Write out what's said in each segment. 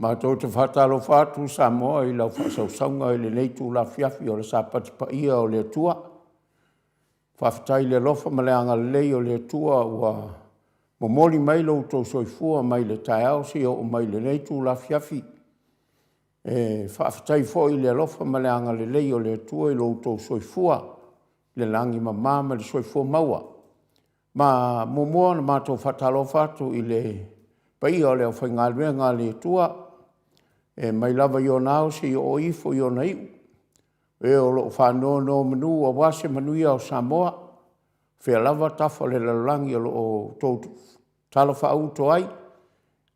Mātou te whatalo whātu Samoa i lau whasausanga i le nei tū la fiafi o le sapati pa ia o le Atua. Whawhitai le lofa ma le anga lei o le Atua ua momoli mai lau tau soifua mai le tai au si o mai le nei tū la fiafi. Whawhitai fo i le lofa ma le anga lei o le Atua i lau tau soifua le langi ma mama le soifua maua. Ma momoa na mātou whatalo whātu i le pa ia o le au whaingalwea ngā le Atua. Mai lava i o nao si o ifo i o na iu. O lo whanau no manu o wase manuia o Samoa. Whea lava tafa le lalangi o lo tau tala whauto ai.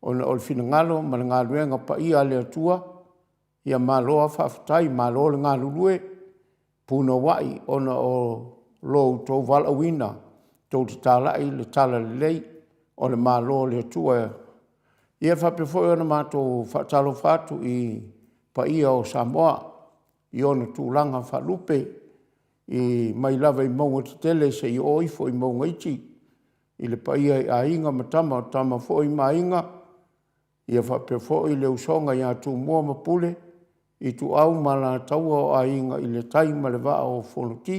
O le whina ngalo ma le ngā luenga pa ia le Atua. Ia māloa whawhitai, māloa le ngā lulue. Puna wai o na o lo tau wala wina. Tau te talai le tala le lei. O le māloa le Atua. Ia whapewhoi ona mātou whatalo whātu i pa ia o Samoa, i ona tūlanga whalupe, i mai lava i maunga te tele se i oifo i maunga iti, i le pa ia i a inga matama o tama fo i ma inga, ia whapewhoi le usonga i a tū mua mapule, i tu au mala taua o a inga i le taima le waa o whonuti,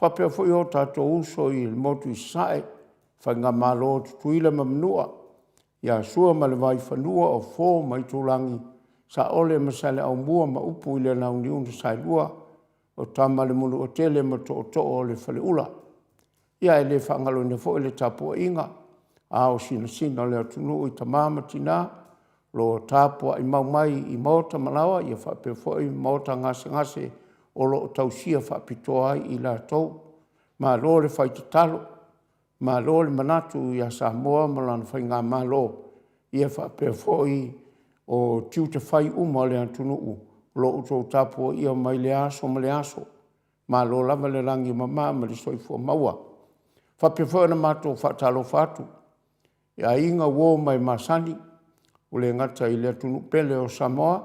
whapewhoi o tātou uso i le motu i sae, whainga malo tutuila mamnua, ia sua ma le vai whanua o fō mai tūlangi sa ole masale au mua ma upu i le nau niunga sailua o tama le mulu o tele ma to o le whale ula. Ia e le whangalo ne fo i le tapua inga a o sina le atunu i tamama tina lo tapua i mau mai i Maota malawa ia whape fo i Maota ngase o lo tausia whapitoa ai i la tau ma lo le whaiti talo. Ma lo le manatu ia Samoa malana whai ngā malo ia whapea fōi o tiu te whai uma le antunuu lo uto tapo ia mai le aso ma le aso. Ma lo lava le rangi mama ma le soifua maua. Whapea fōi na mātou whatalo whātu. Ia inga wō mai masani o le ngata i le atunu pele o Samoa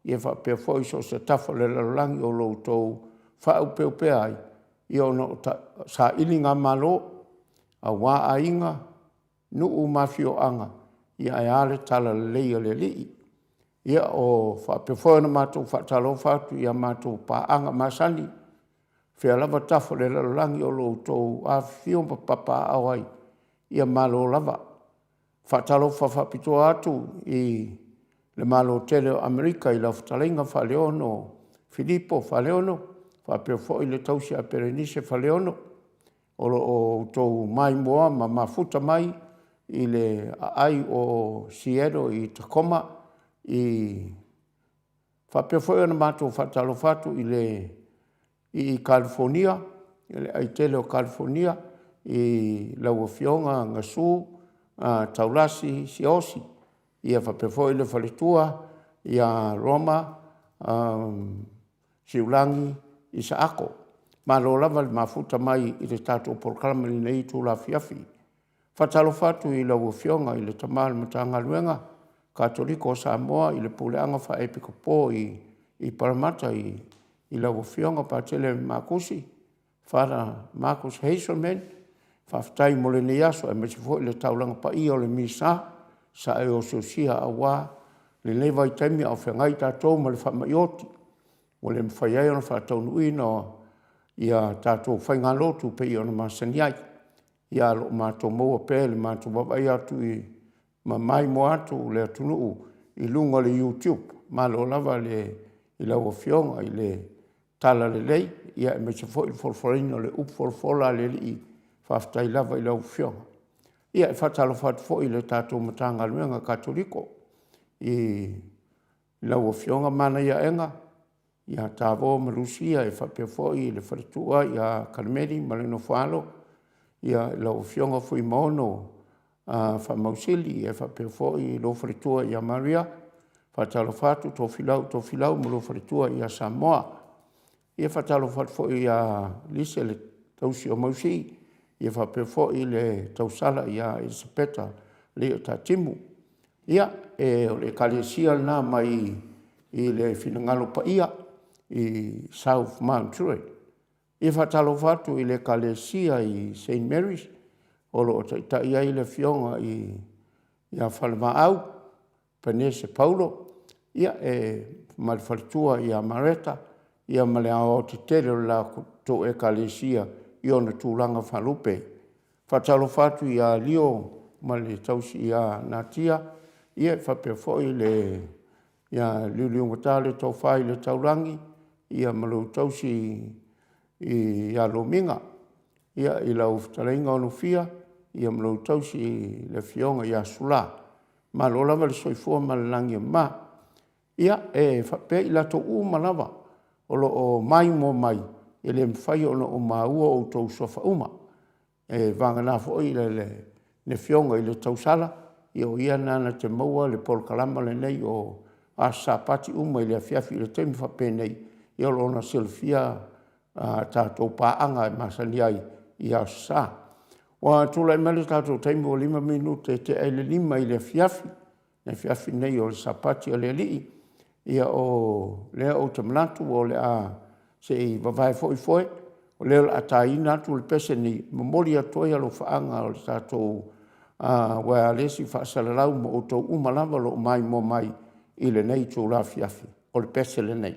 ia whapea fōi so se tafa le lalangi o lo uto whaupea ai. Ia ono sa ilinga malo a wā a inga, nuu mafio anga, ia e ale tala lei o le lii. Ia o whapewhoina mātou whatalo whātu, ia mātou pāanga masani, whea lava tafo le lalangi o lo tau a whio papa awai, ia malo lava. Whatalo whapito atu i le malo tele o Amerika i la whatalenga whaleono, Filipo whaleono, whapewhoi le tausi a Perenise whaleono, o tau mai moa ma mafuta mai i le ai o Sierra i Tacoma i whapewhoi ana mātou whatalo whatu i California, i le ai tele o California i laua fionga ngasu, taulasi, siosi. Ia whapewhoi le whaletua i a Roma, Siulangi, i Saako. Ma lo lava le mafuta mai i le tātou porkalama li nei tū la fiafi. Whatalo whatu i lau fionga i le tamale matanga luenga, Katoliko o Samoa i le puleanga wha epiko pō i Paramata i lau fionga pātele Makusi, whara Marcus Hazelman, whaftai mo le neaso e mesi fo i le taulanga pa i o le misa, sa e o sosia a wā, le leva i taimi au whengai tātou ma le whamaioti, o le mwhaiai ona whataunu ina ia tātou whainga lotu pe i ona masaniai. Ia lo mātou maua pēle, mātou wawai atu i mai mo atu le atunuu i lunga le YouTube. Ma lo lava i lau fionga i le tala le lei. Ia e mese fo i forforina le upforfola le li whaftai lava i lau fionga. Ia e whatalo whatu fo i le tātou matanga luenga Katoliko. I lau fionga mana ia enga. Ia tāwo marusia e whapea fōi i le wharetua ia Karmeri maleno whalo. Ia lau fionga fui maono whamausili e whapea fōi i lo wharetua ia Maria. Whatalo whatu tō whilau mo lo wharetua ia Samoa. Ia whatalo whatu fōi ia Lise le tausi o mausi. Ia whapea fōi le tausala ia Isapeta le o tā timu. Ia e o le kalesia na mai i le whinangalo pa ia. I South Mount Troy. I whatalo whatu i le kalesia i St. Mary's, o lo ta ia i le fionga i a whalama au, Panese Paulo, ia ma le falitua ia mareta, ia ma le ao te tere la to e kalesia i ona tūlanga whalupe. Whatalo whatu ia lio ma le tausi ia natia, ia whapea foi le ia liuliunga tāle tau whai le taurangi, ia malu tausi i alominga, ia i lau whtarainga onu fia, ia malu tausi le fionga ia sula, ma lo lava le soifua ma le langi ma, ia whapea i lato malawa, o lo o mai mo mai, i le mwhai o o maua o tau sofa uma, vanga na foi le fionga i le tausala, i o ia nana te maua le polkalama le nei o a sapati uma i le afiafi le temi whape nei, i o lona silfia tātou pāanga e masani ai i a sa. Wa tula i mele tātou temi o 5 minute te eile 5 i le afiafi, le afiafi nei o le sapati o le lii, ia o lea o te manatu o le a se i wawai foi, o lea la ataina atu le pese ni mamori atoia lo whaanga o le tātou wea lesi whaasalalau mo o tau umalawa lo mai mo mai i le nei tō la fiafi, o le pese le nei.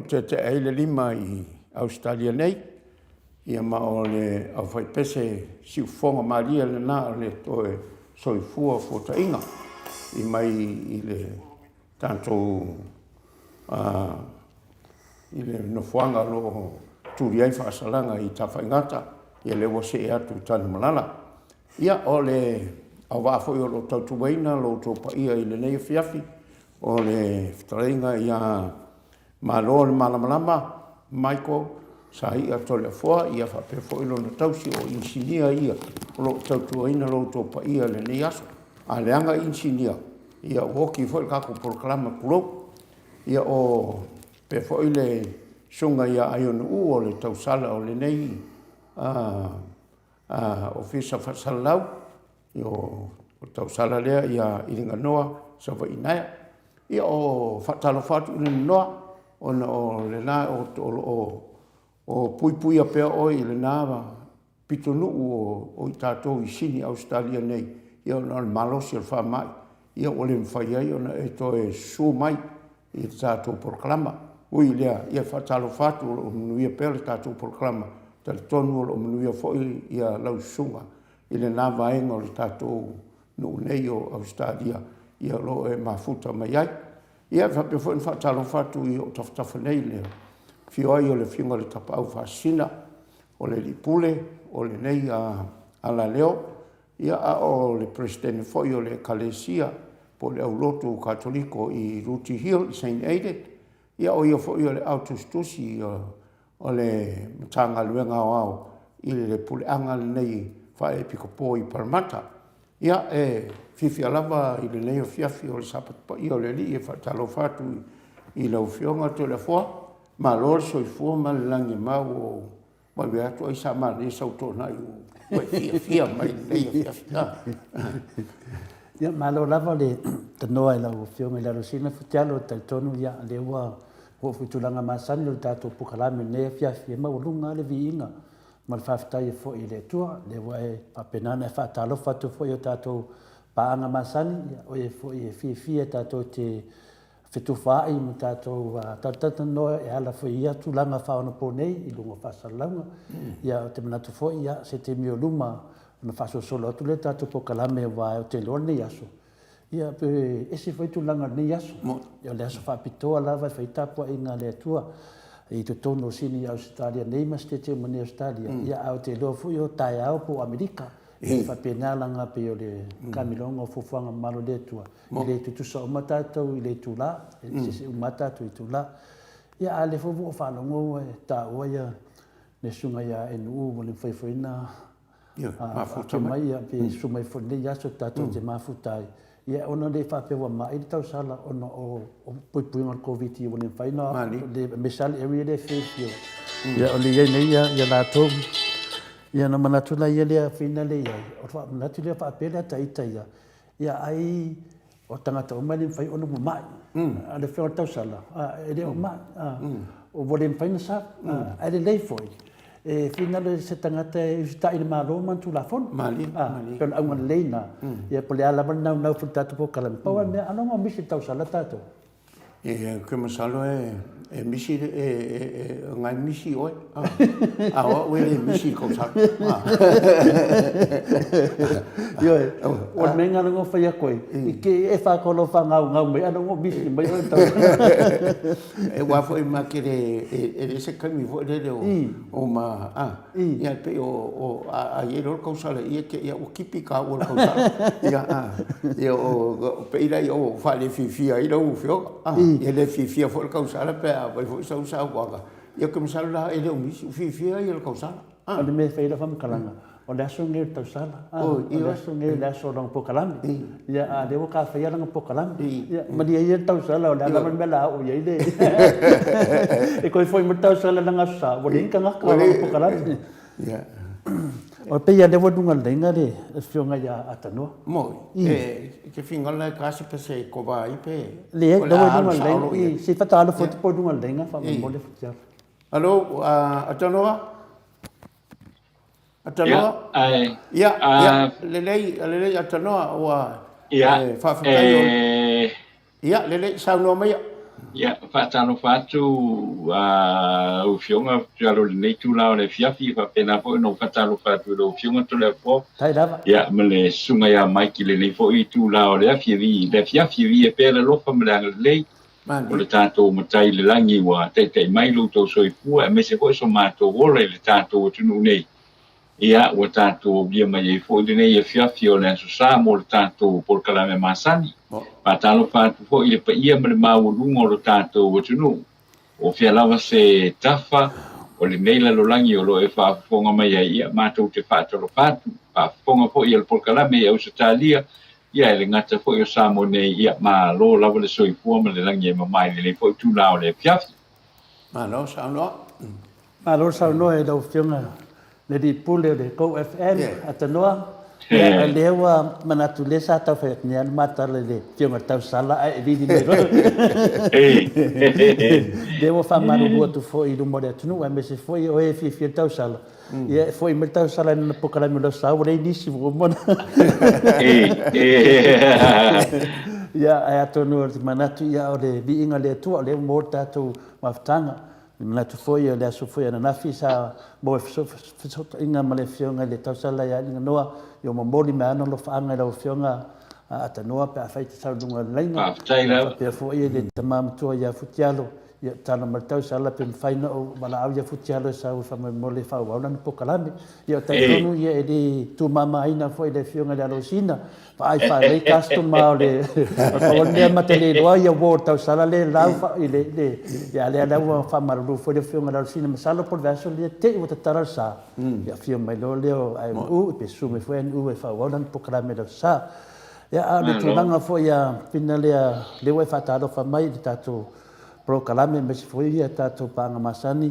tonu te ai le lima i Australia nei. Ia ma o le au fai pese si ufonga maria le na le toe soifua fotainga. I mai i le tanto i le nofuanga lo turi ai whaasalanga i tawhaingata. Ia le wase e atu i tanu malala. Ia o le au wafoi o lo tautuwaina lo topa ia i le nei fiafi. O le fitaringa ia malo le malamalama Michael sa ia tole foa ia fa pe fo ilo na tausi o insinia ia lo tautuaina lo topa ia le nei aso. A le anga insinia ia hoki fo ka ko proklama kulo ia o pe fo ile sunga ia aionu o le tausala o le nei ofisa fasalau yo tausala lea ia iringa noa sa va inaya ia o fatalo fatu ina noa ona o le na o pui a pea o i le na pitonu o i tātou i sini Australia nei ia ona malosi al wha mai ia o le mwhai ai ona e to e su mai i tātou proklama ui lea ia fatalo fatu o mnuia pea le tātou proklama tali tonu o mnuia foi ia lausunga i le na vaenga o le tātou no nei o Australia ia lo e mafuta mai ai. Ia fa pe fo fa talo fatu i o taftafa nei le. Fio ai o le finga le tapa au fasina o le lipule o le nei a la leo. Ia o le presidente foi o le Kalesia po le auloto katoliko i Ruti Hill i St. Aided. Ia o ia foi o le autostusi o le matanga luenga au i le pule anga nei fa e pikopo i Parramatta. Ia fifi alava i le nei o fiafi o le sapat pa i o le li e fatalo fatu i lau fionga to le fua ma lor soifua ma le langi mau o ma beatu ai sa ma le sauto na i fia mai le nei o fiafi ia ma lo lava le tanoa i lau fionga i lau sina futialo tai tonu ia le ua ho futulanga masani o tato pukalame nei fiafi e maulunga le Viiga ma le whawhitai e fo i le Atua, le wae papenana e whaatalo whatu fo i o tātou paanga masani, o e fo i e fia tātou te whetufai mo tātou tatata noa e ala fo i atu langa whaona po nei, i lunga whasalanga, ia o te manatu fo i a se te mio luma, na whaso solo atu le tātou po kalame wae o te loa nei aso. Ia pe ese fo i tu langa nei aso, ia le aso whapitoa lava e whaitapua i ngā le Atua, i te tono sini Australia nei mas te te mani Australia ia au te loa fu i tae au po Amerika e whapenalanga pe o le kamilonga o fufuanga malo le Atua i le tutusa o matatou i le tula se se umatatou i tula ia a le fufu o whanongo e ta ua ia ne sunga ia e nuu mo le whaiwhaina a mai ia pe sumai whone ia so tatou te mafutai ia ona le whapewa mai i tau sala ona o pui ngal COVID i wane whaina le mesal area le whewhio. Ia o le iei nei ia lātou. Ia na manatula ia lea whina le iai. O wha manatu lea whapela taita ia. Ia ai o tangata o mai le whai ona mo mai. A le whewha tau sala. E le o mai. O wane whaina sa. A le lei foi. E finale se tangata e sta in malo man tu la fon mali per a un leina e pole ala nau futatu po kala pa me ano ma misi tau sala tato e come salo e misi ngai misi oi a o we misi ko sa yo o menga ngo fa ya koi ke e fa ko lo fa ngau me ano ngo misi mai o tau e wa foi ma ke e se kami vo le o ma ia pe o a ye ro ko sa le ia ke ia o kipi ka o ko sa ia o pe ira o fa le fifia ira o fio ia le fifia fo ko sa le pe vai fo sa wa ia como sa la ele o misi fifia ia ko sa ale me fa ira fa kalanga o le aso ngir tau sala o le aso ngir le aso lang po kalami ia a devo ka fa ia lang po kalami ia ma dia ia tau sala o le ala me la o ia ide e ko foi mo tau sala lang asa o le ka ngak po kalami ia o pe ia devo dunga lenga le fio nga ia atano mo ke finga la kasi pe se ko vai pe le devo dunga lenga se fa talo fo po dunga lenga fa mo le futia allo atano Atanoa? Ia, lelei atanoa ua whawhakaio. Ia, lelei saunoa mai. Ya, fatalo fatu o fionga talo nei tu lao le fiafi fa pena fo no fatalo fatu lo fionga to le fo. Tai lava. Ya, mele sunga ya maiki le nei fo I tu lao le fiafi e pera lo fa mele le. O le tato matai le langi wa te mai lo to soifua e me se fo so mato vole le tato o tunu nei. Ia ua tatou bia mai ai fo'i lenei e fiafi o le asosa mo le tatou polokalame masani patalo fatu fo'i le paia ma le maualuga o lo tatou atunuu o fia lava se tafa o lenei lalolagi o lo e fa'afofoga mai ai ia matou te fa'atolofatu fa'afofoga fo'i e le polokalame e ausa talia ia e le gata fo'i o samo nei ia malo lava le soifua ma le lagi e mamai lenei fo'i tulā o le fiafi Malo saunoa. Malo saunoa e lau fionga le di pule le Go FM atanoa. Ya lewa manatu le sa tau fe ni an mata le fionga tau sala e di le ro. Devo fa maru bo tu foi do mo de tunu e me se foi o e fi tau sala. Ya foi me tau sala na pokala me lo sa o re disi bo mo. Ya ai atonu manatu ya o le Viiga le Atua le mo tatu maftanga. Manatu foi le aso foi na nafisa mo inga male fionga le tau sala ya inga noa yo mamboli me ana lo faanga lo fionga atanoa pe afai te saudunga lenga pe foi le tamam to ya futialo ya tana martau sala pe faina o bala au ya futialo sa u fama mole fa wa na pokalame ya taitonu ya edi tu mama ina foi le fionga le alosina fa ai fa le customer le fa le matele lo ya wo tau sala le lau fa le ya le lau fa maru foi le fionga le alosina masalo por verso le te o tara sa ya fionga mai lo le ai u pe su me foi u fa wa na pokalame le sa ya ale tulanga foi ya finale le wa fa tado fa mai tatu pro kalame me foi ya tatu panga masani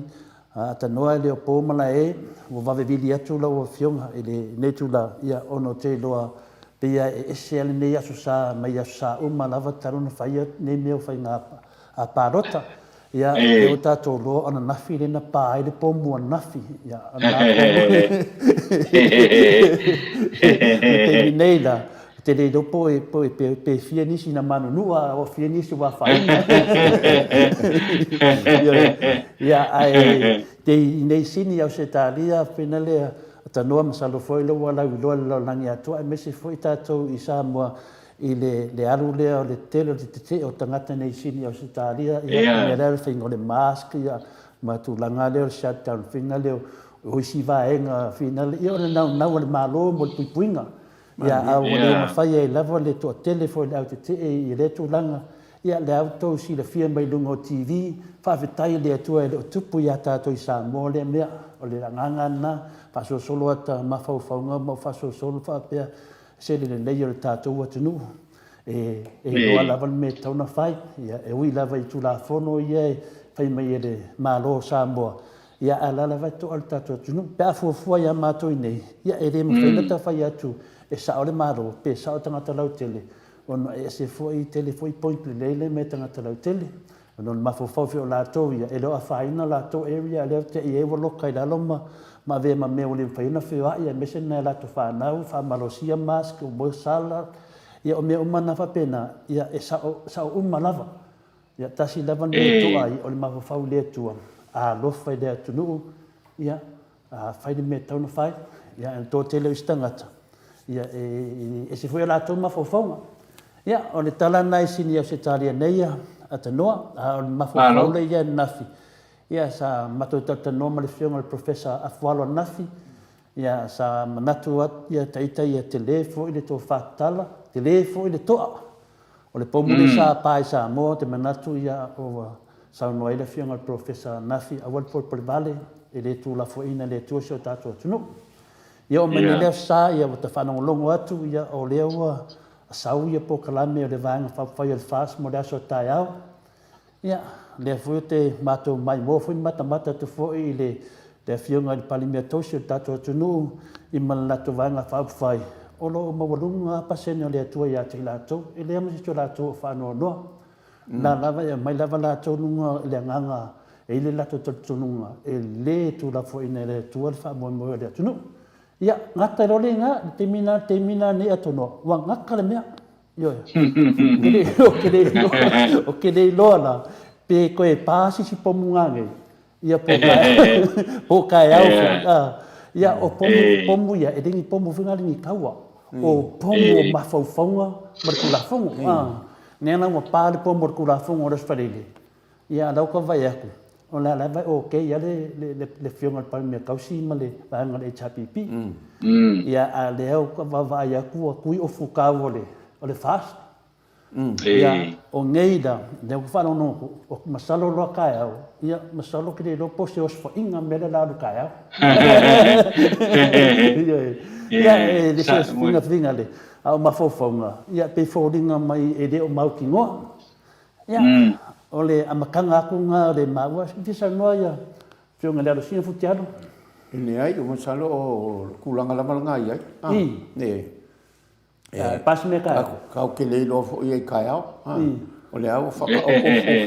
ata noa le po mala e o va vivili atu lo fionga ele netula ya ono te loa pe ya esel ne ya sa mai ya sa o mala va taruna fa ya ne me fa nga a parota ya e o tatu lo ona nafi le na pa ile po mo nafi ya ana te neila te le do pe fia nisi na manu nua o fia nisi wa faina ya ai te nei sini au se talia finale tanoa masalo foi lo wala lo langi Atua me se foi tatou I Samoa I le alu le le tele te o tangata nei sini au se talia ya me le fingo le mask ya ma tu langa le shutdown finale o si va enga finale io na le malo mo puinga ya au le mafai e lava le to telefone au te e le tu langa ya le auto si le fia mai lungo TV fa vetai le Atua e tupu ya tato I Samoa le mea o le nganga na fa so solo ata mafau faunga mo fa so solo fa pe se le le yo tato atunu e lo lava me tauna fai ya e ui lava I tu la fono ye fai mai le malo Samoa ya ala lava to al tato atunu pe fu ya mato nei ya e le mo ta fai atu e sa ole maro pe sa o tangata lau tele ono e se foi tele foi point le me tangata lau tele ono mafofo o la to ia e lo afaina la to area le te e wo lo kai la loma ma ve ma me o le faina fe wa ia mesen na la to fa na fa malosia mask o bo sala ia o me o mana fa pena ia e sa o malava ia tasi lava ne to ai o le mafofo le tua a lo fa de tunu ia a fa de me tau no fa ia en to tele istangata ia e se foi la toma fofonga ia o le tala nai sini o se talia neia atanoa o mafofo le ia nafi ia sa mato tatano ma le fionga le professor afualo nafi ia sa manatu ia taita ia telefo ile to fatala telefo ile to o le pomuli sa pai sa mo te manatu ia o sa no ile fionga le professor nafi awal por vale ile tu la foina le tu so tato tunu ia o mani leo sa ia o te whanongolongo atu ia o leo sau ia po kalame o le vanga whawhai o le fast mo le aso tai au. Ia, lea fui te mato mai mo fui mata tu foi le fionga i palimia tosi o tato atunu I malalato vanga whawhai. O lo mawalunga pasene o le atua ia te lato, e lea masi to lato whanau noa. Na lava ia mai lava lato nunga le nganga e le lato tatununga e le tu la foi ne le tua le whamoi mo le atunu. Ia, ngata role nga, te mina ne atono, wa ngaka le mea. Yo. Okay, lola. Pe koe pasi si pomungange. Ia po kai au. Ia o pomu ia e dingi pomu fingali ni kaua. O pomu mafaufaunga markulafungu. Nena mo pale pomu markulafungu o resparele. Ia lau ka vai aku. O la vai okay ia le fionga pa me kausi male vanga le chapipi. Ia a leo ka vai aku kui o fukau o le fast. Ia o ngeida de ko fa no o masalo lo kai au ia masalo que lo pose os fo inga mele la do kai au ia de se funga finga le au mafofonga ia pe foldinga mai e de o maukingo ia ole amakanga ku nga le mawa visa noia fionga le sina futiano ne ai o masalo o kulanga la malanga ai ne pas me ka ka ke le lo fo ia kai au o le au fa o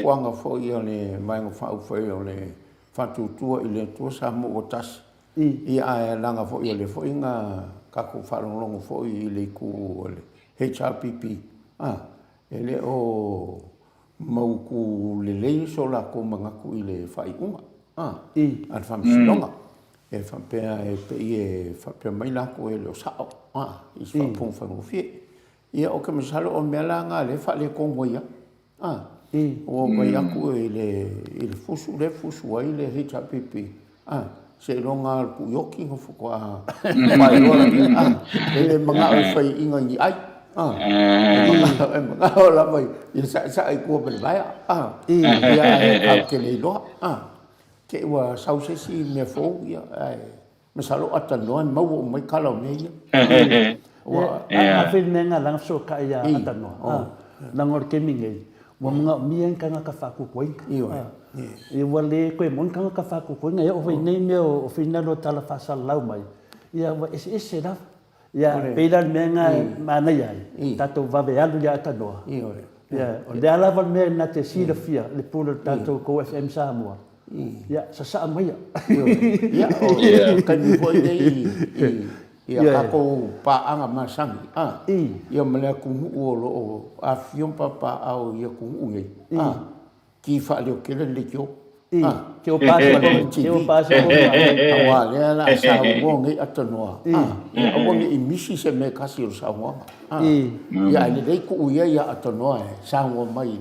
fuanga fo ia le mai fa fo ia le fa tu ile tu sa mo o tas ia a langa fo ia le fo inga ka ku fa longo fo ile ku le HRPP ele o mau ku le so la ko manga ku ile fa unga al fam silonga e fa pe e fa pe mai la ko ele o sa i fa pung fa mo fie ia o ke masalo o melanga le fa le ko moia o mai aku ele fusu ai le HPP se longa ku yoki ho fu kwa mai ora ele manga o fa inga ni ai manga o la mai ia sa ai ku pe vai ia ke le lo ke wa sauce si me fo ia masalo atano mau mai kala nei a fin nenga lang so ka ia atano nangor keminge wa mga mien kanga ka fa ku koi e wale ko mon kanga ka fa ku koi ngai o nei me o finalo tala fa sal lau mai ia wa is da ia peidal menga mana ia tato va be alu ya atano ia o de ala va me na te sila fia le pulo tato ko FM Samoa ia sa mai ia kan foi dei ia ka ko pa anga masangi ia mele ku o lo a fion papa au ia ku unge ki fa le ke le kyo ke o pa awa le la sa wo ngi atanoa ia wo ngi misi se me kasi o sa wo ia le dei ku ia atanoa sa wo mai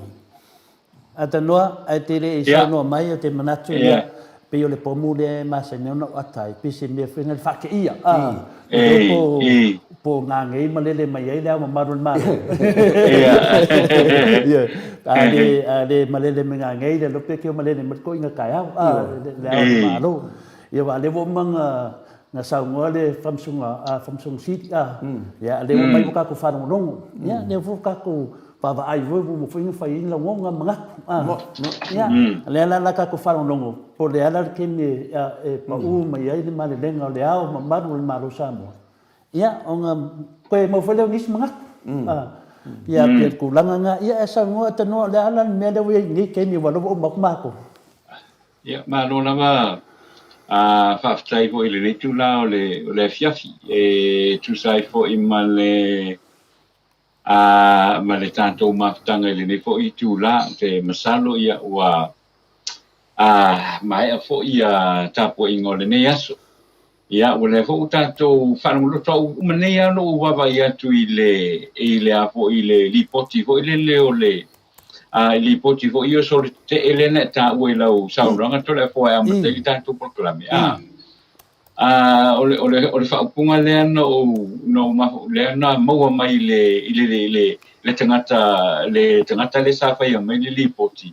atanoa ai te le sa no mai te manatu ia pe yo le pomule ma se no atai pe se me fenga fa ke ia po ngange malele mai ai la marul ma ia ade malele ngange de lo pe ke malele mat ko inga kai la ma lo ia va le vo mang na sa ngole famsung sit ya le mai ka ku fa no ya le vo ka ku pa va ai vo mo foi no fai la ngonga manga ya le la ka ku fa no po le ala ke me pa u mai ai de male lenga le au ma marul ma lo samo ya onga ko mo foi le nis manga ya pe ku langa nga ya sa ngo atano le ala me le wi ni ke ni wa lo mo ma ko ya ma lo na ma fa ftai po ile ni tu la le fiafi e tu sai fo imale ma le tanto maftanga ile ni fo i tu la te masalo ia wa mai fo ia tapo ingole ne yaso ia wala fo tanto fa no to mania no wa va ia tu ile a fo ile lipoti fo ile le li poti fo io so te elena ta wela o sauranga to le fo am te tanto proclame ole fa punga le no ma le na mo mai le tangata le sa fa ia mai li poti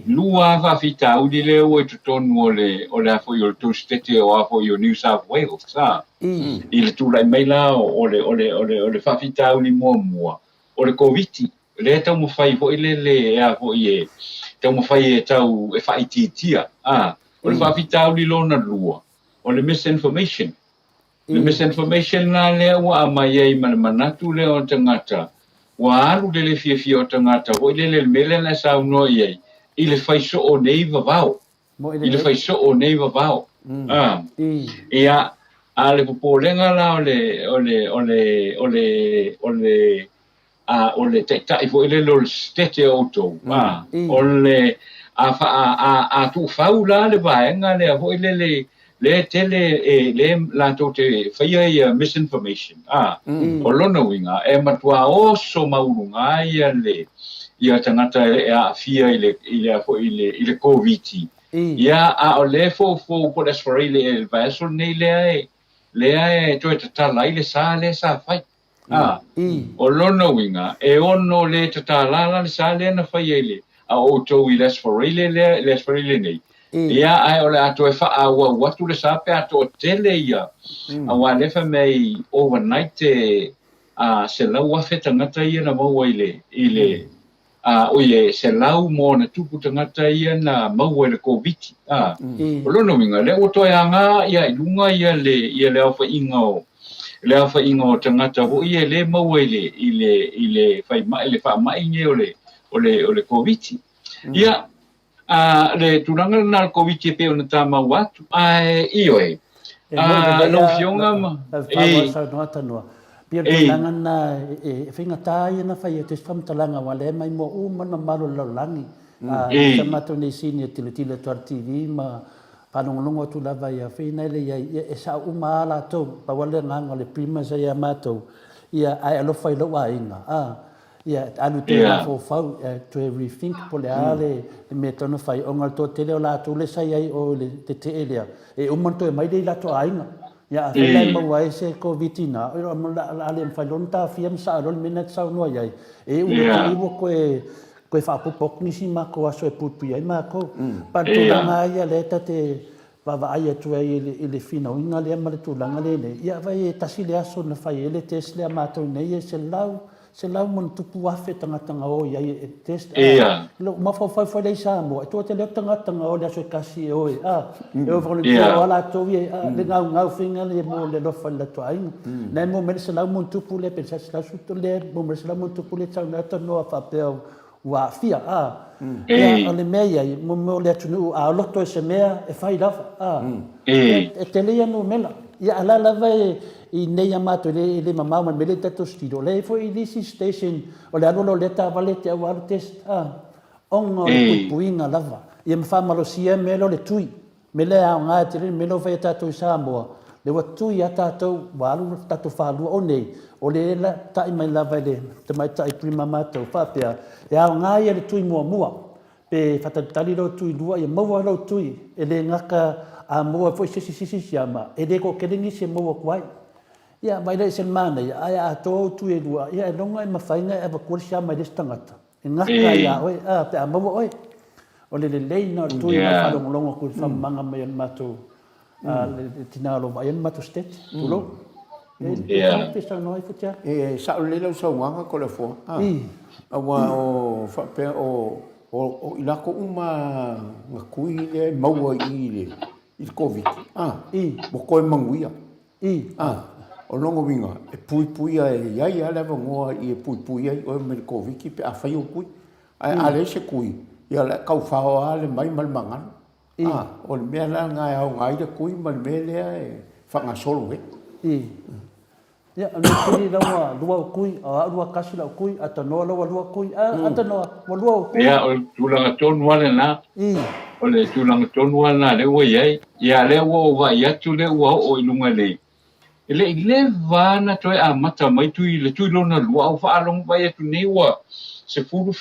lua va fita u le o to tonu ole fo io to stete o fo io New South Wales sa il tu la mai la ole fa fita u li mo ole covid le tau mo fai fo ile fo ie tau mo fai tau e fai titia o le fa fita li lona lua o le misinformation na le wa mai ai manatu le o tangata wa alu le fia o tangata o le mele na sa no ie ile fai so o nei vavao ile fai so o nei vavao ia ale popolenga la ole o le tai fo ile lo stete auto o le a tu faula le vaenga le ho ile le tele le la to te faia misinformation o lona winga e matua o so maurunga ia tangata a fia ile covid ia a o le fo po das for ile vaso nei le to ta la ile sa fai o lona winga e ono le tatala le sale na faiele a auto i les for ile nei ia ai o le ato e fa a watu le sape ato tele ia a wa le fa mai overnight se la wa feta ngata ia na mo ile o ye se lau mo na tupu tangata ia na mau ele covid o lona winga le o to anga ia lunga ia le fa ingo le afa ingo tangata ho ia le mau ile fai mai le fa mai nge ole covid ia le turanga na covid pe ona tama watu io no fionga ma pia turanga na finga tai na fai te fam talanga wale mai mo mana malo langi sama to ni sini tile to tv ma panongonongo tu lava ia fina le ia e sa uma la to pa wale nganga le prima sa ia mato ia ai alo fai lo wainga ia alu te fo fau to rethink pole ale me tono fai ongal to tele la to le sai ai o le te elia e o monto mai dei la to ainga ia fa lai mo wai se covid na o mo la ale fai lonta fiam sa lo minute sa no ai e o ko koe whapopok nisi mako aso e putu ai mako. Patulanga ia le tate wawai atu ai le fina o inga lea mare tulanga le ne. Ia vai e tasi le aso na whai ele test lea mātou nei e se lau mon tupu afe tangatanga o ia e test. Lo mawhawhai lei Samoa. E tua te leo tangatanga o le aso e kasi e oe. E o volunteer o ala tau ie. Le ngau whinga le mo le lofa le tua inga. Nei mo mele se lau mon tupu le pensa se lau suto le mo mele se lau mon tupu le tau nata noa whapeo wa fia ia ole mea mo le tunu a loto e se mea e fai lava e te lea no mela ia ala lava i nei amato le mamau man mele tato stilo le fo i this station o le alo le ta vale te wa test onga le puinga lava ia me fa malosia melo le tui mele a nga te melo fa tato Samoa le wa tui ata to walu tato fa lu o nei o le la tai mai lava le te mai tai prima mato fa pia e au ngā ia le tui mua pe whatatali lo tui lua ia maua lo tui e le ngaka a mua fwoi sisi siama e le ko kerengi se maua kuai ia mai le sen mana ia a tō tui e lua ia e longa e mawhainga e wakuri siama i le stangata e ngaka ia oe pe a maua oe o le leina tui na whalongolongo kui whamanga mai an mato le tinalo vai an mato stet tulo sa le lo so wanga ko le fo awa o fa pe o ilako uma ngakui le maua i le covid mo ko manguia o longo winga e pui ai ai ale ngoa i pui ai o me covid ki pe a fai o kui ale se kui ia le kau fao ale mai mal mangan o le mea ngai au ngai de kui mal mele e fa nga solo ia ana kiri lua kui lua kasi la kui atanoa lua kui atanoa lua kui ia o tulanga tonu ale na o le tulanga tonu ana le o ia le o va ia tu le o ilunga le ile vana toe a mata mai tu le tu lona lua o fa long vai tu nei wa se fulu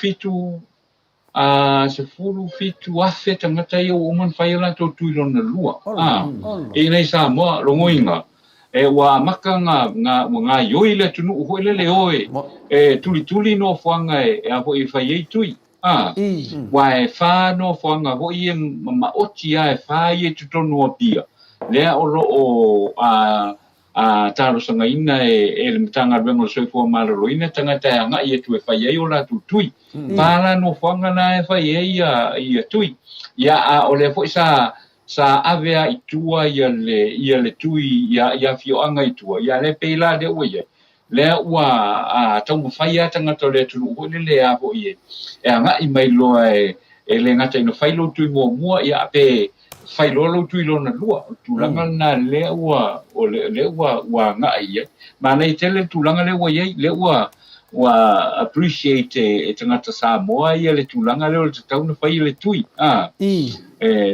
fitu afe tangata ia o man fai la tu lona lua e nei Samoa longoinga e wa maka nga yoi le tunu ho le oe e tuli no fanga e a ho i fai tui wa e fa no fanga ho i ma oti e fa i tu tonu pia le o lo taro sanga ina e le mtanga bengo so fo malo ina tanga ta nga i tu e fai o la tu tui pala no fanga na e fai i tui ya o le fo sa avea i tua ia le tui ia fioanga i tua ia le peila de oie le ua tau fai atanga to le tulu o le a ho ie e anga i mai loa e le ngata ino fai lo tui mua ia pe fai lo tui lo na lua tulanga na le ua o le ua nga ia ma nei tele tulanga le ua ia le ua wa appreciate e tangata Samoa ia le tulanga leo le tau na fai le tui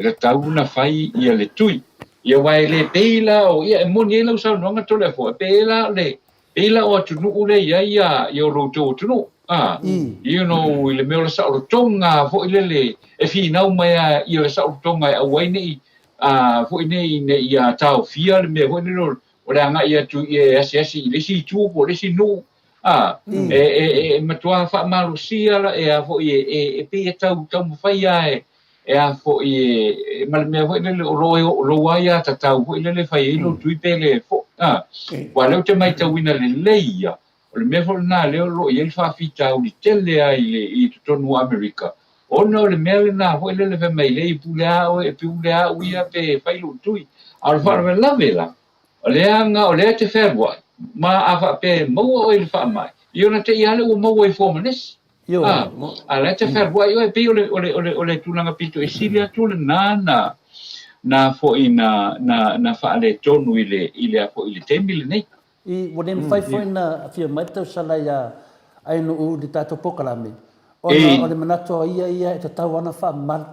le tau na fai ia le tui ia wai le peila o ia moni e lau sa nonga tole fo peila o tunu ule ia roto tunu you know le meo le sa o tonga fo ile e fi nau mai ia le sa o tonga a wai nei fo nei ia tau fia le me fo nei o le anga ia tu ia asi le si tu po le si no matua fa malusia la e a fo e pe tau fai e a fo mal me fo le ro waia ta tau fo le fai no tui pele fo wa le te mai tau ina le leia o le me fo na le ro ia fa fita o li tele ai le i tonu America o no le me na fo le fe mai le pula o e pula uia pe fai lo tui al fa me la vela o le anga o le te ferwa ma afa pe mo o il fa mai io na te ia le o mo e fo manes ala te ferwa io e pe o le tulanga pito e silia tu le na fo na fa le tonu ile a fo ile temile nei i wone fai foi na fia mai tau sala ia ai no u di tato pokalame o le manato ia e tau ana fa mal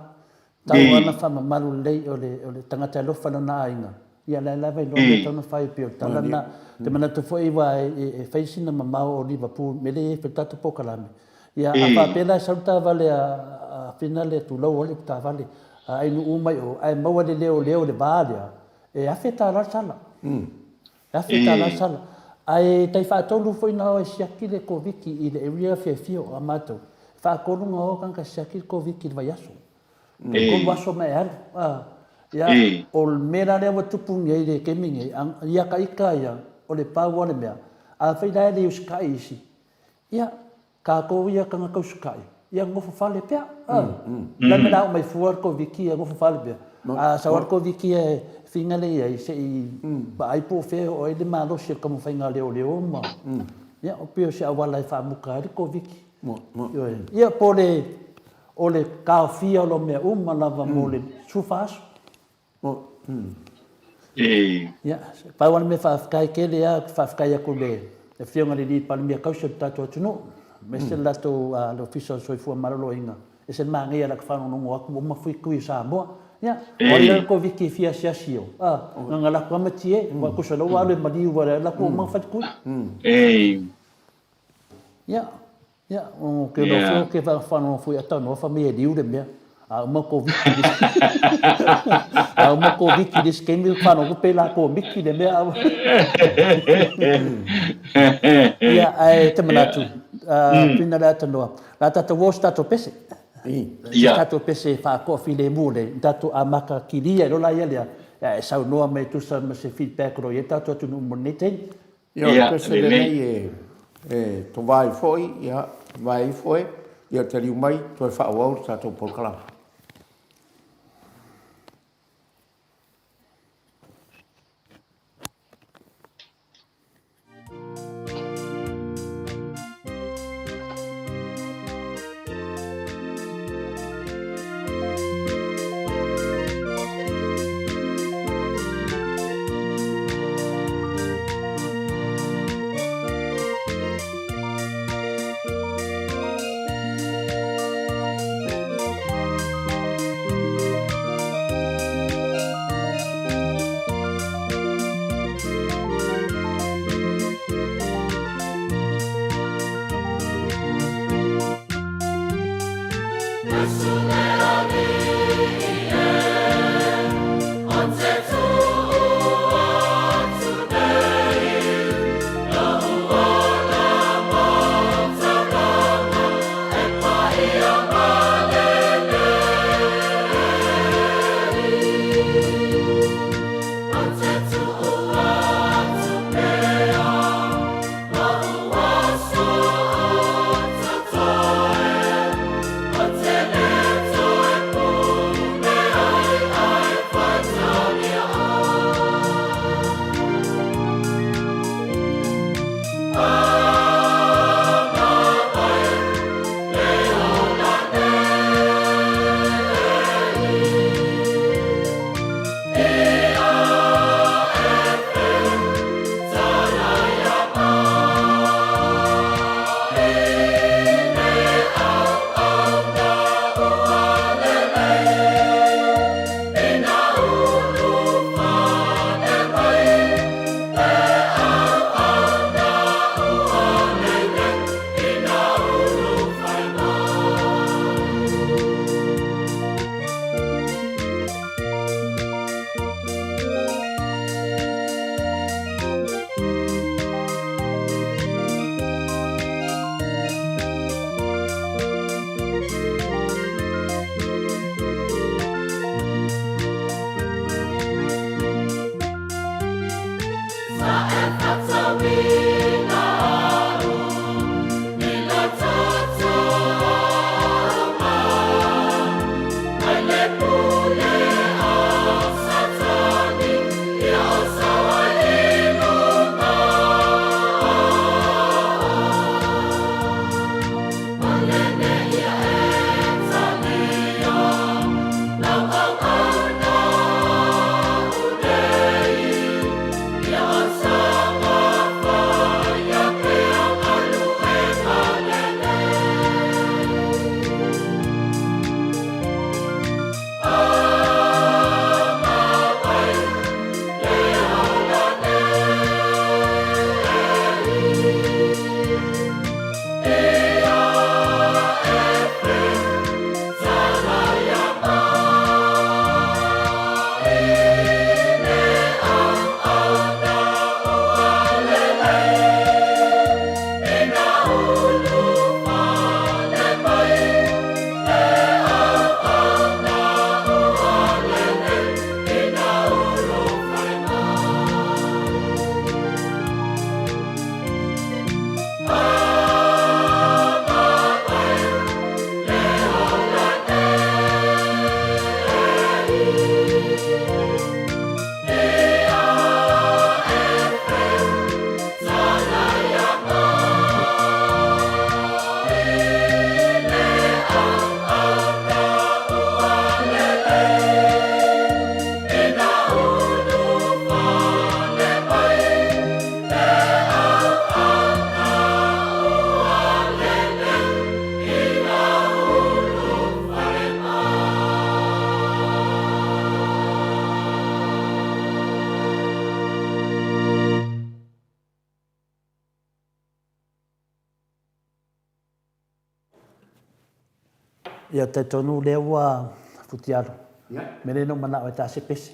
tau ana fa malu lei o le tangata lo fa na ainga ia la vai no le tonu fai pio tala na te manato foi wa e fai sina mamao o Liverpool me le fe tato pokalame ia a fa pela salta vale a finale tu lo ole ta vale ai no mai o ai mau le leo le vale e afeta la sala afeta la sala ai tai fa tolu foi na o siaki le koviki i le area fio amato fa ko no o kan ka siaki koviki vai aso ko vaso mai ar ia o mera le watu pungi le kemingi ia ka ia o le pau le mea a fai dai le uskai isi ia ka ko ia ka ka uskai ia ngofo fale pea la me dau mai fuar ko viki ngofo fale pea a sa ko viki e finale ia se ba ai po fe o ele malo se como fai ngale o leo ma ia o pio se awala fa muka ko viki ia pole ole ka fia lo me lava mole sufas ia pa wan me fa kai ke le a fa kai ko le e fia ngale di pa me ka se tato tunu me se lato lo fiso so fu malo inga e se mangi ala fa no mo ko ma fu ku sa mo ia o ko viki fia sio ngala ko matie wa ko so lo wa le mali wa la ko ma fa ku ia o ke lo fo ke fa no fu ata no fa me diu de me a mo ko viki dis ke mi fa no ko pe la ko viki de me ia ai te manatu pina la tano la tata wo sta to pese tato pese fa ko file mule tato amaka kilia lo la ia e sa no me tu sa me se feedback ro ia tato tu no monete io pese le nei to vai foi ia te riu mai to fa o tato por kala Ia te tonu lea ua futiaro. Mene no mana o ta se pese.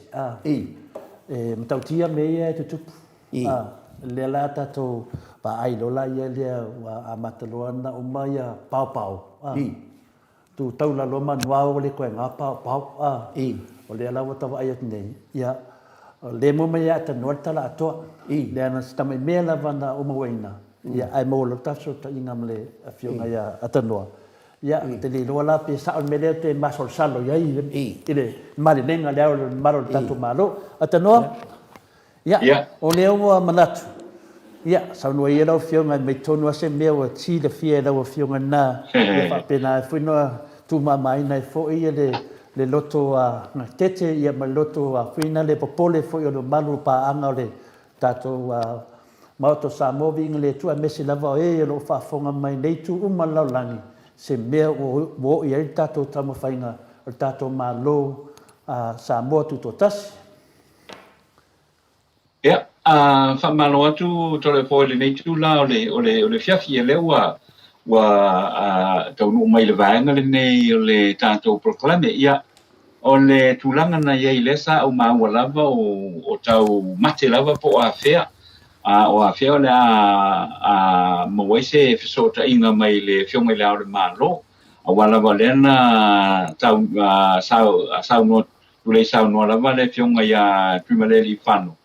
Matautia me ia te tupu. Lea la tatou pa ai lola ia lea ua amataloa na uma ia pao pao. Tu taula lo manuao le koe ngā pao pao. O lea la ua tawa ai atinei. Ia le mo mai ia ta noa tala atoa. Lea na stamai mea lava na uma waina. Ia ai mo lo taso ta inga mle a fionga ia atanoa. Ia te li loa la pe sa on mele te masol salo ia ile mali nenga le au maro tanto malo atanoa. Ia o le o manatu. Ia sa no ia lo fionga me tonu ase me o ti le fie lo fionga na ia fa pena fuino tu mama ina fo ia le loto a tete ia ma loto a fuina le popole fo ia lo malu pa anga le tato a Maota Samoa vinga le tu a mesi lava e lo fa fonga mai nei tu uma laulangi se mea o ia i tato tamo whainga o tato malo a Samoa tu totasi. Ia, whamalo atu tole po le nei tu la o le fiafi e leo wa taunu mai le vaenga le nei o le tato proklame ia o le tulanga na ia i lesa au maua lava o tau mate lava po a fea. O a feo le a mawaise fesota inga mai le feo mai le au le malo a wala walena tau sau no tule sau no lava le feo mai a primale li fano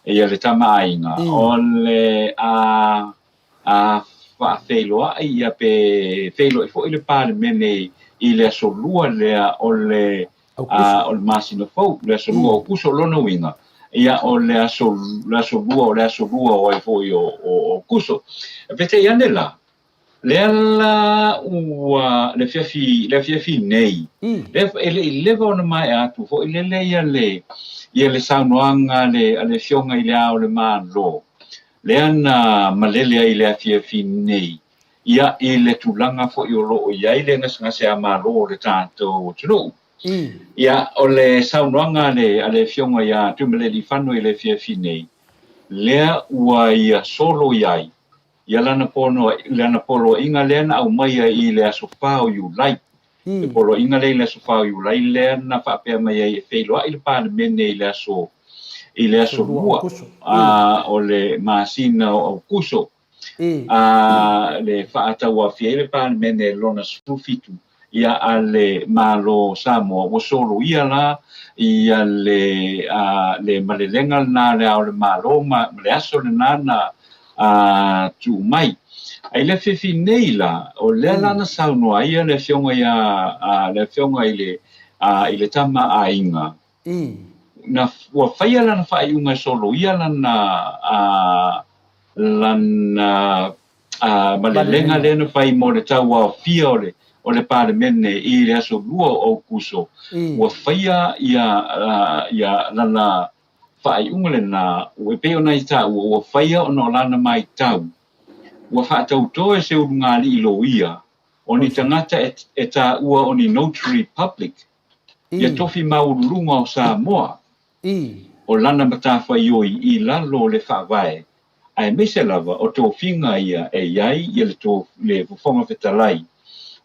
e ia le tama inga o le a fa feloa ia pe felo e fo ile pale mene i le solua le o le masino fo le solua o kuso lona winga ia o le aso lua o ai foi o kuso pete ia nela la le fiafi nei le ona mai atu fo le ia le saunoanga le fionga i le ao le malo le ana malele ai le fiafi nei ia i le tulanga fo i o lo ia i le ngase a malo le tanto tunu ia o le saunoanga ale fionga ia tumele li fano i le fiafi nei lea ua ia solo iai ia lana polo inga lena au mai i le asofao yu lai le polo inga le asofao yu lai lena whapea mai ai e wheloa i le pāne mene i le aso lua o le masina o kuso le whaatau a fie le pāne mene lona sufitu ia ale malo Samoa o solo ia la ia le malelenga na le au le malo ma le aso le nana tu mai ai le fifi nei la o le lana saunoa ia le fionga ia le fionga i le tama a inga na wa faia lana fai unga solo ia lana malelenga lena fai mo le tau a fia o le pāle mene i le aso lua o kuso. Ua whaia ia lana whaai ungale na ue peo nei tau, ua whaia o no lana mai tau. Ua whaatau toe se urungali i lo ia, o ni tangata e tā ua o ni notary public. Ia tofi maurulunga o Samoa. O lana matawhai oi i lalo le whawae. Ai mese lava o tō whinga ia e iai ia le tō le fufonga whetalai.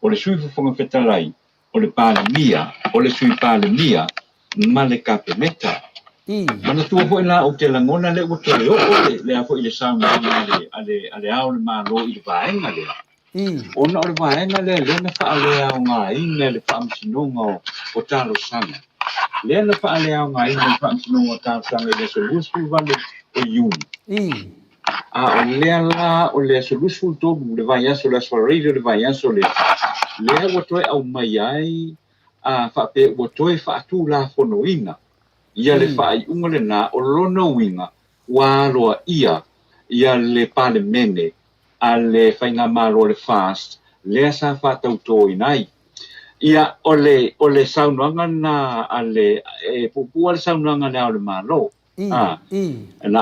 O le sui fufonga whetalai, o le pālemia, o le sui pālemia, ma le kapemeta. Mana tua hoi la o te langona le ua tole o le afo i le sauna ale ao le malo i le vaenga lea. Ona o le vaenga lea, lena wha ale ao ngā ina le whaamisinonga o talo sanga. Lena wha ale ao ngā ina le whaamisinonga o talo sanga i le solusu vale o iuni. O lea la o le solusu tobu le vai aso le asfarario le vai aso le lea ua toe au mai ai whape ua toe whaatu la whonoina ia le whaai unga le nā o lono winga ua aloa ia le pale mene a le whainga malo le fast lea sa whaatau tō inai ia o le saunuanga na a le pupua le saunuanga le ao le malo na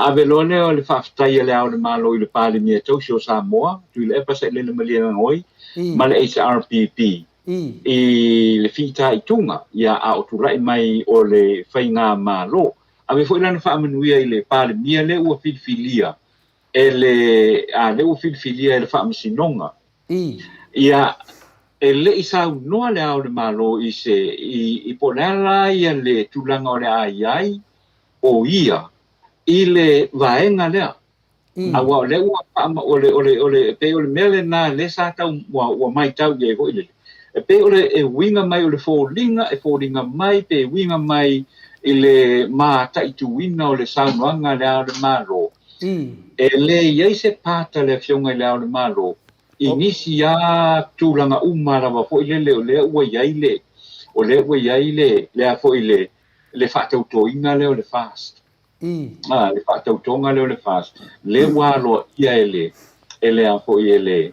avelone o le whaafitai le ao le malo i le pale mia tausi o Samoa tui le epasa le malia ngoi ma le HRPP i le fita i tunga ia a o turai mai o le whainga malo ave fo ilana whaamanuia i le pale mia le ua filfilia le ua filfilia e le whaamasinonga ia le isa no le au le malo I se I ponela ia le tulanga o le ai o ia I le vaenga lea awa le ua ole pe ole mele na le sa tau wa mai tau ye ko ile pe ole e winga mai ole folinga mai pe winga mai ile ma ta itu winga ole sauanga le au le malo e le ye se pata le fionga le au le malo inisia tulanga umara wa fo ile le ua yaile ole ua yaile le a fo ile le fa tau toinga le ole fast le fa tau tonga le ole fast le walo ia ele a fo ele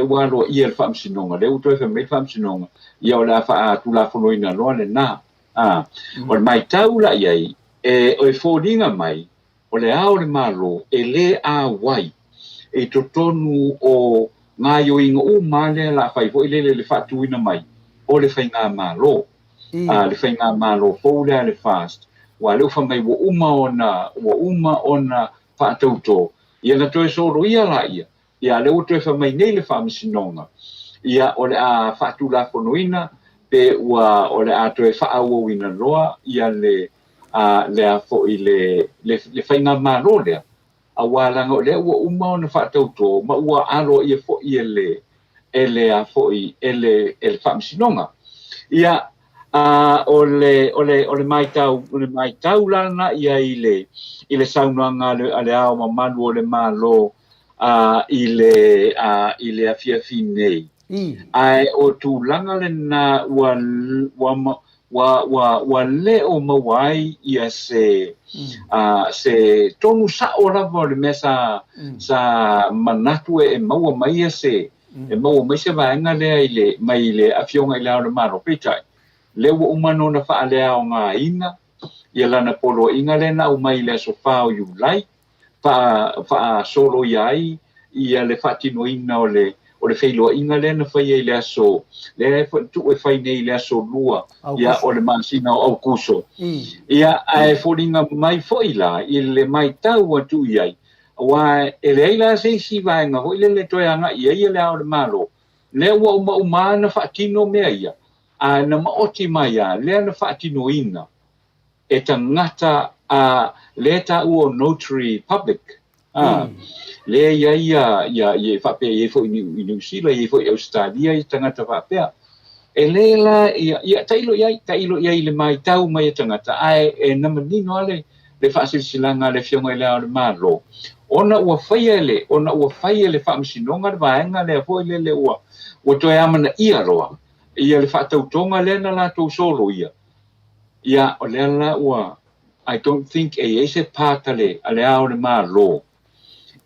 walo ia le fam sinonga le uto fe me fam sinonga ia ola fa tu la fo ina lo le na o mai tau la ia o fo dinga mai o le ao le malo ele a wai e totonu o nga yo inga male la fai fo ile le fatu ina mai o le fai nga malo le fai nga malo fo le fast wa le fa mai wo uma ona fa toto ia na toe solo ia la ia le uto fa mai nei le fa misinonga ia o le a fatu la fonoina pe wa o le a toe fa awo ina loa ia le a fo ile le fai nga malo le awala ngo le ua uma ona fa toto ma ua alo ia fo ele a fo ele fa misinonga ia ole mai tau lana ia ile saunanga le ao mamanu ole malo ile afia finei ai o tu langa le na wa le o mawai ia se tonu sa ora le mesa sa manatu e maua mai se e maua mai se vaenga le ile mai le afionga ile le malo pitai le wo umano na fa ale o nga ina ia lana polo inga le na umai le sofa o yu lai fa solo yai ia le fatino ina o le feilo inga le na fa ia le so le fa tu e fa nei le so lua ia o le mansina o kuso ia ai folinga mai foila ile mai tau atu iai wa ele ila se si va nga ho ile le toanga ia le o le malo le wo umana fatino me ia na maoti mai le na fatino ina e tangata le ta uo notary public le ia fa pe ia fo New Zealand ia fo Australia ia tangata fa pe e le la ia tailo ia le mai tau mai tangata ai e na manino le fa silanga le fionga le malo ona ua faia le fa msinonga vaenga le fo le ua o to amana ia roa ia le whaatautonga lena la tau solo ia o lena ua I don't think se pātale a le ao le malo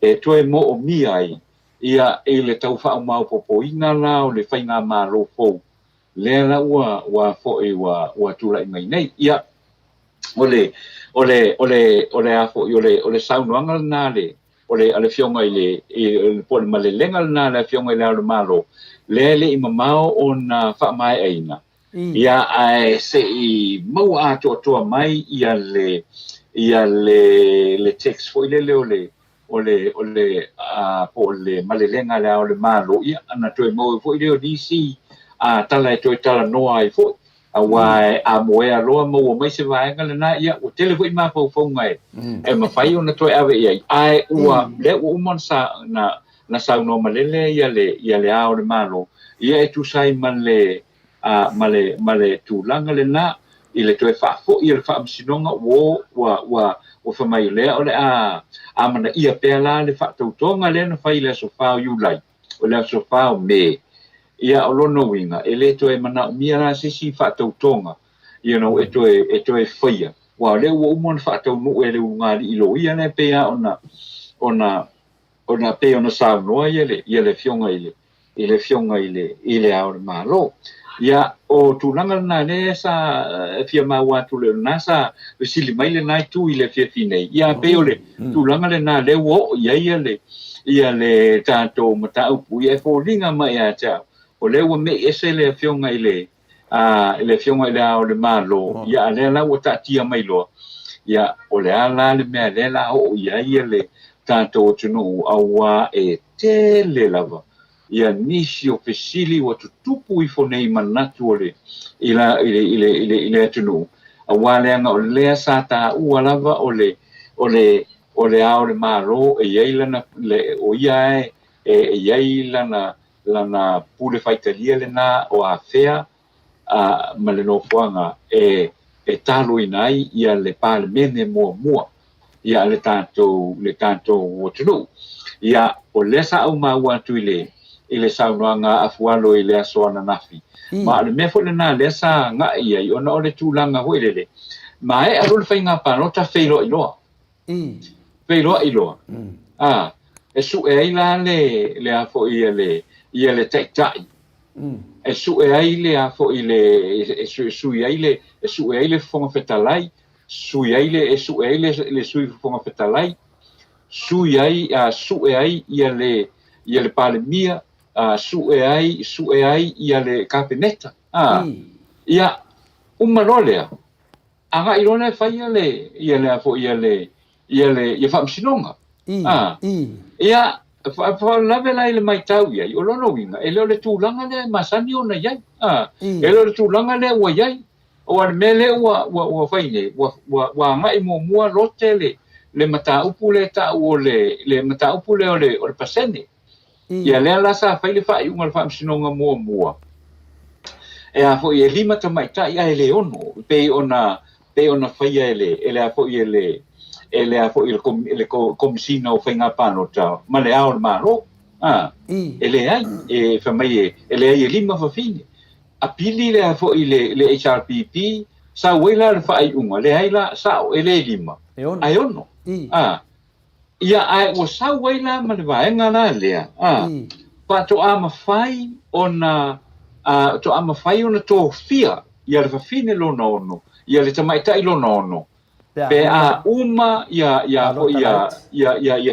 e toe mo o mi ai ia le tau whao mau popo ina la o le whainga malo fau lena ua fo ua tula i mai nei ia ole a fo ole saunuanga na le ale fionga le pole malelenga na le fionga le ao le malo le I mamao ona fa mai aina ia ai se I mau a to mai ia le text foi le ole po le malelenga le ao le malo ia ana to mo foi le DC tala to tala no ai foi awai a moea loa mo mai se vai ngala na ia o telefone ma fo ngai e ma fai ona to ave ia ai ua le umon sa na sa no malele ia le ao le malo ia e tu sai male tu langa le na ile to fa fo ia fa sinonga o fa mai le ole a mana ia pela le fa tonga le na fai le so fa you like o le so fa me ia o lono winga ele to mana mia si fa tonga you know e to e faia wa le wo mon fa to no ele ngali ilo ia ne pe ona pe ona sa no ia le fionga ile fionga ile ao malo ia o tulanga na le sa fia ma wa tu le nasa sili mai le nai tu ile fia fine ia pe ole tulanga le na le wo ia le tanto mata upu ia fo linga mai a cha o le wo me ese le fionga ile fionga ile ao le malo ia le la o tatia mai lo ia o le ala le me le la o ia le tanto tunu awa e te le lava ia nisi o pesili wa tutupu I fonei manatu ole ile atunu a waleanga o lea sa ta ua lava ole a ole maro e yeila na le o ia e yeila na pule faitalia le na o a fea a maleno fuanga e talo inai ia le palemene mua ia le tanto o tunu ia o lesa au maua tu ile saunoanga afualo ile asoana nafi ma le mefo le na lesa nga ia I ona ole tulanga hoilele ma e alul fainga panota feilo iloa feilo iloa e su e ila le afo ia le tai e su e ai le afo ile su e ai le fonga fetalai su e ai le su fonga fetalai su e ai ia le palemia su e ai ia le kapeneta ia umalolea anga ilona fai ia le afo ia le famsinonga ia fa lave lai le mai tau ia o lono winga e le tulanga le masani ona ia e le tulanga le wa ia o al mele wa fai ne wa ngai mo mua lote le mata upule ta o le mata upule o le pasene ia le la sa fai le fai unga famsinonga mua e a fo ia lima ta mai ta ia le ono pe ona fai ele a fo ele a fo ele komisina o fenga pano ta male a o maro ele ai e fa mai ele ai lima fa fine a pili le a fo le HRPP sa wela le fai unga le ai la sa ele lima ai ono ia ai o sa wela male vaenga na le pa to ama fai ona to ama fai ona to fia ia le fa fine lo no ia le tamaita ilo no pe a uma ia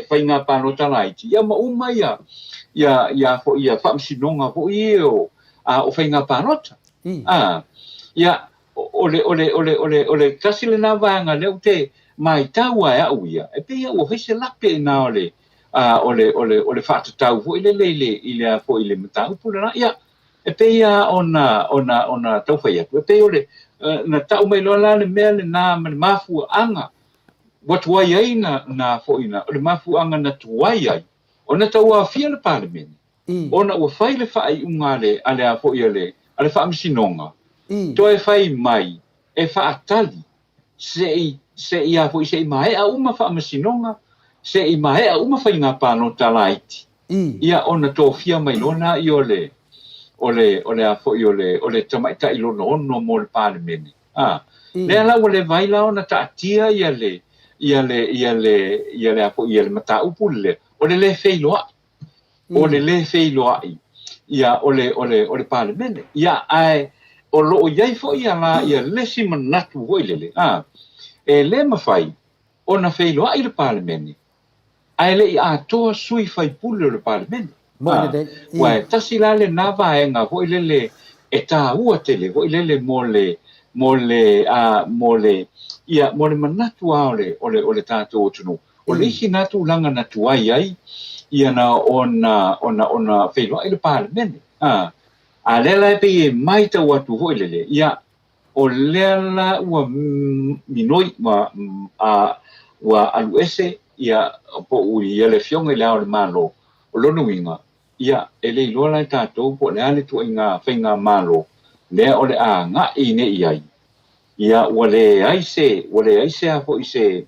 fainga panota laiti ia ma uma ia fo ia famsinonga fo io o fainga panota ia ole kasile na vanga le ute mai taua au ia e pe o hese lape na ole fatu tau fo ile fo ile mtau pula ia e pe ia ona tau fai e pe ole na tau mai lola le mea le na mafu anga wat wai ai na fo ina le mafu anga na tuai ai ona tau a fia le parliament ona o fai le fai unga le ale a fo ia le ale fa amsinonga to e fai mai e fa atali se ia fo se mai a uma fa amsinonga se I mai a uma fai nga pano talaiti ia ona to fia mai lona I ole a fo ole tamaita I lono mo le parliament le ala ole vai la ona tatia ia le a fo ia le mata upule ole le feiloa ia ole parliament ia ai o lo ia fo ia la ia le simanatu hoilele e le mafai ona feiloa I le parliament ai le Atua sui fai pule le parliament wa tasila le nava e nga vo ile e ta ua tele vo ile mole ia mole manatu ole tato o tunu ole hinatu langa natu ai ia na ona felo ile parliament a lela pe mai ta watu vo ile ia o lela ua minoi wa aluese ia po ui ele fionga le au malo o lono winga ia ele lola tato po le ale tu inga fenga malo le ole a nga ine iai ia wale aise a po ise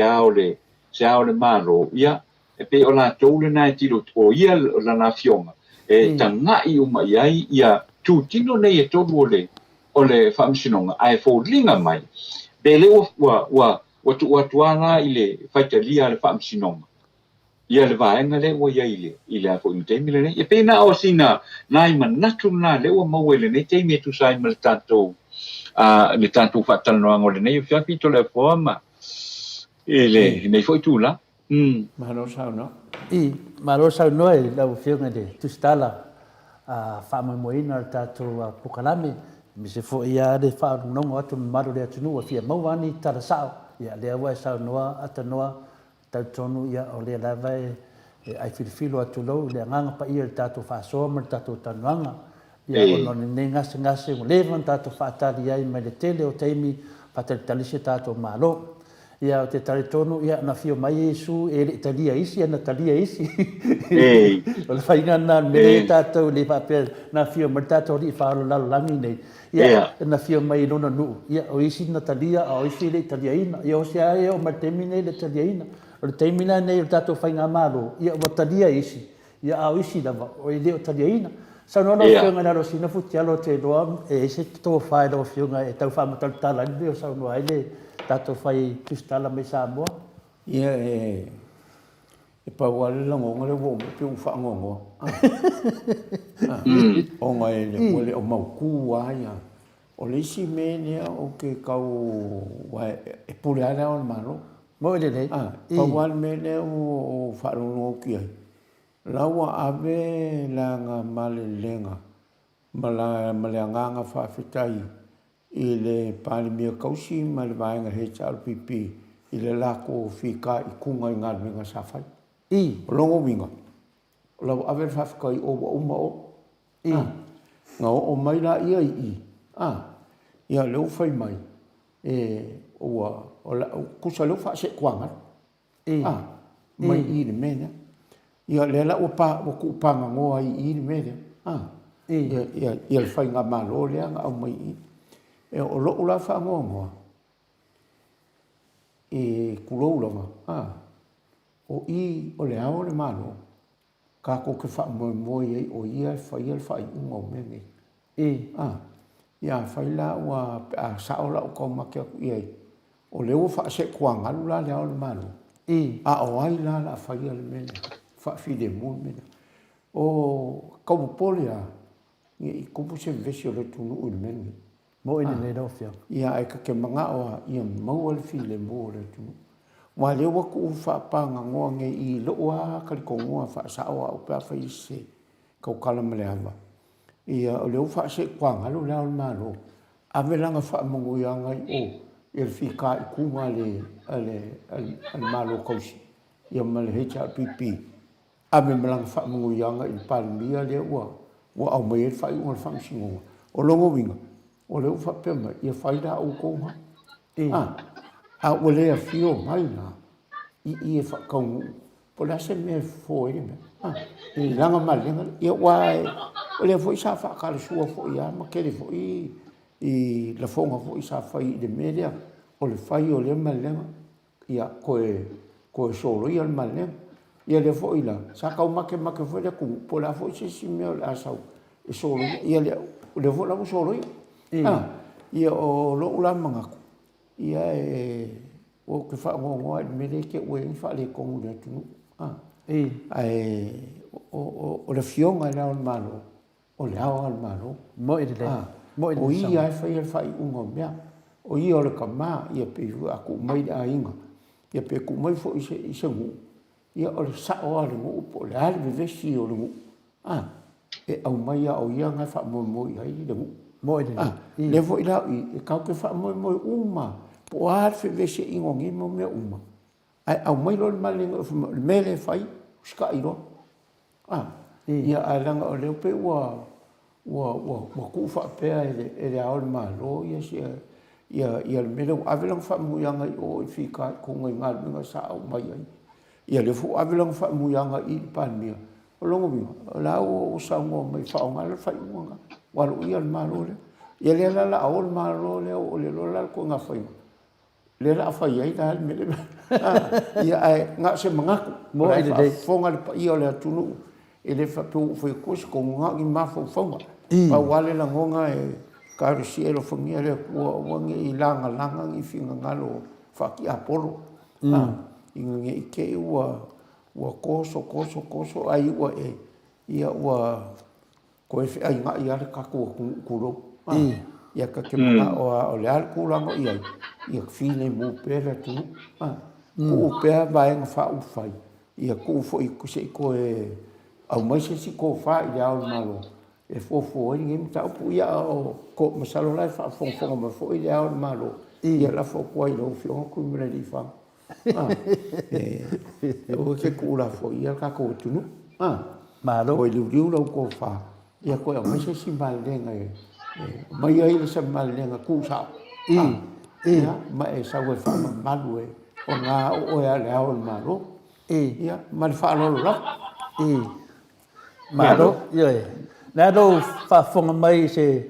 ole malo ia e pe ola tole na tiro o ia la na fionga e tanga I uma iai ia tu tino nei e tolu ole famsinonga ai fo linga mai bele wa tu ana ile faitalia le famsinonga ia le vaenga le wa ile a fo intemi le e pe na o sina nai manatu na le wa mawele nei te me tu sai mal tanto le tanto fatal no ngole nei fia pito le forma ele nei foi tu la Malo sao no malo sao no e la fionga de tu stala fa moina tato pukalame mi se fo ia de fa no atu maru de tunu fia mawani tara sao ia le wa sao no atanoa tonu ia o le lava ai filifilo atu lou le agaga paia le tatou faasoa ma le tatou tanoaga ia ono lenei gasegase ua lē ma tatou faatali ai mai le tele o taimi faatalitalisi tatou malo ia o te taletonu ia na fio mai Iesu e le talia isi ana talia isi o le faigana me tatou le faapea na fio ma tatou li faalolalangi nei ia na fio mai lona nuu ia o isi na talia o isi le taliaina ia o se ae o martemi nei le taliaina o le taimina nei o tatou faiga malo ia ua talia isi ia ao isi lava o i le o taliaina saunoa lo fioga na lo sina futialo te loa e ese tofae lo fioga e tau faamatalutala ai le o saunoa ai le tatou fai tustala mai Samoa ia e pau ale lagoga le ua uma pe u faagogoa o ngai le o maukū aia o le isi me lea o ke kau e pule ai lea o le malo mo i lelei pau ale me lea o faalogo ki ai laua ave laga malelega ma le agaga faafetai i le palemia kausi ma le vaega he taupipi i le lako fika i kunga i galuega safai o logo uiga o lau ave le faafekai o ua uma o ga o mai la ia ii ia leu fai mai ua kusa leu faaseʻekuaga mai i le mea ia le la ua kuʻupagagoa i le mea ia le faiga malo lea ga au mai i e o lo'u la faagoagoa e kulou lava o i o le ao le malo kako ke faamoemoe ai o ia e faia le faaiʻuga o mege ia fai la ua asa'o la'u kaumake aku i ai o le ua faaseʻekuagalu la le ao le malo a'o ai la la'afaia le mele faafilemu le mele o kaupopole a ia i kupu se vesi o le tunu'u i le mele mo i nei lo fia ia ai ka ke maga'o ia maua le filemu o le tunu'u ua le ua ku'u faapagagoa ge i lo'u a kalikogoa faasa'o a'u pe afai se kaukala ma le ava ia o le ua faaseʻekuagalu le ao le malo ave laga fa'amogoiaga i o ia le fika'ikuga ale malo kausi ia ma le HRPP ave ma laga fa'amogoiaga i le palemia lea ua au mai ai le fa'ai'uga le fa'amasigoga o logo uiga o le ua fa'apea mai ia fai la ou kouga a ua lē afio mai la i e fa'akaugu'u po le ase mea fo ai le mea i laga malega ia ua o lea fo'i sa fa'akalesua fo'i a makele fo'i i lafoga fo'i sa fai i le mea lea o le fai o lea malega ia koe soloia le malega ia lea fo'i la sa kaumakemake fo'i le kugu po le a fo'i sesi mea o le a sau e soloia ia lea fo'i lau soloia ia o lo'u la magaku ia o ke fa'agoagoa i le mele ke ua i fa'alekogu le atunu'u o le fioga le ao le malo o le ao le malo mo i le o ia e faia le faaiʻuga o mea o ia o le kamā ia pe aku'u mai le aiga ia pe ku'u mai fo'i i se gu'u ia o le sa'o a le gu'u po o le a le vevesi o le gu'u e au mai a o ia gai fa'amoemoe ai le gu'u mo i le fo'i la'i e kau ke fa'amoemoe uma po a le fevesi e igogi mo mea uma ae au mai lo le malega le mele fai sika'i loa ia ae laga o leo pe ua ku'u fa'apea e le ao le malo ia le mele ua ave laga fa'amuiaga i o i fika'ikuga i galuega sa'au mai ai ia le fo'u ave laga fa'amuiaga i le palemia o logo uiga o la o saugoa mai fa'aogala le fa'i'uga ua alo'ia le malo lea ia lea la la'ao le malo lea o le loa la le koe gafaiga le la'afai ai la le mele ia ae ga se magaku mo ai fa'afoga le pa'ia o le atunu'u e le fa'apeu'u faikuasi kougaga'agi mafaufauga pauale lagoga e karesia e lofagia le ua ge'i lagalaga gi figagalo fa'aki'apolo i ge'i ke'i ua koso ai ua ia ua koe fe'aiga'i a le kaku ua kulou ia ka ke maga'o o le a le kulaga i ai ia filemu pea le atunu'u ku'u pea vaega fa'aufai ia ku'u fo'i se'i koe au mai sesi kofā i le ao le malo e fuafua ai gei mataupu ia o ko masalo lai fa'afogafoga mai fo'i le ao le malo ia lafo aku ai lou fioga kui ma le li'ifanga O ke kula fo ia ka ko tunu. Malo. Ko liu lo ko fa. Ia ko mai se simbal lenga mai ai le simbal lenga ku sa. Ia mai sa we fa malu e. O nga o ya le au malo. Ia mal fa lo lo. Malo. Ia. Na do fa fonga mai se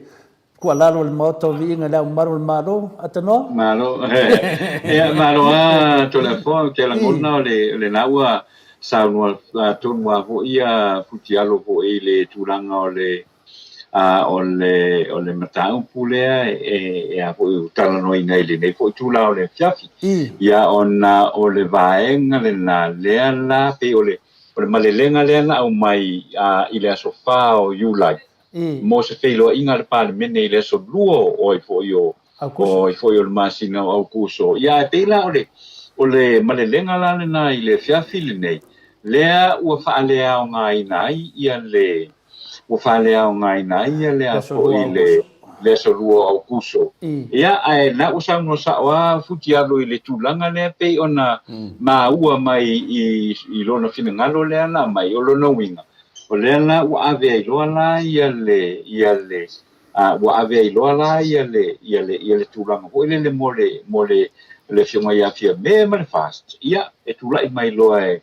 kua lalo le Maota Viiga le maru malo atano. Malo. Malo a to la fo ke la ngona le naua sa no to mo vo ia futialo vo ile turanga o le matau pulea a vo tala no ina ile nei fo tula o le fiafi ia ona o le vaenga le na le la pe o le malelenga le na o mai ile sofa o yulai mo se feilo inga le parlemene ile so luo o i fo yo le masina o kuso ia te la o le malelenga la le na ile fiafi le nei lea ua faalea o nga inai ia le ua faalea o nga inai ia lea fo i le solua au kuso ia ae na ua sauno saʻoa futialo i le tulaga lea pei ona maua mai i lona finagalo lea na mai o lona uiga o lea la ua ave ailoa la ia le ua ave ailoa la ia le tulaga foʻi lele mo le fioga ia fia me ma le fast ia e tulaʻi mai loa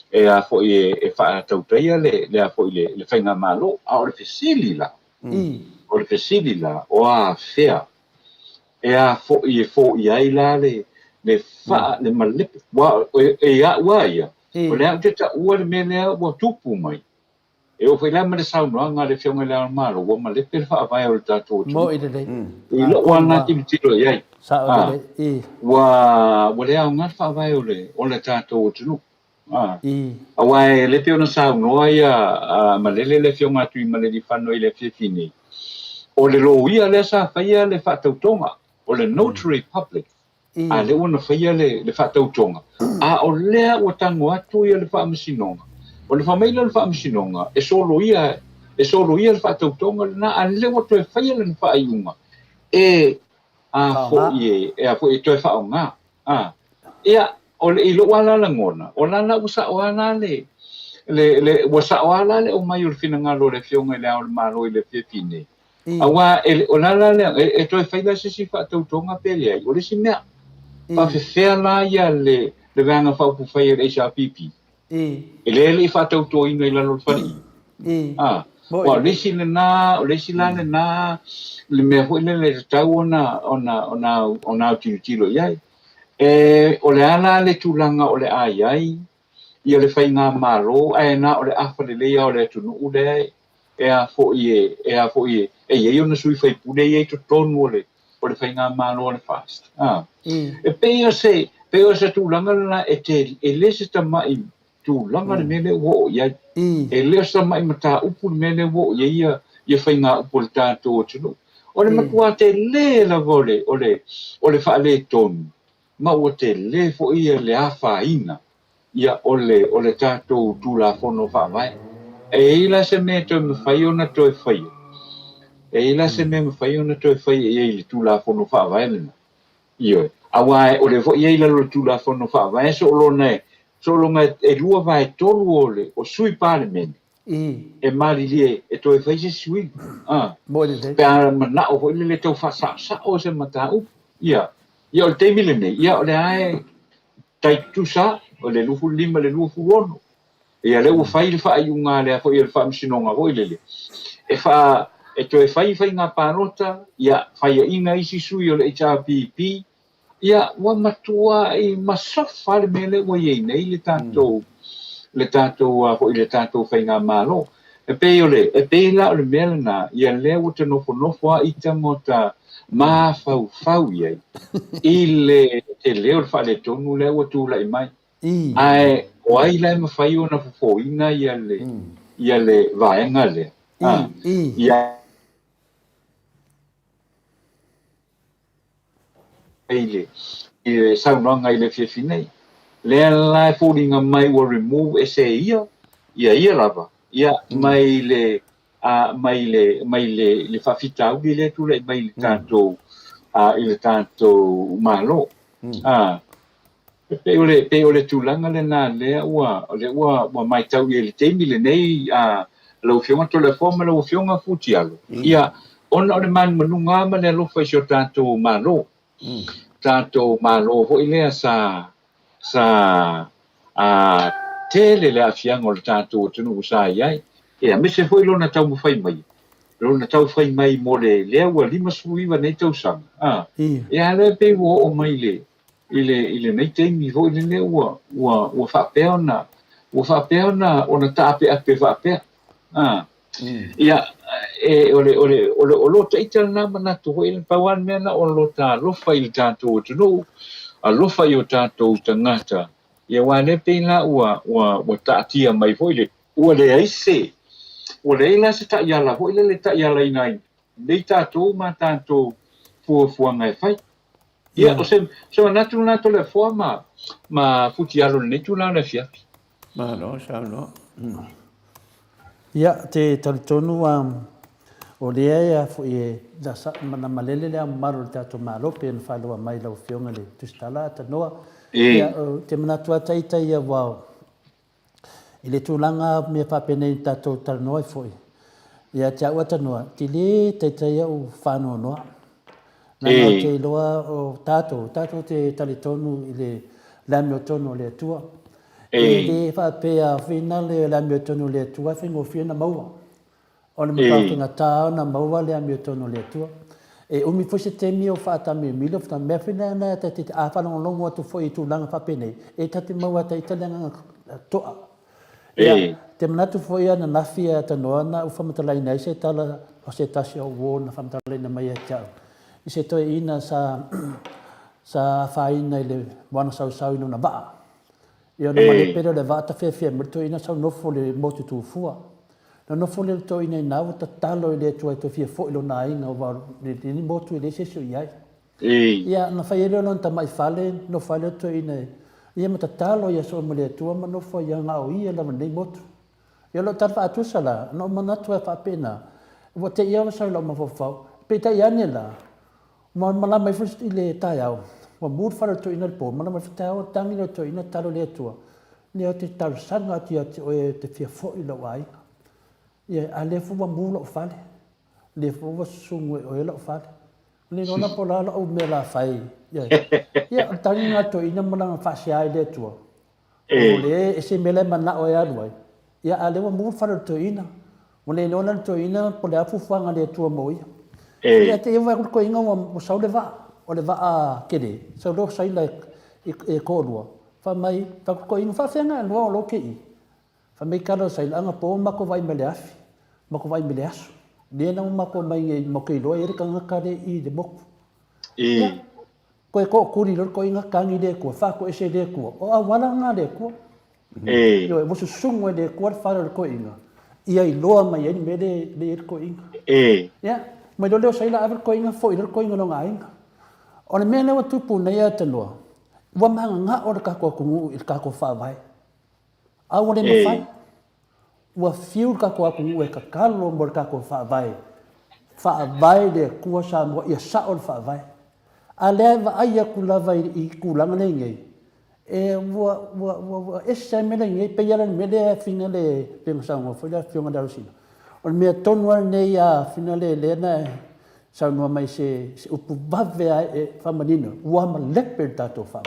a foʻi e faatautaia le a foʻi le faiga malo a o le fesili la o le fesili la o afea e a foʻi ai la le malepe e aʻua ia o le a te taʻua le mea lea ua tupu mai e o fai la ma le saunoaga le fioga le alemalo ua malepe le faavae o le tatou mo i le i loʻu ana tilitilo i ai ua le aoga le faavae o le tatou atunuu auae le pe ona saunoa ia ma lele le fioga atu i ma le lifano i le fiafini o le lo ia le sa faia le faatautoga o le notary public a le ua na faia le faatautoga a o lea ua tago atu ia le faamasinoga o le famaila le faamasinoga e solo ia le faatautoga lenā a le ua toe faia lena faaiʻuga foʻi e toe faaogā ia o le i loʻu ala lagona o lana ua saʻoā la le ua saʻoā la le o mai o le finagalo o le fioga i le ao le malo i le fiafine auā o lala e toe fai la sesi faatautoga pe leai o lesi mea faafefea la ia le veaga faupufai e le HRPP e lē leʻi faatautoina i lalo le faliʻi ua o lesi lenā o lesi la lenā le mea foʻi le tatau ona autilitilo i ai o le ala le tulaga o le aiai ia le faiga malo ae na o le afa leleia o le atunuu lea e a foʻi e iai ona sui faipule iai totonu o le faiga malo o le fast e pei o se tulaga lana e lē se tamaʻi tulaga le mea le ua o iai e lē o se tamaʻi mataupu le mea le ua o iai ia faiga upu o le tatou atunuu o le matua te lē lava o le faalē tonu ma ua te lē foʻi ia le āwhāina ia o le tatou tulafono faavae e la se mea toe mawhai ona toe whaia e la se mea mawhai ona toe whaia ia i le tulafono faavae lena ioe auae o le foʻi ai lalo le tulafono faavae so longa e lua vae tolu o sui palemene e malilie e toe whai se sui pe a manaʻo foʻi le tau faasaʻasaʻo se mataupu ia o le teimi lenei ia o le ae taitusa o le lufu lima le lufu ono ia le ua fai le faaiʻuga lea foʻi le faamasinoga foʻi lele e toe fai faiga palota ia faiaʻiga isi sui o le HRPP ia ua matua i masafa le mea le ua iai nei le tatou foʻi le tatou faiga malo e pei la o le mea lenā ia lea ua tanofonofo aʻita mo mafaufau iai i le tele o le faaletonu lea ua tulaʻi mai ae o ai lae mafai ona fofoina ia le vaega lea ia i le saunoaga i le fiafinei lea la e foliga mai ua remove ese ia lava ia mai le faafitauli lea tulaʻi mai i le tatou malo pe ole tulanga le na le ua mai tau i le teimi le nei a lo fionga telefon lo fionga futialo ia ona o le man manunga ma le lo fa sio tanto malo ho ile sa a tele le afianga o le tanto tunu sa ia ia me se foi lona tau fai mai lona tau fai mai mo le ua lima suiva nei tau sang ia le pe o mai le ile nei teimi ho ile le ua fa peona ona tape ape fa pe ia o lo taita na mana to ho ile pawan mena o lo ta lo fa il tanto tunu a lo fa yo tanto tangata ia wa le pe la ua ta tia mai ho ile ua le aise o le ila se ta ia la ho ile le ta ia la inai nei tanto ma tanto fu ngai fai ia o se natu le forma ma futialo nei tu la na fia ma no sa no ia te talitonu o lea ia foʻi da na malele le amaru le tatou malope na faaloa mai lau fioga le tusitala tanoa ia te manatua taita ia wao i le tulaga mea faapenei tatou talanoa foʻi ia te aʻua tanoa tili taita ia u fanoanoa na te iloa o tatou te talitonu i le amiotonu o le atua e le faapea fina le amiotonu o le atua faigofia na maua o le mafafigata na maua le amiotonu o le atua e umi foi se temi o faatamimili o fatamea fina na afalogologo atu foʻi i tulaga faapenei e tate maua taita le agaga toʻa ia te manatu foʻi ana nafi a tanoa na u famatalaina ai se tala o se tasi auō na famatalaina mai ai taʻu i se toeina sa faina i le moana sausau i lona vaa ia ona malepele o le vaa tafeafea ma le toeina saunofo le motu tufua na nofo le toeina inau tatalo i le atua e tofia foʻi lona aiga ua lili motu i le sesio i ai ia na fai ai lea lona tamaʻi fale nofa ai le toeina ia matatalo ia so ma le atua ma nofo ia gaoia lava nei motu ia loo tala faatusa la na o manatu e faapena ua te ia sau lau mafofau peitai ane la ma malama i le taeao ua mulu fale toeina le po malama i taeao tagi le toeina talo le atua lea o te talosaga atu ia te oe te fia foʻi lau aiga ia a le fu ua mulu loo fale le fu ua susugu e oe loo fale le lona po la loʻu mea la fai ia tagiga toeina malaga faaseā i le atua o le ese mea le manaʻo e alu ai ia a le ua mulu fale le toeina ma le lona le toeina po le afuafuaga le atua mo ia ia te iwa koinga ua sau le vaa o le vaa kele sau lo saila e kolua fa mai fa koinga fa fenga lua o lo kei fa mai kalo saila anga po mako vai mele afi mako vai mele asu le na mako mai mo kei lo e kanga kale i de moku ko kuri lo koinga kangi le ko fa ko ese le ko o a wala nga le ko yo e mo sungu le ko fa lo koinga ia i loa mai ai mele le koinga ya mai leo sai la aver koinga foi le koinga no ngainga o le mena wa tupu nei atanoa wa manga o le kako kungu il kako fa vai a o le mafai wa fiu kako kungu e kakalo mo le kako fa vai le kua sa mo ia sa o fa vai a le va ai kula vai i kula ngale ngai e wa esa mena ngai pe yala mele finale pensa ngo foi la fiu ngada usina o mea tonu nei a finale lena sa no mai se upu bave e famanino ua ma lepe tato fa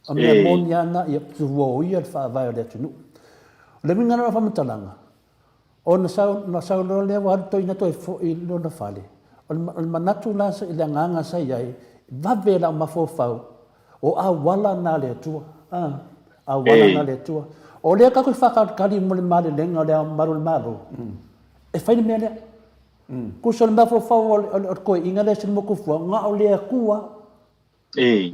o mea moniana ia tuo ia fa vai o le tunu le minga na fa matalanga o na sa no le wa to ina to fo i no na fale o manatu la sa ile nganga sa ia bave la ma fo fa o a wala na le tua a wala na le tua o le ka ko fa ka kali mo le male lenga le marul malo e fai me le ku so ma fo fa o ko inga le sin mo ku fu nga o le kua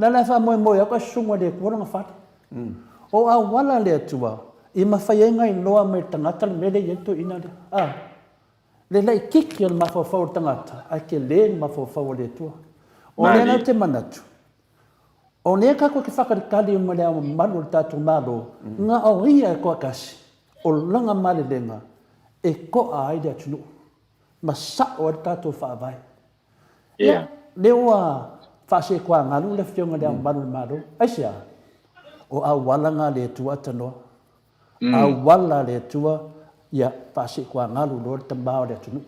la la fa mo ya ko sunga le ku nga fa o a wala le tua i ma fai nga i loa me tangata me le yento ina le le lai kiki ma fo fa o tangata a ke le ma fo fa o le tua o le na te manatu o ne ka ko ke fa ka kali mo le malu tatu malo nga o ria ko kasi o langa male lenga e ko ai de tunu ma sa o tato fa vai le wa fa se kwa ngalu le fionga de malu malu asia o a walanga le tua tanoa. A wala le tua ia pasi kua ngalu lo te bao le tunu.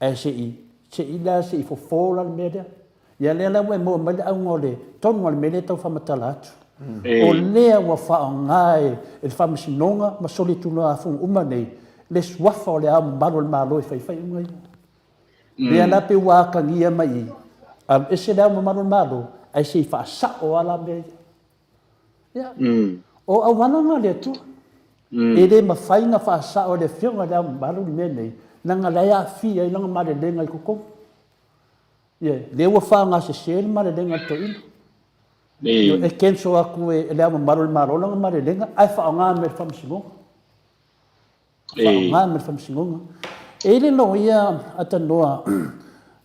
E se i la se i fofola le mea. Ia lea la mo mele au ngole tonu al mele tau whamatala atu. O lea wa whao ngai e whamasinonga ma soli tunu a funga umanei le swafa o le au malo le malo e whai ungai. Lea la pe waka ngia mai ese le au malo le malo ai se i whaasa o ala mea. O au wananga le tu. E le mawhainga whaasa o le whionga le au malo le mea nei. Nanga lea fi ai langa mare lenga i kukonga. Le ua whaanga se sele mare lenga to ina. E kenso aku e lea maro langa mare lenga. Ai whaonga me whamsingonga. Whaonga me whamsingonga. E le no ia atanoa.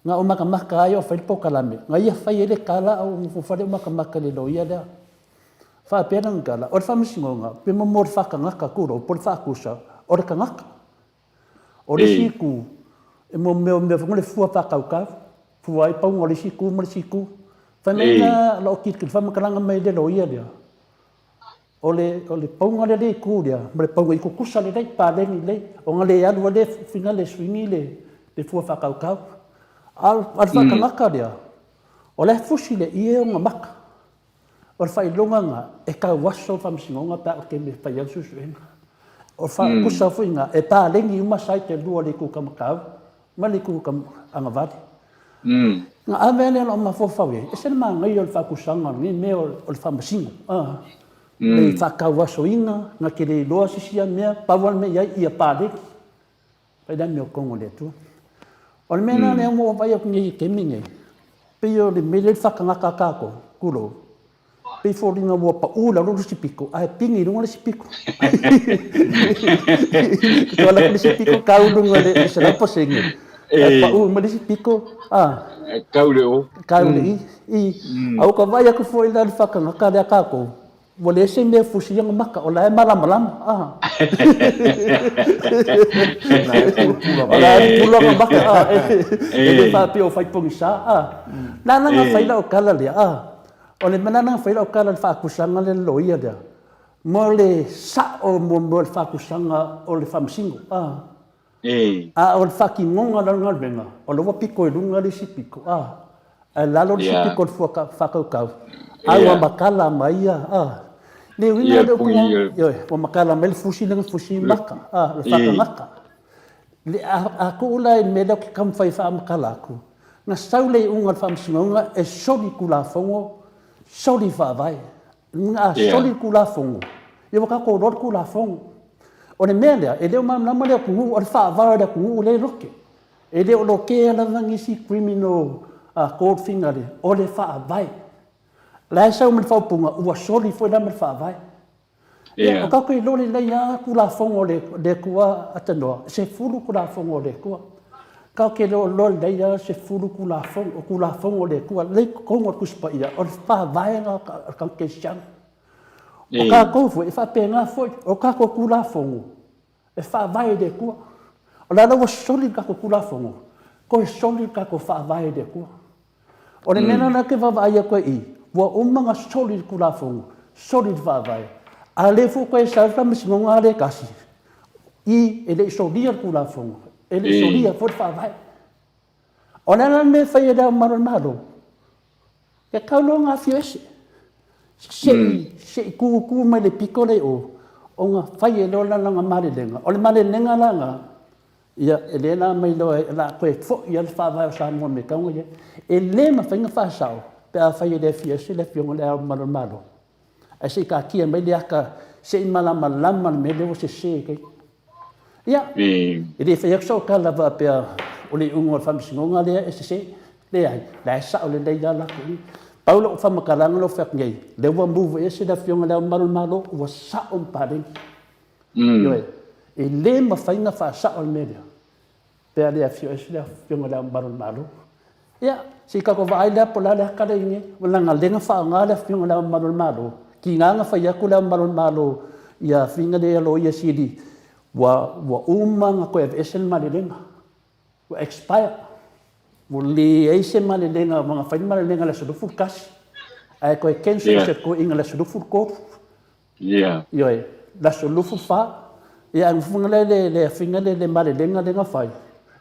Nga o makamaka ai o whaipo kalame. Nga ia whai ele kala au whare o makamaka le no ia lea. Wha pēna ngala. O le whamsingonga. Pe mo le whakangaka kuro. O le whakusa. O le kangaka. O le siku. E mo meo le fua whakaukau. Fuai pau ngole siku mo siku. Whanenga lo ki whamakaranga mai le loia lea. O le pau ngole le ku lea. Mo le pau i kukusa le rei pālengi le. O ngale alua le whina le swingi le fua whakaukau. Al whakangaka lea. O le fusi le ie o ngā maka. O le whailonga ngā e ka waso whamsingonga pa o ke me whaiau susuenga. O whakusa whina e pālengi umasai te lua le ku kamakau. Ma le ku angavadi. Nga avele lo ma fofawe e se ma ngai o fakusanga ni me o famasingo le fakawaso inga na ke le loa sisia me pawal me ia pale pa da me kongo le tu o me na le mo vai o ni keminge pe yo le me le fakanga kakako kulo pe foringa mo pa ula lo sipiko ai pingi lo sipiko to la sipiko kaulunga le se la posengi pa ma le sipiko Kauleo. Kaule i. Au ka vai aku foi la whakanga ka rea kako. Wale se me fusi yang maka o la e malama. Ola e pula ka maka. E le whapi o whaipongi sa. Nana nga whaila o kala lea. O le manana nga whaila o kala le whakusanga le loia lea. Mo le sa o mo le whakusanga o le whamsingo. O le whakingonga la ngalwenga. O le wapiko e lunga le sipiko. A lalo le sipiko le whakaukau. Ai wa makala maia. Le winga le upunga. Wa makala me le fusi le fusi maka. Le whakamaka. Le a kuula e me leo ki kamwhai wha makala aku. Nga saule unga le whamsingonga e soli kula fongo. Soli whaavai. Nga soli kula fongo. E wakako ror kula fongo. O le mea lea, e leo mamama lea kungu, o le whaavara lea kungu le roke. E leo lo kea la vangisi criminal court finger le, o le whaavai. Lai sau me le whaupunga, ua soli foi la me le whaavai. O kako i lole lei a kula fongo le kua atanoa, se furu kula fongo le kua. Kako ke lole lei a se furu kula fongo le kua, le kongo kuspa ia, o le whaavai nga kanke siang. O ka kofu e whapenga foi, o ka ko kula fongo. E whaavai de kua. O la lawa soli ka ko kula fongo. Ko e soli ka ko whaavai de kua. O le mena na ke whaavai a koe i. Wa umanga soli kula fongo. Soli whaavai. A le fu koe salta misingonga le kasi. I e le solia kula fongo. E le solia foi whaavai. O nana me whai e rao maromaro. Ke kaulonga fiwese. Se ku mai le piko le o nga whai e lola langa marilenga. O le marilenga langa, ia e le na mai loa e la koe fo i al whaavai o Samoa me kaunga ia. E le ma whainga whaasao, pe a whai e le fia se le fionga le au maromaro. A se ka kia mai le aka se i malama me le o se kei. Ia, e le whai akso ka lava pe a o le ungo al whamisingonga lea e se le ai. La e sao le leia lako i. Paula o whamakaranga lo whakngei. Le ua muwe e se la fionga leo maromaro ua sao mparing. Ioe, e le ma whainga wha sao le media. Pea lea fio e se la fionga leo maromaro. Ia, si kako vai lea pola lea kare inge. Walanga lenga wha ngā lea fionga leo maromaro. Ki nganga whai aku leo maromaro ia whinga lea lo ia siri. Wa umanga koe e esen mali lenga. Wa expire. Mo le eise male lenga mga whain male lenga le sodofu kasi. ai koe kenso se ko inga la sulufu ko yo la sulufu fa ia funga le finga le male lenga fai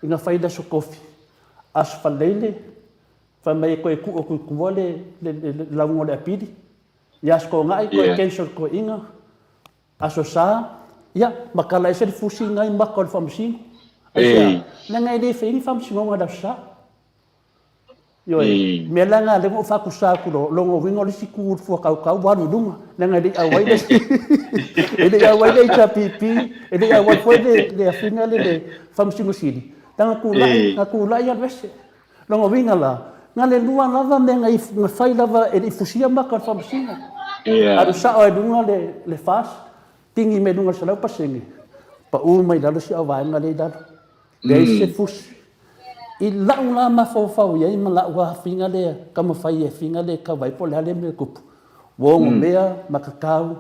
inga fai da so kofi as falele fa mai koe ku vole la ngole apidi ia sko ngai koe kenso ko inga aso sa ia makala ese fusi ngai makol famsi la ngai de fingi famsi ngo da sa yo me la nga le mo fa ku sa ku lo ngo wingo le siku fu ka wa no dunga la nga de awai de ele awai de chapipi ele awai foi de final de famsi ngo sidi tanga ku la ya wese lo ngo winga la nga le lua lava me ngai fai lava e fusia makol famsi adu sa o dunga le fas tingi me dunga sala pasengi pa mai dalu si awai nga le dalu de se fus i laula ma fo ia ma la wa finga le kama fai finga le ka vai pole ale me kupu wo mea makakau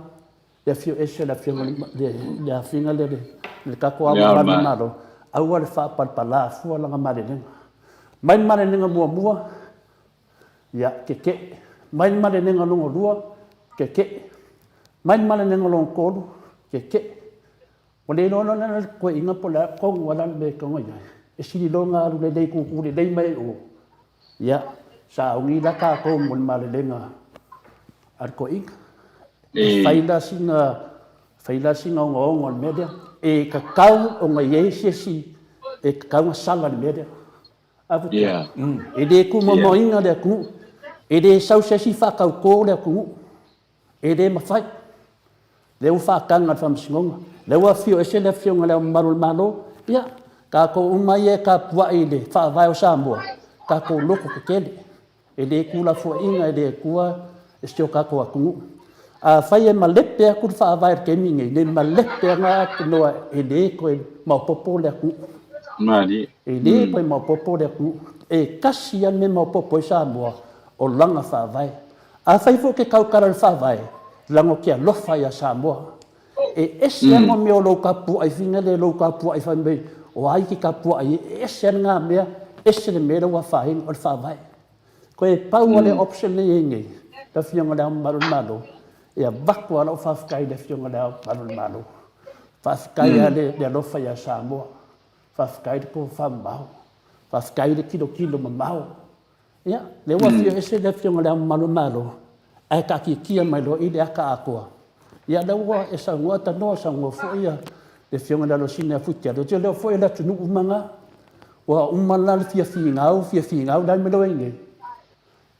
le fio ese la fio le finga le ka ko ama nalo au le fa pala fu la ma le mai ma le mua ya keke mai ma le nga longo lua keke mai ma le nga longo ko keke ole no ko inga pola ko wala me ko ngai e sili longa le dei ku le dei mai o ya sa ungi da ka ko mon male lenga ar ko ik faila singa ngol media e ka kau o ngai si e ka kau sala media avu e de ku mo inga de ku e de sau se si fa ka ko le ku e de ma fai le u fa kanga fam singonga le wa fio e se le fio ngala marul malo ya ka ko umai e ka puai le fa vai o Samoa ka ko loko ke kele e de kula fo inga e de kua e stio ka ko aku a fai e malepe aku fa vai ke mingi le malepe nga no e de ko ma popo le aku mali e de ko ma popo le aku e kasia me ma popo Samoa o langa fa vai a fai fo ke kau kara fa vai lango ke lo fai a Samoa e ese mo me o lo ka pu ai finga le lo ka pu ai fa me o ai ki ka pu ai ese nga mea ese le mera wa fa hin o fa vai ko e pau le option le ngi da fianga da marul malo e a bakwa lo fa kai da fianga da marul malo fa kai le lo fa ya Samoa fa kai ko fa mau fa kai le kilo mau ya le wa fi ese da fianga da marul malo ai ka ki mai lo i de ka Atua ya da wa e sa ngota no sa ngo fo ya le fianga da lo sina futia do le fo la tunu manga wa umala le fia ngau da me lo ngi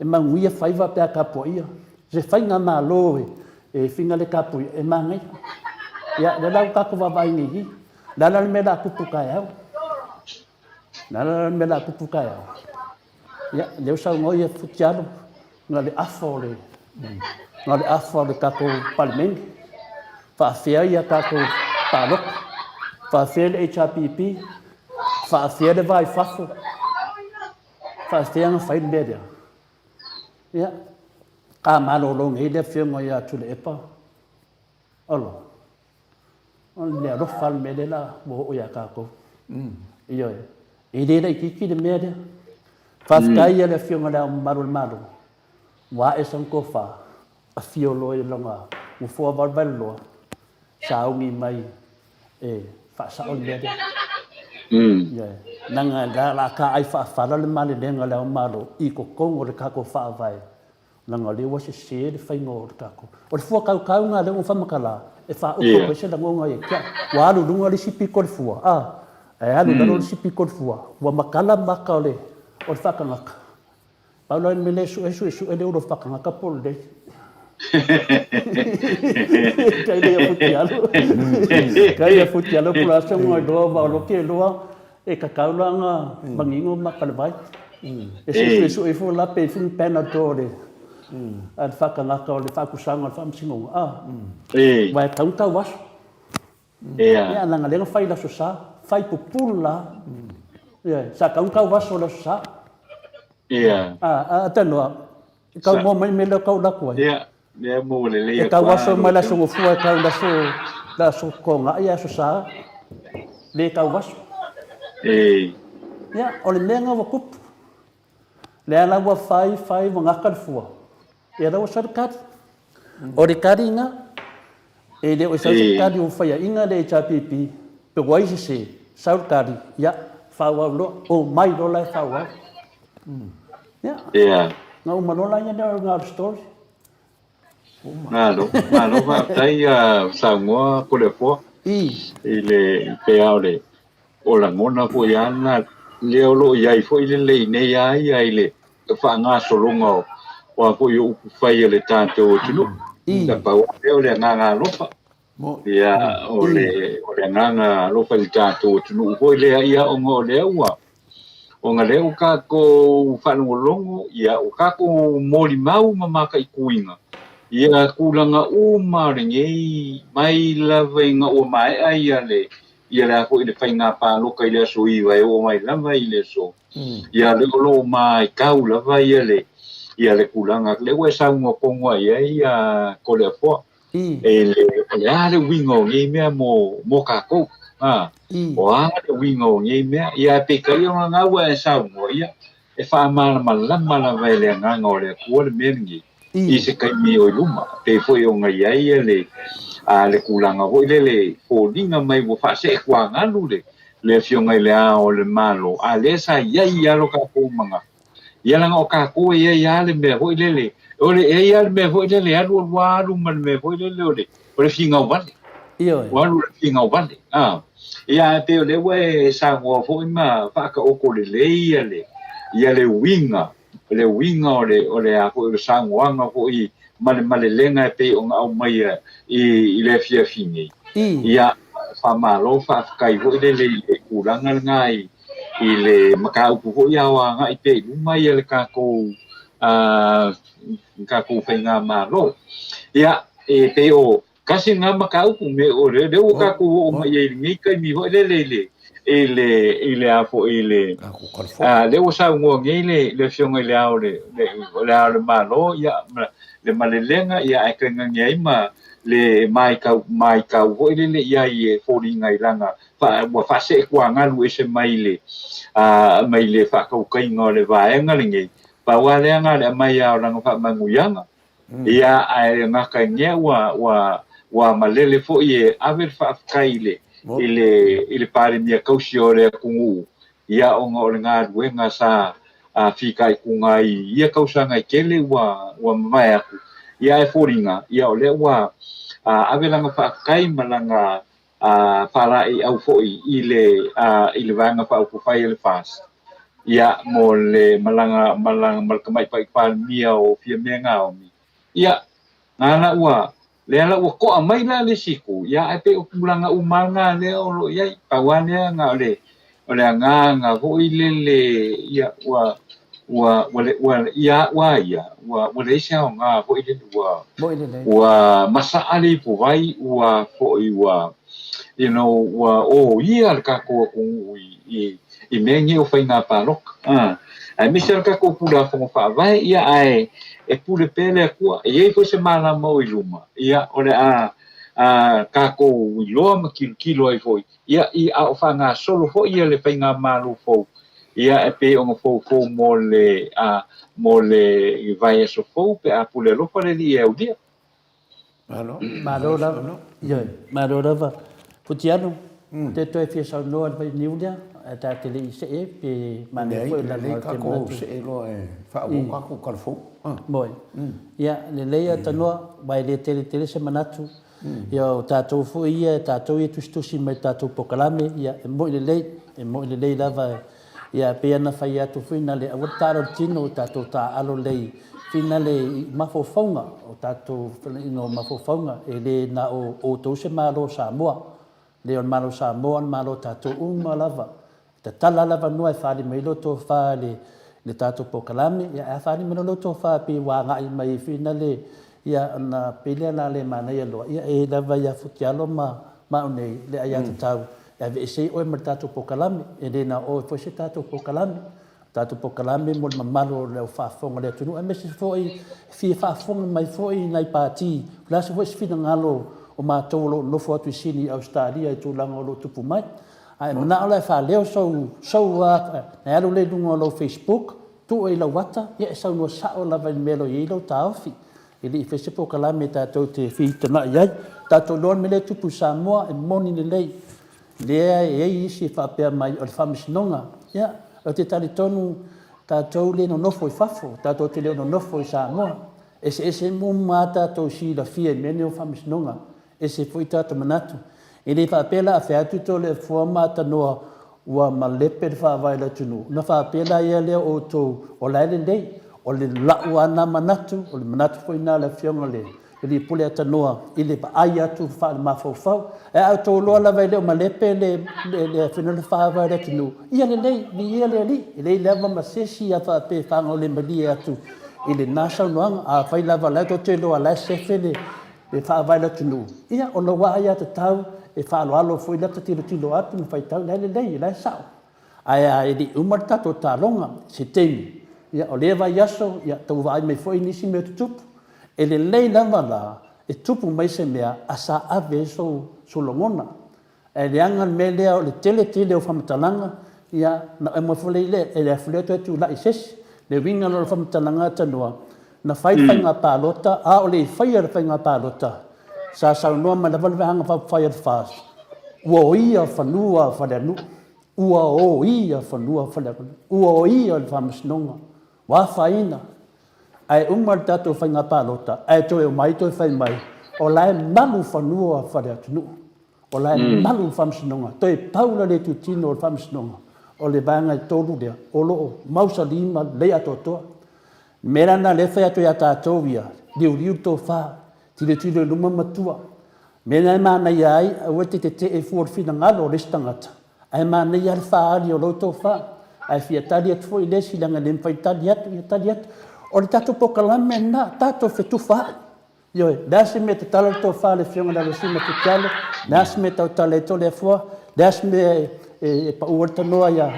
e manguia fai va pe ka po ia je fai nga malo e finga le ka po e mangai ya da ka ko va vai ngi da la me da ku puka ya da la me da ku puka ya le sa ngo ia futia do nga le afole ka ko palmen fa fia ya ka ko palok fa fia le HPP fa fia de vai fafo fa fia nga fai media ya ka malo lo ngi de fia ngo ya tu le pa alo on le ro fal media la bo o ya ka ko iyo e de dai ki de media fa ka ya le fia ngo da malo wa e son ko fa a fio lo e longa mo fo va bello sa ngi mai e fa sa on media nanga la ka ai fa la male denga la malo I ko kongo le ka ko fa vai nanga le wa se le fai ngo ka ko o fo ka nga le fa makala e fa o ko se da ngo ye ka wa lu dunga le sipi ko fu e alu da lo sipi ko fu wa makala makale o fa ka ngaka pa lo me le su e le o fa ka ngaka pol de Kaya futialo pula sa mga doa ba lo ke doa e kakaulanga bangingo makalbay e su e fu la pe fin penatore at fakanga ka le fakusanga fam singo vai tauta was ya nanga le fai la sa fai pupula ya sa tauta was la sa tano ka mo me lo ka la ko ya mo le ka waso mala so fu ka la so ko nga ya so sa le ka waso ya o le menga wa kup le ala wa fai wa ngakal fu ia lau sa kari o le kari nga e le o sa kari o fai inga le chapipi pe wai se sa kari ia fa wa lo o mai lo la fa wa ya nga o manola ia nga story Malo va tai Samoa ko le po ile pe aule o la mona po ya na le lo ya i fo ile le ne ya ya ile fa nga solonga wa po yo fai le tanto tulu da pa o le nga lo fa ya o le nga lo fa le tanto tulu po ile ya o ngo le wa o nga le o ka ko fa no longo ya o ka ko moli mau mama ka ikuinga ia kulanga maringi mai lava inga o mai ai ale ia la ko ile fainga pa lo kai le so i vai o mai lava ile so ia le lo mai kau lava ia le kulanga le we sa ngo pongo ia ko le fo le ale wingo ngi me mo ka ko o ale wingo ngi me ia pe kai nga we sa ngo ia e fa ma lava le nga ngore ko le mengi i se kai mi o luma pe foi o ngai ai le le kulanga ho le folinga mai wo fa se kwa ngalu le fio ngai le o le malo a le sa ia lo ka ko manga ia langa o ka ko ia le me ho le o le ia le me ho le alu wa lu man me ho le o le finga wale wa lu finga wale ia te le we sa ngo fo ma fa ka o ko le ia le winga o le a ko le sangoanga ko i male lenga pe o au mai i le fia fingi ia fa malo fa kai ho le kuranga ngai i le makau ko ia wa ngai pe mai le ka ko fenga malo ia e pe o kasi nga makau ko me o le o ka ko o mai ngi kai mi ho le ile afo ile le o sa ngo ngile le fionga le ao le malo ya le malelenga ya ai ka ngai ma le mai ka ho ile ya i fori ngai langa fa se kwa nga lu ese mai le fa ka kai ngo le va nga le ngai pa wa le nga le mai ya langa fa manguyanga ya ai nga ka nge wa malele fo ye aver fa kaile ile pare mia kausi o le kungu ia o nga ruenga sa fika i kunga ia kausa ngai kele wa mai aku ia e foringa ia o le wa avelanga fa kai malanga para i au foi ile vanga fa ku fai le fas ia mo le malanga mal kamai pai pa mia o fia menga o mi ia ngana wa le ala o ko mai la le siku ya ape o kulanga umanga le o lo ya pawane nga le nga ho ile ya wa le sha nga ho ile wa masa ali pu vai wa ho wa ia ka ko i mengi o faina pa lok ai misel ka ko pula fo fa vai ia ai e pule pele ku e ko se mala mo i luma ia ole ka ko lo ma kilo ai foi ia i a fa nga solo fo ia le fainga malu fo ia e pe o fo mo le vai so fo pe a pule lo fa le dia o dia Malora va putiano te to e fi sa no vai niudia ta te le se e pe mane foi la ka ko se lo e fa o ka ko ka fo Boy. Ya, le leia tanoa vai le tele se manatu. Ya tatou fu ia tatou i tustusi mai tatou pokalame ya mo le lei lava ya pe ana fai atu fina le awataro tino tatou ta alo lei fina le mafofonga o tatou no mafofonga e le na o to se malo Samoa le on malo Samoa malo tatou lava ta tala lava no e fali mai lo to fali le tatou pokalame ia afani mena loto fa pe wa ngai mai fina le ia na pele na le mana ia lo ia e lava ia futialo ma nei le ia tau ia ve sei o tatou pokalame e le na o fo se tatou pokalame mo mamalo le fa fonga le tunu e me se foi fi fa fonga mai foi nai pati la se foi fina ngalo o ma tolo no fo atu sini Australia tu lango lo tupu mai ai mana ola fa leo so na alu le dungo lo Facebook tu e la wata ia sa no sa o la van melo i lo taofi ili fese po kala me tatou te fitana iai tatou lon mele tupu Samoa e moni ni lei lea e isi whapea mai o le whamisinonga ia o te tali tonu tatou le no nofo I fafo tatou te leo no nofo I Samoa ese mo ma tatou si la fia mene o whamisinonga ese foi tatou manatu ili whapela a whiatu to le fua mata noa ua malepe le whaavaila tunu na whapela ia leo o tou o laile lei o le lau ana manatu o le manatu foi na le fionga le ili pule atanoa ili pa ai atu fa le mafaufau e au tō loa la vai leo malepe le whina le whaavaila tunu ia le lei ni ia le ali ili lewa masesi a whape whanga o le mali atu ili nasa noanga a whai lava lai to te loa lai sefe le whaavaila tunu ia o loa ai atu tau e whaaloalo foi lata tilo atu na whaitau lei lai sao aia ili umar tato tālonga se teimi ia o lewa yaso ia tau vai mai foi nisi me tutupu e le lei lava la e tupu mai se mea asa ave so longona e le anga me lea o le tele o whamatalanga ia na e mawhule le e le awhule tu la isesi le winga no whamatalanga tanua na whaiwhainga pālota a o le whaia whainga pālota sa noa manawalwe hanga whaiar whaas ua o ia whanua whareanu ua o ia whanua whareanu ua o ia le whamasinonga wa whaina ai umar tato whainga pālota ai toi o mai toi whai mai o lai malu whanua whareanu o lai malu whamasinonga toi paula le tutino o whamasinonga o le vanga I tolu lea o loo mausa lima le atotoa mera na le whai ato ia tātou ia liu tō wha tile luma matua mena mana iai au te e fuor fina ngalo restangata ai mana ia le whaari o loto wha ai fia tali atu foi lesi langa le mwhai tali atu o le tato pokalame na tato whetu wha ioi nasi me te tala to wha le fionga na le sima te tialo nasi me tau tala e tole a fua nasi me e pa uar tanoa ia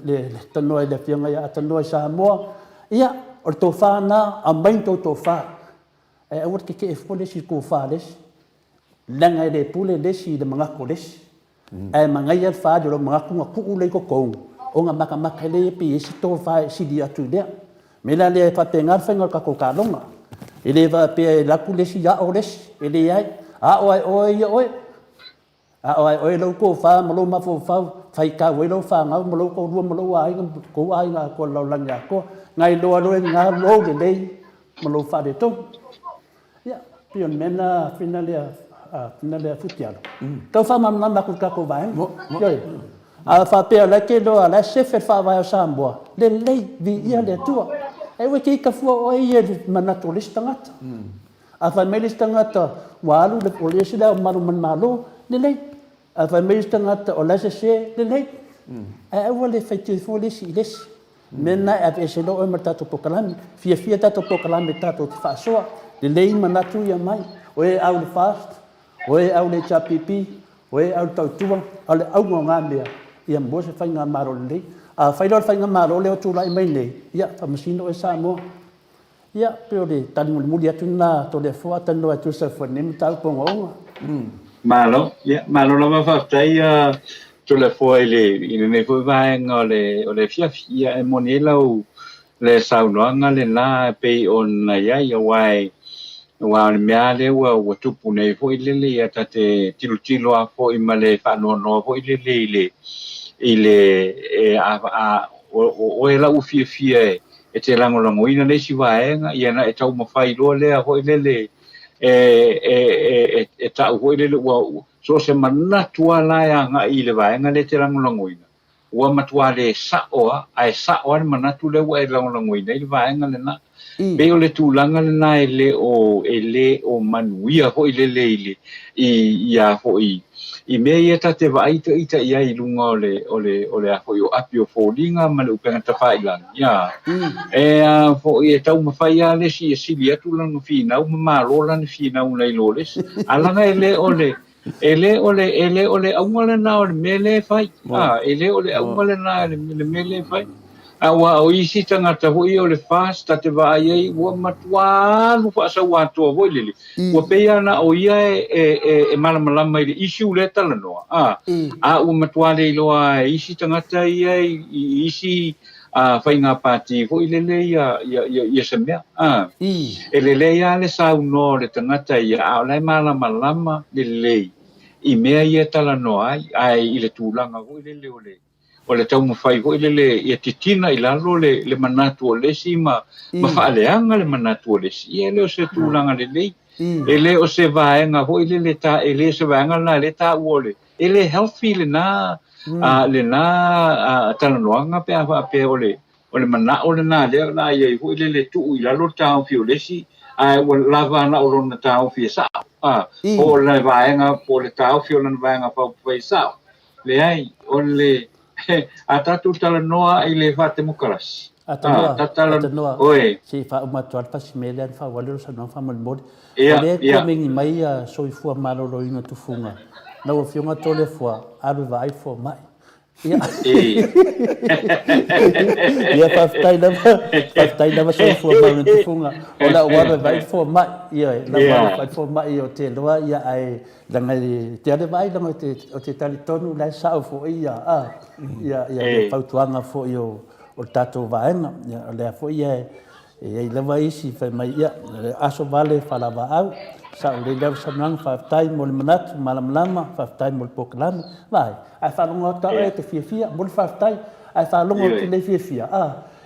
le tanoa le fionga ia tanoa Samoa ia o le tō wha na a main tō wha e awat ke e fole si ko fa les langa le pule lesi de manga ko les e manga ia fa de manga ku le ko o nga maka le pe si to fa si dia tu dia me la le fa pengar fa ngor ka ko ka longa ele va pe la ku lesi ya o les ele ai a oi lo ko fa mo lo ma fo fa fai ka we lo fa nga mo lo ko ru mo lo ai nga ko lo langa ko ngai lo nga lo de le mo lo fa de to ia pion mena finalea futialo tau fa mamna ma ku ka ko vai yo a fa pe la ke do ala chef fa vai o Samoa le lei vi ia le tua e we ke ka fu o ia manaturista ngata a fa melista ngata walu le polisi da maru malo le lei a fa melista ngata o la se le lei e wale fai fu le si les mena e se lo o martato pokalami fia tato pokalami tato fa soa le lei manatu ia mai o e au le fast o e au le chapipi o e au tautua o le au ngamea ia mo se fainga maro le a failo fainga maro le o tula mai nei ia fa masino e Samoa ia pero le tani mo mulia tuna to le fo atano atu se fo nem tal ponga malo la fa tai to le fo ile ne fo vai ngole fia e monela o le saunoanga le la pe on ia wai wa mea le wa tupu nei fo ile ia tate tilo a fo imale fa no fo ile o la u fia e te lango ina le si vaenga ia na e tau mafai lo le fo ile e tau fo ile wa so se manatua la ya nga ile vaenga le te lango ina wa matua le saoa ai saoa manatu le wa lango ina ile vaenga le na be o le tūlanga le nā ele o manuia ho i le ia ho i mea ia tate wa aita ia i lunga o le ho i o api o fōlinga ma le upenga ta whailang ia ho i e tau mawhai a le si e sili atu langa whina ma mārola ni whina una i loles alanga ele o le aungale nā o le mele whai ele o le aungale nā le mele whai awa o isi tangata hoi o le fast tate wa ai wa matua no fa sa wa to ho lili wa pe ana o ia e malama ile isi u le tala no o matua le lo isi tangata ia isi fai ngā pāti fo i lele ia se mea. E lele ia le sau no le tangata ia au lai malama lele. I mea ia tala no ai i le tūlanga fo i lele o le tau mawhai fo i lele ia titina i lalo le manatu o lesi ma whaaleanga le manatu o lesi. Ia le o se tūlanga lele. E le o se vaenga fo i lele ta e le se vaenga na le ta uole. E le healthy le na talanoanga pe a pe ole mana ole na le na ye hu le tu i la lo tau fi ole si ai o lava na o na tau fi sa o le vaenga po le tau fi ole vaenga pa pe sa le ai ole ata tu talanoa i le fate mukaras Atanoa oi si fa uma tuar pas mele fa wale sa no fa mo ole ko mingi mai so i fu malo lo ina tu funga na o fiunga tole fo aru vai fo mai ia faftai na so fu malo tu funga ola wa vai fo mai ia na vai fo mai o te loa ia ai danga te ale vai danga o te tali tonu la sa fo ia ia fautuanga fo io o tato vaenga le fo ia e lava isi fa mai ia aso vale fala va au sa le le sa nang fa tai mo le manat malam lama fa tai mo poklan vai ai fa longo ta e te fia mo fa tai ai fa longo te le fia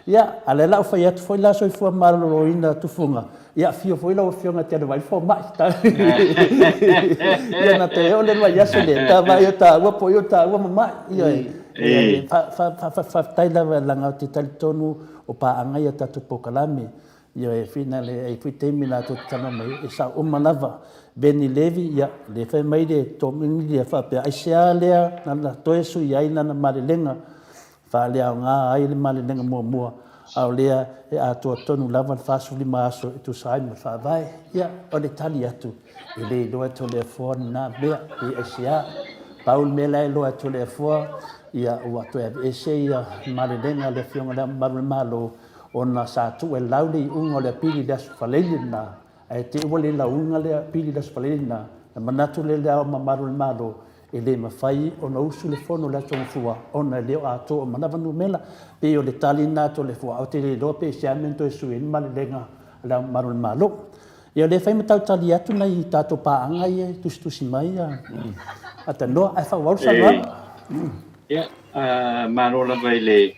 ia ale la fa ia foi la so fu malo lo ina tu funga ia fio foi la fio na te vai fo mai ta ia na te ole va ia se le ta vai ta wa po yo ta wa mai ia fa tai la langa te tal tonu o pa anga ia tatu pokalame ia e finale e fitemi na to tana mai e sa o manava beni levi ia le fa mai de to mini dia fa pe aisia lea na to esu ia ina na malelenga fa lea nga ai le malelenga mo au lea e atua tonu lava fa su lima aso tu sai ma fa vai ia o le tali atu e le do to le fon na be e aisia paul mela lo to le fo ia o to e ia malelenga le fionga da malo ona sa tu e lauli unga le pili das falelina e te wale la unga le pili das falelina na manatu le la mamaru malo e le mafai ona usu le fono la tongfua ona le ato o manava numela pe o le talina to le fua o te le dope siamento e suin malenga la maru malo e le fai matau tali atu nei tato paanga ia tustusi mai ata no ai fa wausa ya marola vai le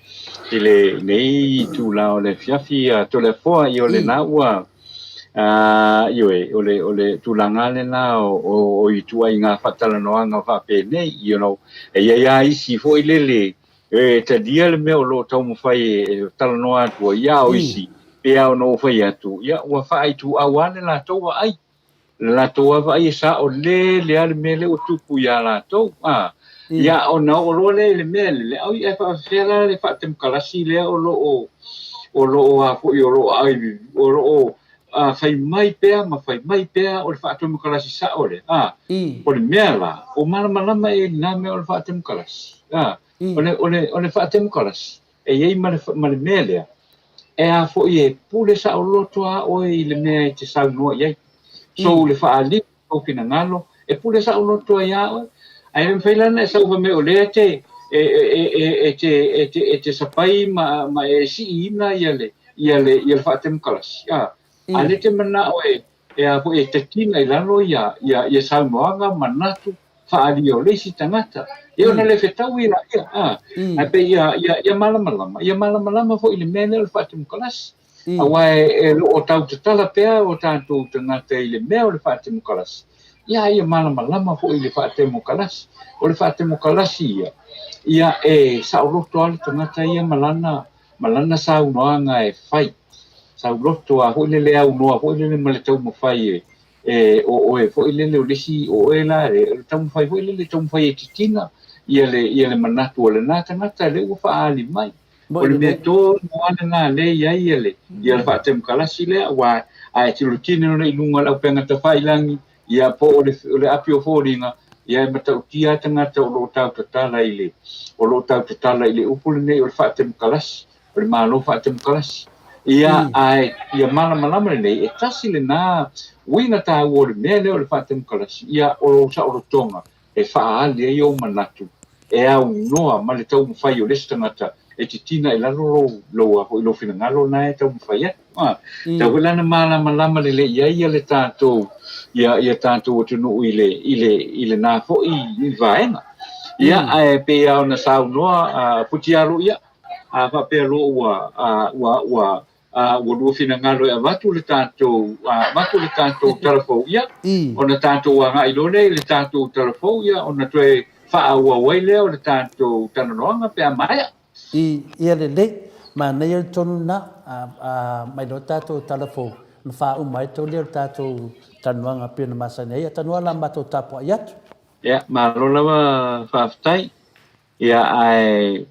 nei tu la o le fiafi to le foa i o le naua ole tu langa le na o i tu ai nga fatala no nga fa pe nei e ia isi fo i lele e te dia le me o lo tau mo fai tala no atu ia o isi pe au no fai atu ia wa fa ai tu awane la to ai la to va ai sa o le al me le o tupu ia la to ia o na o lo le mele au ia fa fela le fa tem kalasi le o lo a fo yo lo ai o lo fai mai pea ma fai mai pea o le fa tem kalasi sa o le o le mela o malama e na me o le fa tem kalasi o le fa tem kalasi e ei ma le mele e a fo ye pule sa o lo to a o i le me te sa no ye so le fa ali o fina ngalo e pule sa o lo to ya ai me fai na sa o me o le te te sapai ma e si ina ia fa tem kalas ale te mana o e a po e te kina i lalo ia sa moanga manatu fa ali o le si tangata e ona le fetau ira ai pe ia malama fo i le mele o fa tem kalas awa e o tau te tala pea o tanto tangata i le mea o le fa tem kalas ia malama fo i le fa tem kalas o le fa tem kalas ia e sa roto al tangata ia malana sa unoanga e fai sa roto a ho le au no ho le male tau mo fai o e fo le lesi o e la e tau mo fai ho le tau mo fai titina ia le manatu o le nata le o fa ali mai o le meto mo ana na le ia fa tem kalasi le wa ai ti rutine no i lunga la penga ta fai langi ia po o le apio foringa ia matau tia tangata o lo tau tatala ile o lo tau tatala ile upule nei o fa tem kalas o le malo fa tem kalas ia ai ia malama nei e tasi le na winga ta o le mele o le fa tem kalas ia o sa o tonga e fa ali o manatu e au noa ma le tau fai o le tangata e te tina e lalo lo ho lo fina ngalo na e tau whaia. Tau hula na malama le ia le tātou, ia tātou o tunu ile nā fo i vaenga. Ia e pe au na sau noa puti alo ia, a pe alo ua lua fina ngalo e watu le tātou telefo ia, o na tātou anga i lone le tātou telefo ia, o na toe wha ua waile o le tātou tananoanga pe a maia. Ia le, ma nei al tonu na, mai lo tātou telefo, na wha umai tau leo tātou tananoanga pia na masane, ia tanua la mato tapo ai atu. Ia, ma lolawa whaftai, ia ai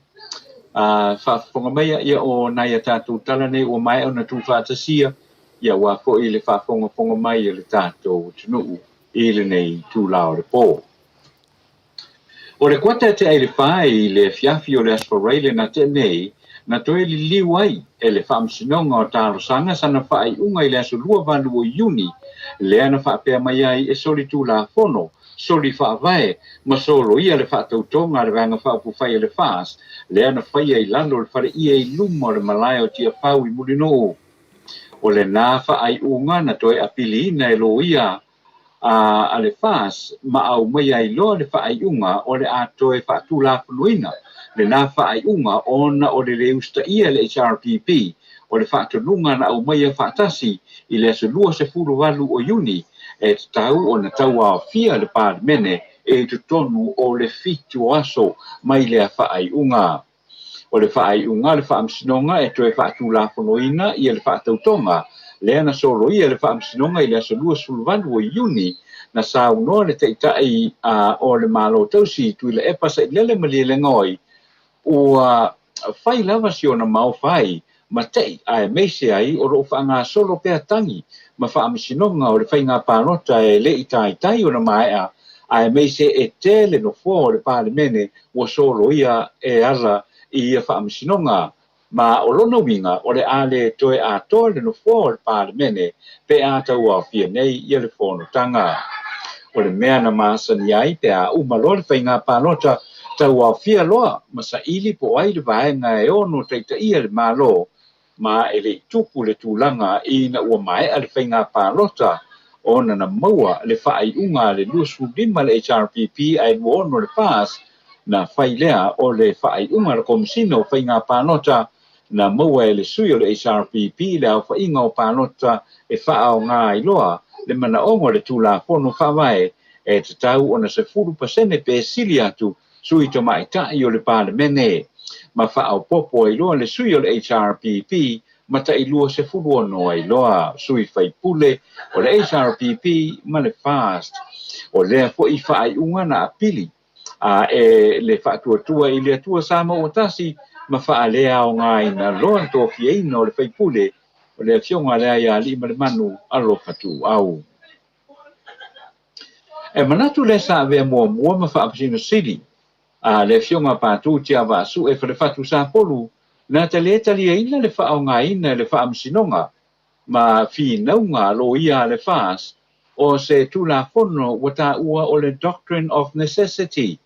whafonga mai ia o nai a tātou talane o mai o na tū whātasia, ia wafo i le whafonga mai i le tātou tunuu i le nei tū lao le pō. O le kwata te ai le whai i le fiafi o le asparaile na te nei, na toe li liwai e le whaamsinonga o tāro sanga sana whai unga i le aso lua walu o Iuni, lea na whaapea mai ai e soli tū la fono, soli whaavae, ma solo ia le whaatautonga le vanga whaapufai le whaas, lea na whaia i lalo le whare ia i lumo le malai o tia pau i mulino. O le nā whaai unga na toe apili ina e lo ia a le whaas, ma au mai ai loa le whaai unga o le a toe whaatu la punuina. Le nā whaai unga ona o le reusta ia le HRPP, o le whaatununga na au mai a whaatasi i le aso lua se furu walu o Iuni, e tau o na tau a fia le pārmene e tu tonu o le fitu aso mai le a whaai unga. O le whaai unga le whaamsinonga e toe whaatu la punuina i le whaatautonga, lea na solo ia le whaamsinonga i le aso lua suluvandu o Iuni, na sau noa le teitai o le malo tausi tui le epasa i lele mali le ngoi, ua whai lava si o na mau whai, ma tei ai meise ai o ro whaanga solo pea tangi, ma whaamisinonga o le whai ngā pānota e le i tai o na maea, ai meise e tele no fō o le pālemene ua solo ia e ala i ia whaamisinonga, ma o lona winga o le ale toe a tole no fō o le pālemene pe a tau a fia nei ia le whono tanga. O le mea na maasani ai pe a umalo le whai ngā pānota tau a fia loa, ma sa ili po ai le vaenga e ono teita ia le malo, ma e le tupu le tūlanga i na ua mai a le whai ngā pānota, ona na maua le whaai unga le lusu lima le HRPP ai ono le pās, na whai lea o le whaai unga le komisino whai ngā pānota, na maua e le sui o le HRPP le au whainga o pānota e whaao ngā iloa, le mana ongo le tūla pono whawai e te tau ona se 4% pe sili atu sui to mai tai o le pālemene. Ma whaao popo iloa le sui o le HRPP, ma ta ilua se furu ono iloa sui whai pule o le HRPP ma le fast. O lea po i whaai unga na apili, e le whaatuatua i le atua Samoa o tasi, ma wha lea o ngā ina loa tō fieina o le whaipule, o le fionga lea ia li ma le manu alo patu au. E manatu le sa vea mua ma wha apasino siri, le fionga pātū tia vasu e whare whatu sa polu, na te le talia ina le wha o ngā ina le wha amsinonga, ma fi naunga lo ia le whaas, o se tūla fono wata ua o le doctrine of necessity,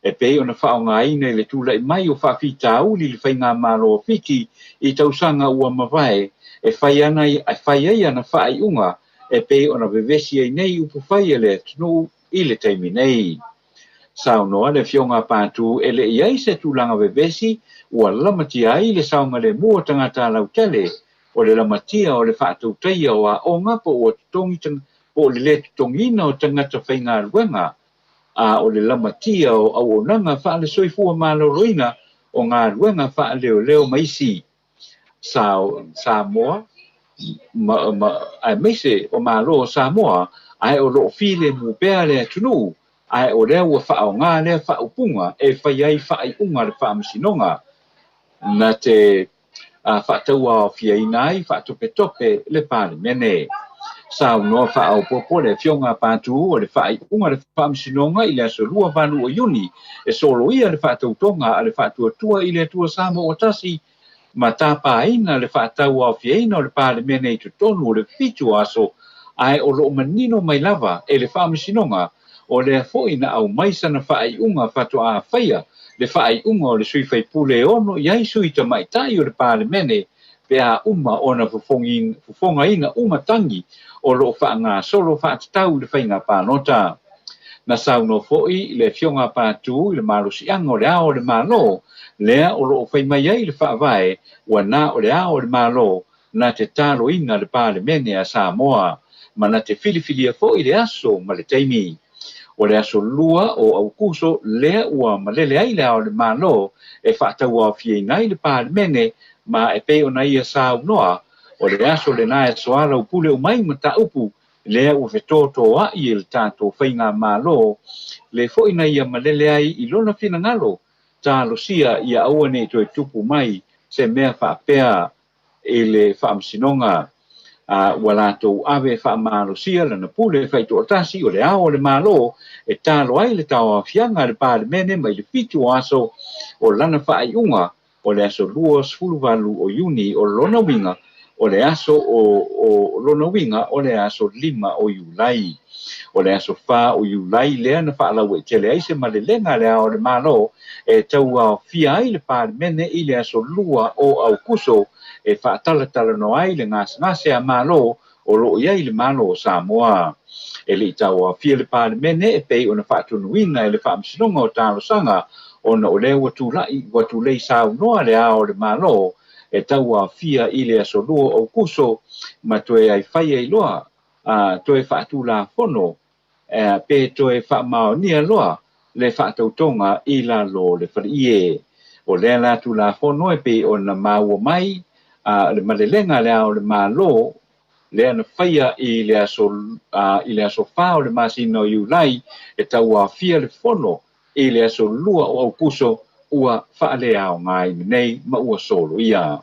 e pe ona whaonga ina le tūla i mai o whawhita uli le whainga malo whiki i tausanga ua mawai e whai ai ana whai unga e pe ona vevesi ai nei upu whai ele tunu i le teimi nei. Sao noa le fionga pātū e le iai se tūlanga vevesi ua lamati ai le saunga le mua tangata lau tele o le lamatia o le whātau teia o a o ngapa o tutongi po le le tutongina o tangata whainga ruenga. O le lamatia o au nanga wha le soifua maloroina o ngā ruenga wha leo maisi. Samoa, ai meise o malo Samoa, ai o lo file mu pea le tunu, ai o lea ua wha o ngā lea wha upunga e whai ai wha ai unga le wha amsinonga. Na te wha taua o fia inai, wha tope le pāle mene. Sao no wha au popo le fionga pātū o le wha unga le wha amsinonga i le aso lua walu o Iuni e solo ia le wha tautonga a le wha tuatua i le atua Samoa o tasi ma tāpā ina le wha tau au fiaina o le pāle mene i tutonu o le fitu aso ai o lo manino mai lava e le wha amsinonga o le foina au maisa na wha unga wha toa a whaia le fai unga le sui fai pule ono iai sui ta mai tai o le palemene pe a uma ona fufonga ina uma tangi o lo fa nga solo fa tau le fai nga panota na sauno foi le fionga patu le malusi ango le ao le malo lea o lo fai mai ai le fa vai wana o le ao le malo na te talo ina le palemene a Samoa ma na te filifilia foi le aso ma le taimi o le aso lua o au kuso lea ua malele ai lea o le malo e whaataua o fie nai le palemene ma e pe o na ia sao noa o le aso le na e soala upule o mai mata upu lea ua whetoto a i le tato whainga malo le fo ina ia malele ai i lona fina ngalo talo sia ia aua ne to e tupu mai se mea whaapea e le whaamsinonga wala to ave fa malo sia na pule fa to tasi o le ao le malo e talo ai le tau fianga le palemene mai le fitu aso o lana fa ai unga o le aso luos fuluvalu o uni o lona winga o le aso o lona winga o le aso lima o iulai o le aso fa o iulai le na fa la we tele ai se malelenga le ao le malo e tau a fia ai le palemene i le aso lua o au kuso e whaatala no ai le ngase a malo o lo iai le malo o Samoa. E le tau a fia le palemene e pei o na whaatunuina e le whaamsinonga o talo sanga o na o le watu lei sao noa le ao le malo e tau a fia i le aso lua o kuso ma toe ai whai ai loa toe whaatula fono pe toe whaamaonia loa le whaatautonga i la lo le wharie. O le la tu la fono e pe o na maua mai le malelenga le ao le malo le ana whaia i le aso whao le masino iulai e tau a fia le fono i le aso lua o au kuso ua whaale ao ngai nei ma ua solo ia.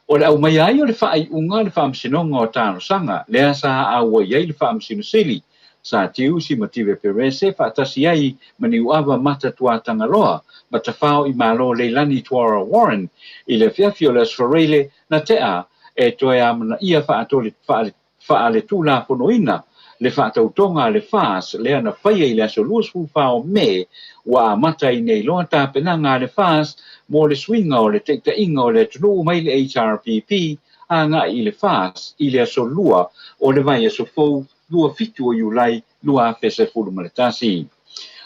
O le au mai ai o le whaai unga le whaamsinonga o tāno sanga le asa aua iai le whaamsino sili sa tiu si motive perese whaatasi ai mani uawa mata tuatanga loa ma ta whao i malo leilani tuara Warren i le fiafio le asfarele na tea e toe amana ia whaale tula ponoina le whaatautonga le whaas le ana whaia i le aso luas whao me wa mata i nei loa tāpenanga le whaas mo le swinga o le teikta inga o le tunu mai le HRPP a nga i le whaas i le aso lua o le vai aso fau lua fitu o iulai lua fese fulu maletasi.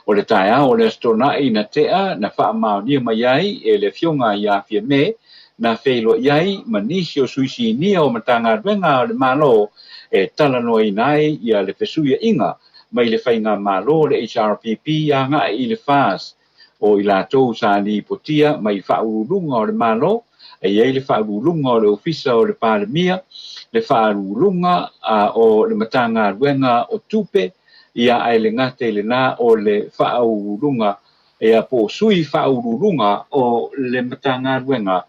O le tae o le astona i na tea na wha mao nia mai ai e le fionga i a fia me na wheilo iai manisi o suisi nia o matanga renga o le malo e tala no i nai i a le fesuia inga mai le whainga malo le HRPP a nga i le whaas o i la tau sa ni potia mai whaurulunga o le malo e iei le whaurulunga o le ofisa o le palemia le whaarulunga o le matanga renga o tupe ia ai le ngate le na o le whaurulunga e a po sui whaurulunga o le matanga renga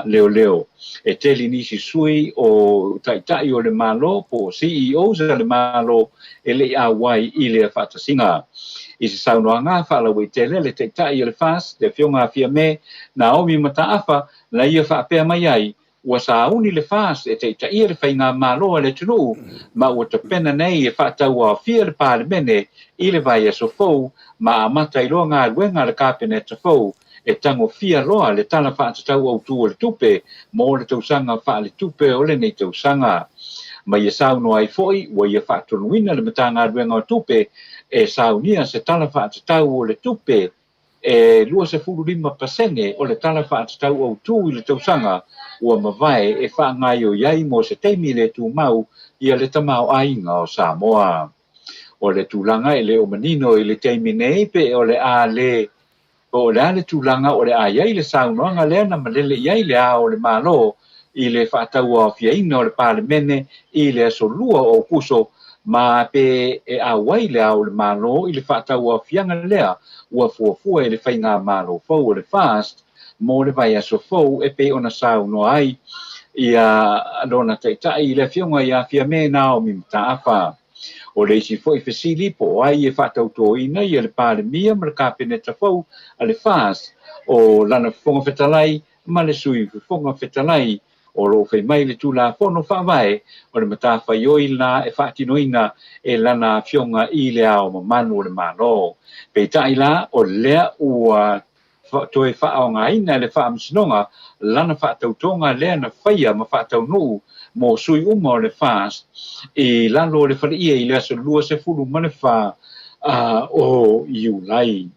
leo e teli nisi sui o taitai o le malo po CEO za le malo e le awai i le whatasinga i se saunoanga whala wei tele le taitai o le fas le fionga fia me Naomi mataafa la ia whapea mai ai ua sa uni le fas e taitai le whainga malo le tunu ma ua ta pena nei e whataua fia le palemene i le vai aso fau ma amata i loa ngā ruenga le kāpeneta fau e tango fia loa le tala whaatatau au tu o le tupe mo le tausanga wha le tupe o le nei tausanga. Ma ia sauno ai foi ua ia whaatonuina le matanga ruenga o tupe e saunia se tala whaatatau o le tupe e 25% o le tala whaatatau au tu i le tausanga ua mawai e whaangai o iai mo se teimi le tu mau ia le tamau ainga o Samoa. O le tūlanga e le o manino i le teimi nei pe o le a le o le ale tūlanga o le a iai le saunoanga lea na malele iai le a o le malo i le whaatau a fiaina o le palemene i le aso lua o kuso ma pe e a wai le a o le malo i le whaatau a fianga lea ua fuafua i le whainga malo fau o le fast mo le vai aso fau e pe ona sauno ai i a lona taitai i le fionga i a fia me na o mimta afa. O le isi foi fesili po ai e whaatautoina i le palemia ma le kāpeneta fau a le fas o lana fonga fetalai ma le sui fonga fetalai o lo fai mai le tula fono fa vai o le mata fai oi na e fa tinoina e lana fionga I le ao ma manu le mano pe tai la o lea ua toe fa o ngaina le fa msinonga lana fa tautonga lea na faia ma fa tau no mo sui uma o le fast e lalo le fa I le so lua se fulu ma le fa o Iulai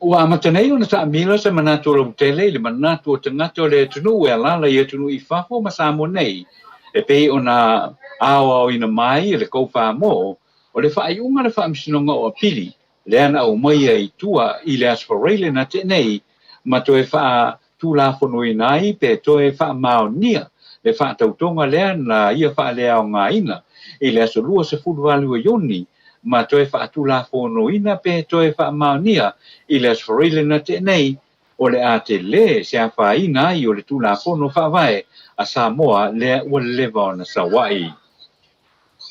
Ua matanei ona ta mila se manatu o tele le manatu o tangata o le tunu e alala I tunu I fafo ma Samoa nei e pe ona awa o ina mai le koufa mo o le whaai unga le whaamsinonga o pili le ana o mai I tua I le aspirale na te nei ma toe wha tula fono I nai pe toe wha mao nia le wha tautonga le na ia wha lea o ngā ina I le aso lua se fulu alu o yoni ma toe wha tula fono ina pe toe wha mao nia I le aspirale na te nei o le a te le se a wha ina I o le tula fono wha vai a Samoa le ua leva o na Sawai.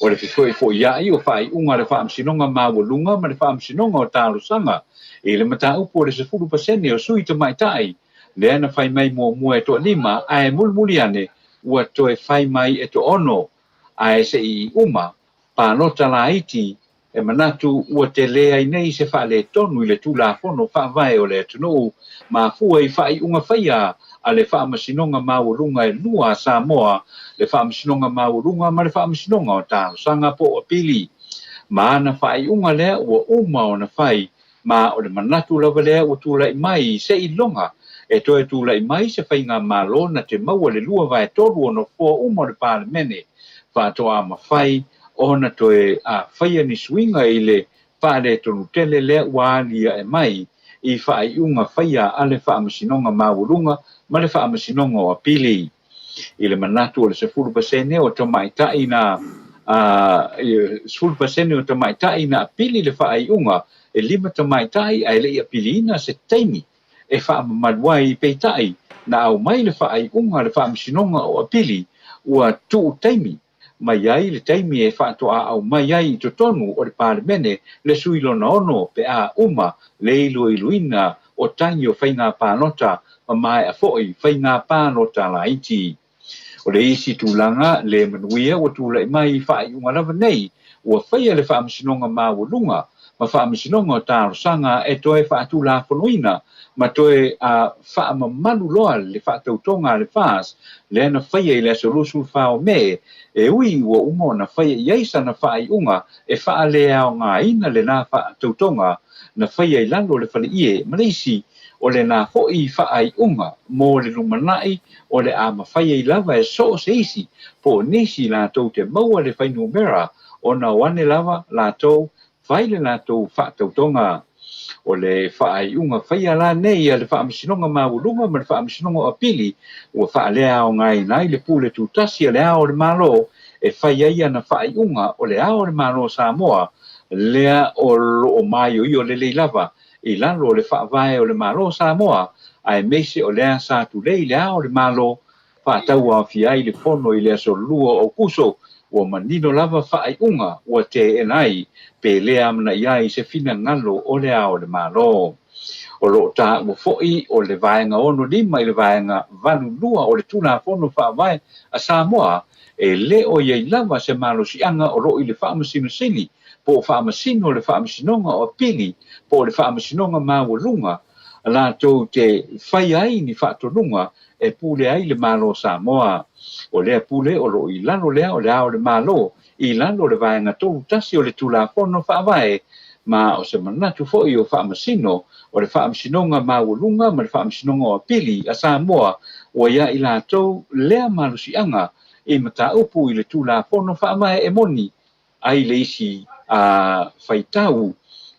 O le fifoi fo iai o whai unga le whaamsinonga mawalunga ma le whaamsinonga o tālusanga. E le mata upo le 10% o sui te maitai. Le ana whai mai mua e to lima a e mulmuli ane ua toe whai mai e to ono a e se I uma pa nota la iti e manatu ua te lea I nei se wha le tonu I le tula fono wha vai o le tunu ma fua I whai unga whaia a le whaamasinonga mawalunga e lua a Samoa le whaamasinonga mawalunga ma le whaamasinonga o tālusanga po o pili. Ma ana whai unga lea ua uma o na whai ma o le manatu lava lea ua tūlai mai se I longa e toe tūlai mai se whai ngā malo na te maua le lua vai toru o no fua uma o le pāremene whātoa ma whai o na toe a whaia ni swinga I le whare tonu tele lea ua alia e mai I whai unga whaia a le whaamasinonga mawalunga ma le whaamasinonga o pili. I le manatu o le 10% o tamaitai na 10% o tamaitai na pili le whaaiunga e 5 tamaitai ai le pilina se taimi e whaamaduai peitai na au mai le whaaiunga le whaamsinonga o pili ua tu taimi mai ai le taimi e whaatoa au mai ai to tonu o le pāremene le suilona ono pe a uma le iluina o tangi o whainga pānota ma mai a foi whainga pānota la iti. O le isi tūlanga le manuia o tūlai mai whai unga lava nei ua whaia le whaamsinonga mawalunga ma whaamsinonga o tārosanga e toe whaatula whanuina ma toe a whaamamalu loa le whaatautonga le whaas le ana whaia I le asolusu whao me e ui ua umo na whaia iaisa na whai unga e wha lea o ngā ina le nā whaatautonga na whaia I lalo le whale ie Malaysi o le nā hoi whaai unga mō le lumanai o le a mawhaia I lava e so se isi po nesi lātou te maua le whainu mera o na wane lava lātou whaile lātou whaatautonga o le whaai unga whaia la nei a le whaamisinonga mawulunga ma le whaamisinonga o pili ua whaalea o ngai nai le pūle tūtasi a le ao le malo e whaia ia na whaai unga o le ao le malo Samoa lea o lo mai o le lava I lalo le whaavae o le malo Samoa ai meise o lea sa tu lei le ao le malo whaatau a whiai le pono I le aso lua o kuso ua manino lava whaai unga ua te enai pe lea mana iai se fina ngalo o le ao le malo. O lo ta ua foi o le vaenga ono lima I le vaenga vanu lua o le tuna pono whaavae a Samoa e le o iei lava se malo sianga o lo I le whaamasino sili po whaamasino le whaamasinonga o pili po le whaamasinonga mawalunga la tau te whai ai ni whaatonunga e pule ai le malo Samoa o lea pule o lo I lano lea o le ao le malo I lano le vaenga tolu tasi o le tula pono whaavae ma o se manatu foi o whaamasino o le whaamasinonga mawalunga ma le whaamasinonga o pili a Samoa o ia I la tau lea malusianga I mata upu I le tula pono whaavae e moni ai le isi a whaitau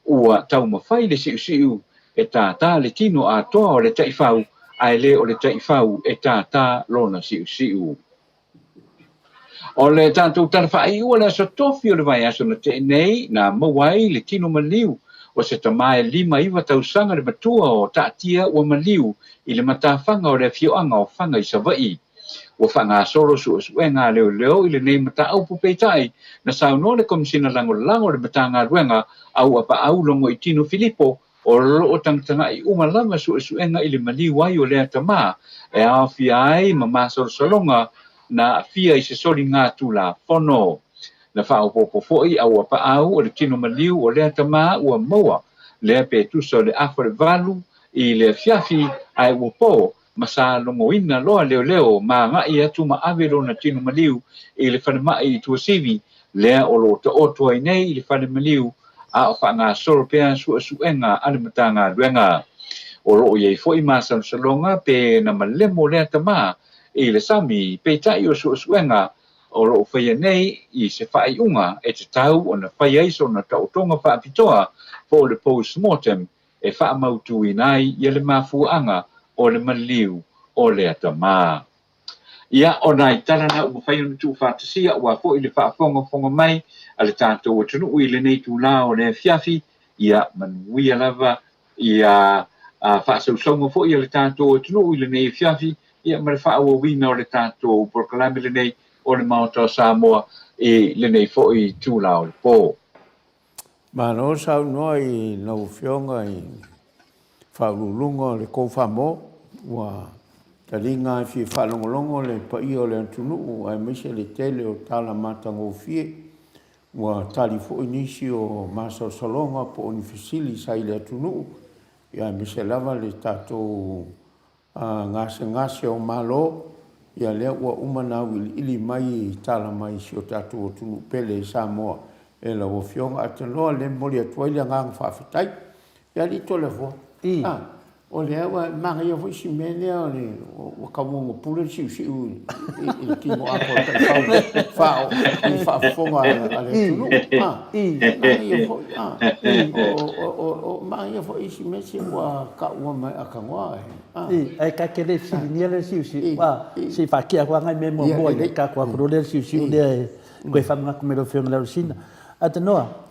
ua tau mawhai le siu e tātā le tino Atua o le taifau ai le o le taifau e tātā lona siu. O le tātou tarwhai ua le aso tofi o le vai aso na te nei na mawai le tino maliu o se tamae 5 iwa tausanga le matua o tātia ua maliu I le matawhanga o le fioanga o whanga I Savai. Ua whanga solo suenga leo I le nei mata au pupeitai na sauno le komisina lango le matanga ruenga au apa au longo I tino Filipo o lo tanga I uma lava su enga I le mali wai o le tama e a fiai ma solonga na fia I se soli ngā tula fono na fa o popo foi au pa au o le tino maliu o le tama ua moa le pe tu so le afre valu I le fiafi ai wo po masa longo ina loa leo ma nga ia tu ma avelo na tino maliu I le fanama I tu sivi le o lo to oto ai nei I le fanama maliu a o fa nga soro pea su enga ale matanga duenga o lo ye foi ma salonga pe na malemo le tama I le sami pe tai o su enga o lo fai nei I se fai unga e te tau o na fai aiso na tautonga fa pitoa po le post-mortem e fa mautu inai I le mafuanga o le maliu o le atama. Ia o nai tala na ua fai unu tu whātasia ua fo I le whaafonga mai a le tātou o tunu ui le nei tu la o le fiafi ia manuia lava ia whaasausonga fo I le tātou o tunu ui le nei fiafi ia ma le whaawawina o le tātou porkalame le nei o le Maota Samoa e le nei fo I tu la o le pō. Mano sau noa I nau fionga I whaululunga le kou whamo ua taringa fi whalongolongo le pai o le antunu ai meise le tele o tala matango fie ua tali fo inisi o masa salonga po unifisili sai le antunu ia meise lava le tatou ngase o malo ia lea ua umana ili mai tala mai si o tatou o tunu pele Samoa e la o fionga atanoa le moli atua ili ngang whawhitai ia li tole fo o le awa manga ia foi si mene o kamongo pule si I kingo ako fao I fonga ale tunu ia foi o manga ia foi si mese wa ka ua mai akangoa ai ka kele si niele si si fa kia kwa ngai memo mo I ka kwa krole si le ko fa nga kumelo fionga la rusina atanoa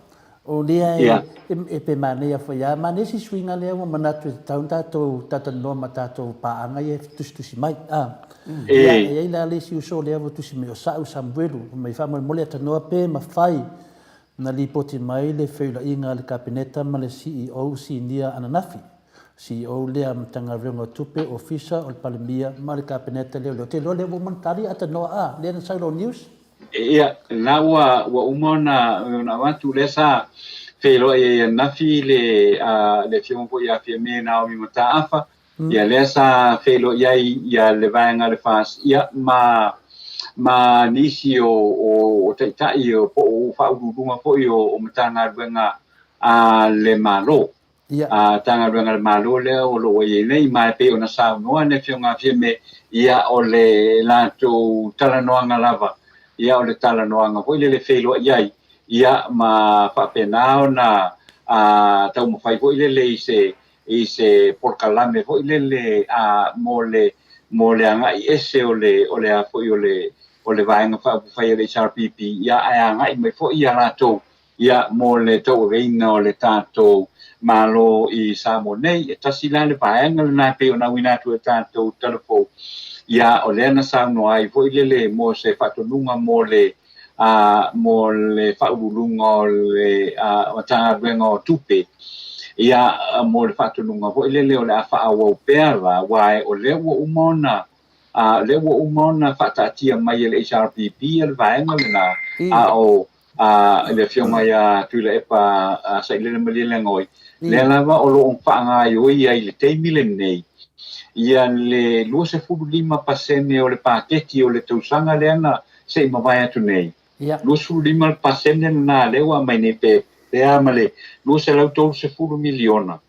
o lea e pe mane ia foi a mane si swinga lea mo manatu tauntato tatanoa matato paanga ia tusi mai ia ila le si uso lea vo tusi me o sa sambuelu mai fa mo le tanoa pe ma fai na li poti mai le feila inga le kabineta ma le CEO si nia ananafi CEO lea mtanga rengo tupe ofisa o palemia ma le kabineta le te lo le vo mantari atanoa le na sailo news ia la wa umona na watu lesa felo ia nafi le fion po ia fi me na mi mata afa ia lesa felo ia le vanga le fas ia ma nisi o tai o po fa udunga po o mtanga venga le malo tanga venga le malo le o lo ia nei mai pe ona sa no ne fion fi me ia o le lato talanoanga lava ia o le talanoanga hoi le whelo iai ia ma whapenao na tau mawhai hoi le I se porkalame hoi le mo le anga I ese o le a hoi o le vaenga whai le HRPP ia ai anga I mai hoi ia rato ia mo le tau reina o le tātou malo I Samoa nei e tasi la le vaenga le nai pe o na winatu e tātou telefo ia o le na sa no ai foi le mo se fatonunga mo le faulunga le o tanga vengo tupe ia mo le fatonunga foi le o le afa au pera wai o le wo umona fatatia mai le HRPP le vaenga na le fioma ia tula epa sa ile le ngoi le lava o lo fanga yo ia le teimile nei ia le 25% o le paketi o le tausanga leana se mawai atu nei. 25% na lewa mai ne pe amale 2.5 miliona.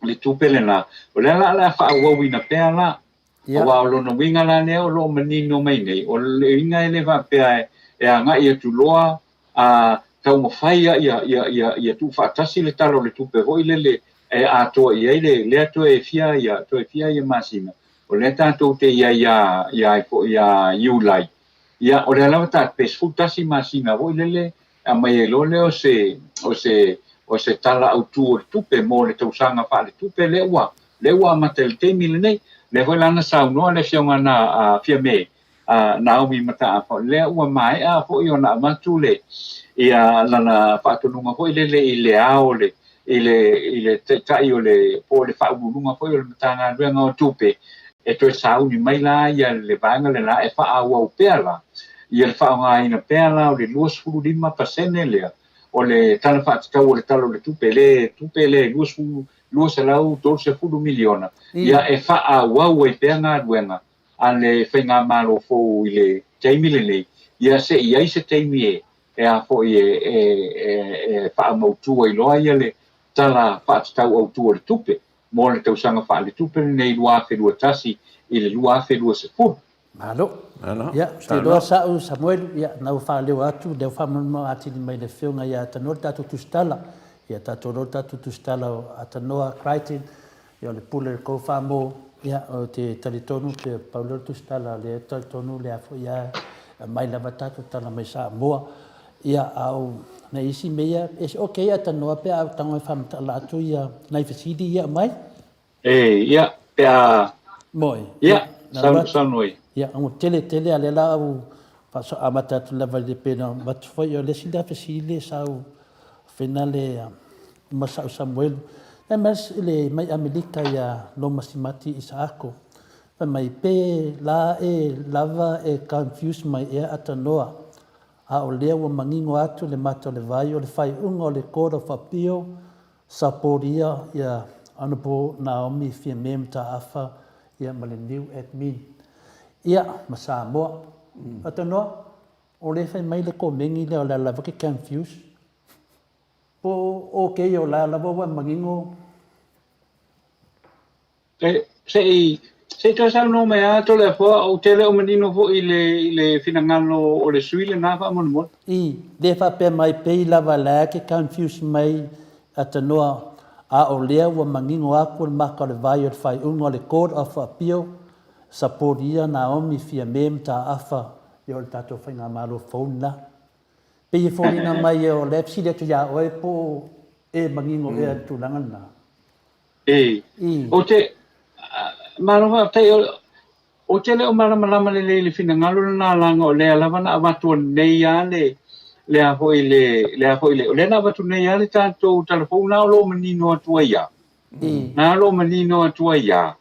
Le tupele na o le la wawina pe ala o lo no winga la leo lo manino mai nei o le winga ele va pe e anga ia tu loa tau mawhai ia tu whaatasi le talo le tupe hoi le e ato ia le ato e fia ia masina o le tato te ia iulai ia o le alawa ta pes futasi masina hoi le a mai lo le o se tala autu o tupe mo le tausanga fa le tupe le ua matel te mil nei le hoi lana sau noa le fionga na fia me Naomi mata fa le ua mai fo i ona matu le ia lana fatonunga hoi le I le ao le ile tai o le po le whaulunga foi o le matanga ruenga o tupe e toi sau ni mai la ia le vanga le la e wha au pela ia le wha ngā ina pela o le 25% lea o le tala whaatitau o le talo le tupe le 2.2 miliona ia e wha au e pea ngā ruenga a le whainga maro fōu i le teimi le nei ia se ia se teimi e a fo e wha mautua i loa ia le tala whaatitau au tua le tupe mo le tausanga wha le tupe nei lua whenua tasi i le lua whenua se fu. Malo. Ia, te doa sau Samuel, ia, nau whaleo atu, leo whamano ati ni mai le whiunga ia tanoa tatu tustala, ia tatono tatu tustala o atanoa Crichton, ia le pule kou whamo, ia o te talitonu te Paulo tustala, le talitonu le afo ia mai lava tatu tala mai Samoa, ia au na isi mea, esi oke ia tanoa pea au tango e whamtala atu ia nai fasidi ia mai? Ia, pea... Moi. Ia, sanoi. Ia, ango tele ale la au paso amata tu lava le pena matu foi o le sida fasile sau finale masau Samuel. E mas le mai Amerika ia no masimati Isaako. Pa mai pe la e lava e confuse mai e atanoa. A o lea ua mangingo atu le mato le vai o le fai unga o le Court of Appeal saporia ia Honorable Naomi Fiamem ta afa ia ma le new admin. Ia ma Samoa. Atanoa o le fai mai le komengi le o le lava ke confuse. Po o ke o la lava ua mangingo. Se to sa no me ato le fo o tele o menino fo ile finangalo o le suile na fa mo mo. Le fa pe mai pe lava la ke confuse mai atanoa a o lea ua mangingo aku le maka le vai o le fai unga le Court of Appeal saporia Naomi Fiamem ta afa i o le tatou whainga malo fauna. Pe i whainga mai o le psi le tu ia oe po e mangingo e tūlanga na. O te malama tai o te le o malama le finangalo na langa o le alava na avatu nei ale le a foi le na avatu nei ale tanto telefona o lo menino atua ia. Na lo menino atua ia.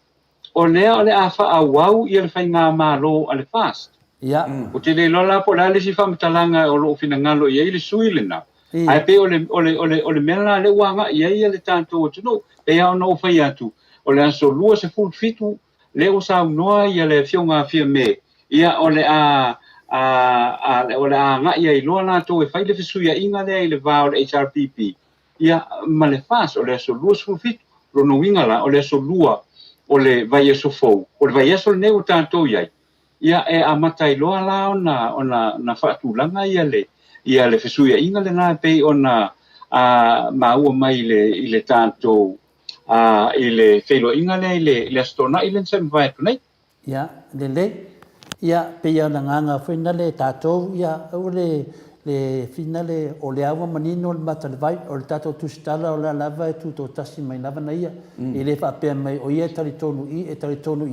O le afa awau i le whainga malo ale fast. Ia. O te le lola po le si whamtalanga o lo finangalo ia i le suile na. Ai pe o le mela le wanga ia le tanto o tino e au no whai atu. O le aso lua se full fitu le o sa noa ia le fionga fia me. Ia o le nga ia i loa na to e whai le fisuia inga le i le vao le HRPP. Ia ma le fast o le aso lua se full fitu. Rono winga la o le aso lua o le vai eso fou. O le vai eso le neu tanto iai. Ia e a matai loa la ona whaatulanga ia le fesuia inga le nā pei ona maua mai i le tanto i le whelo inga le astona i le nsem vai atu nei. Ia, ia pei ana nganga whaina le tātou ia au le finale o le awa manino le matalevai o le tatou tusitala o le alava e tuto tasi mai lava na ia i le whaapea mai o ia talitonu i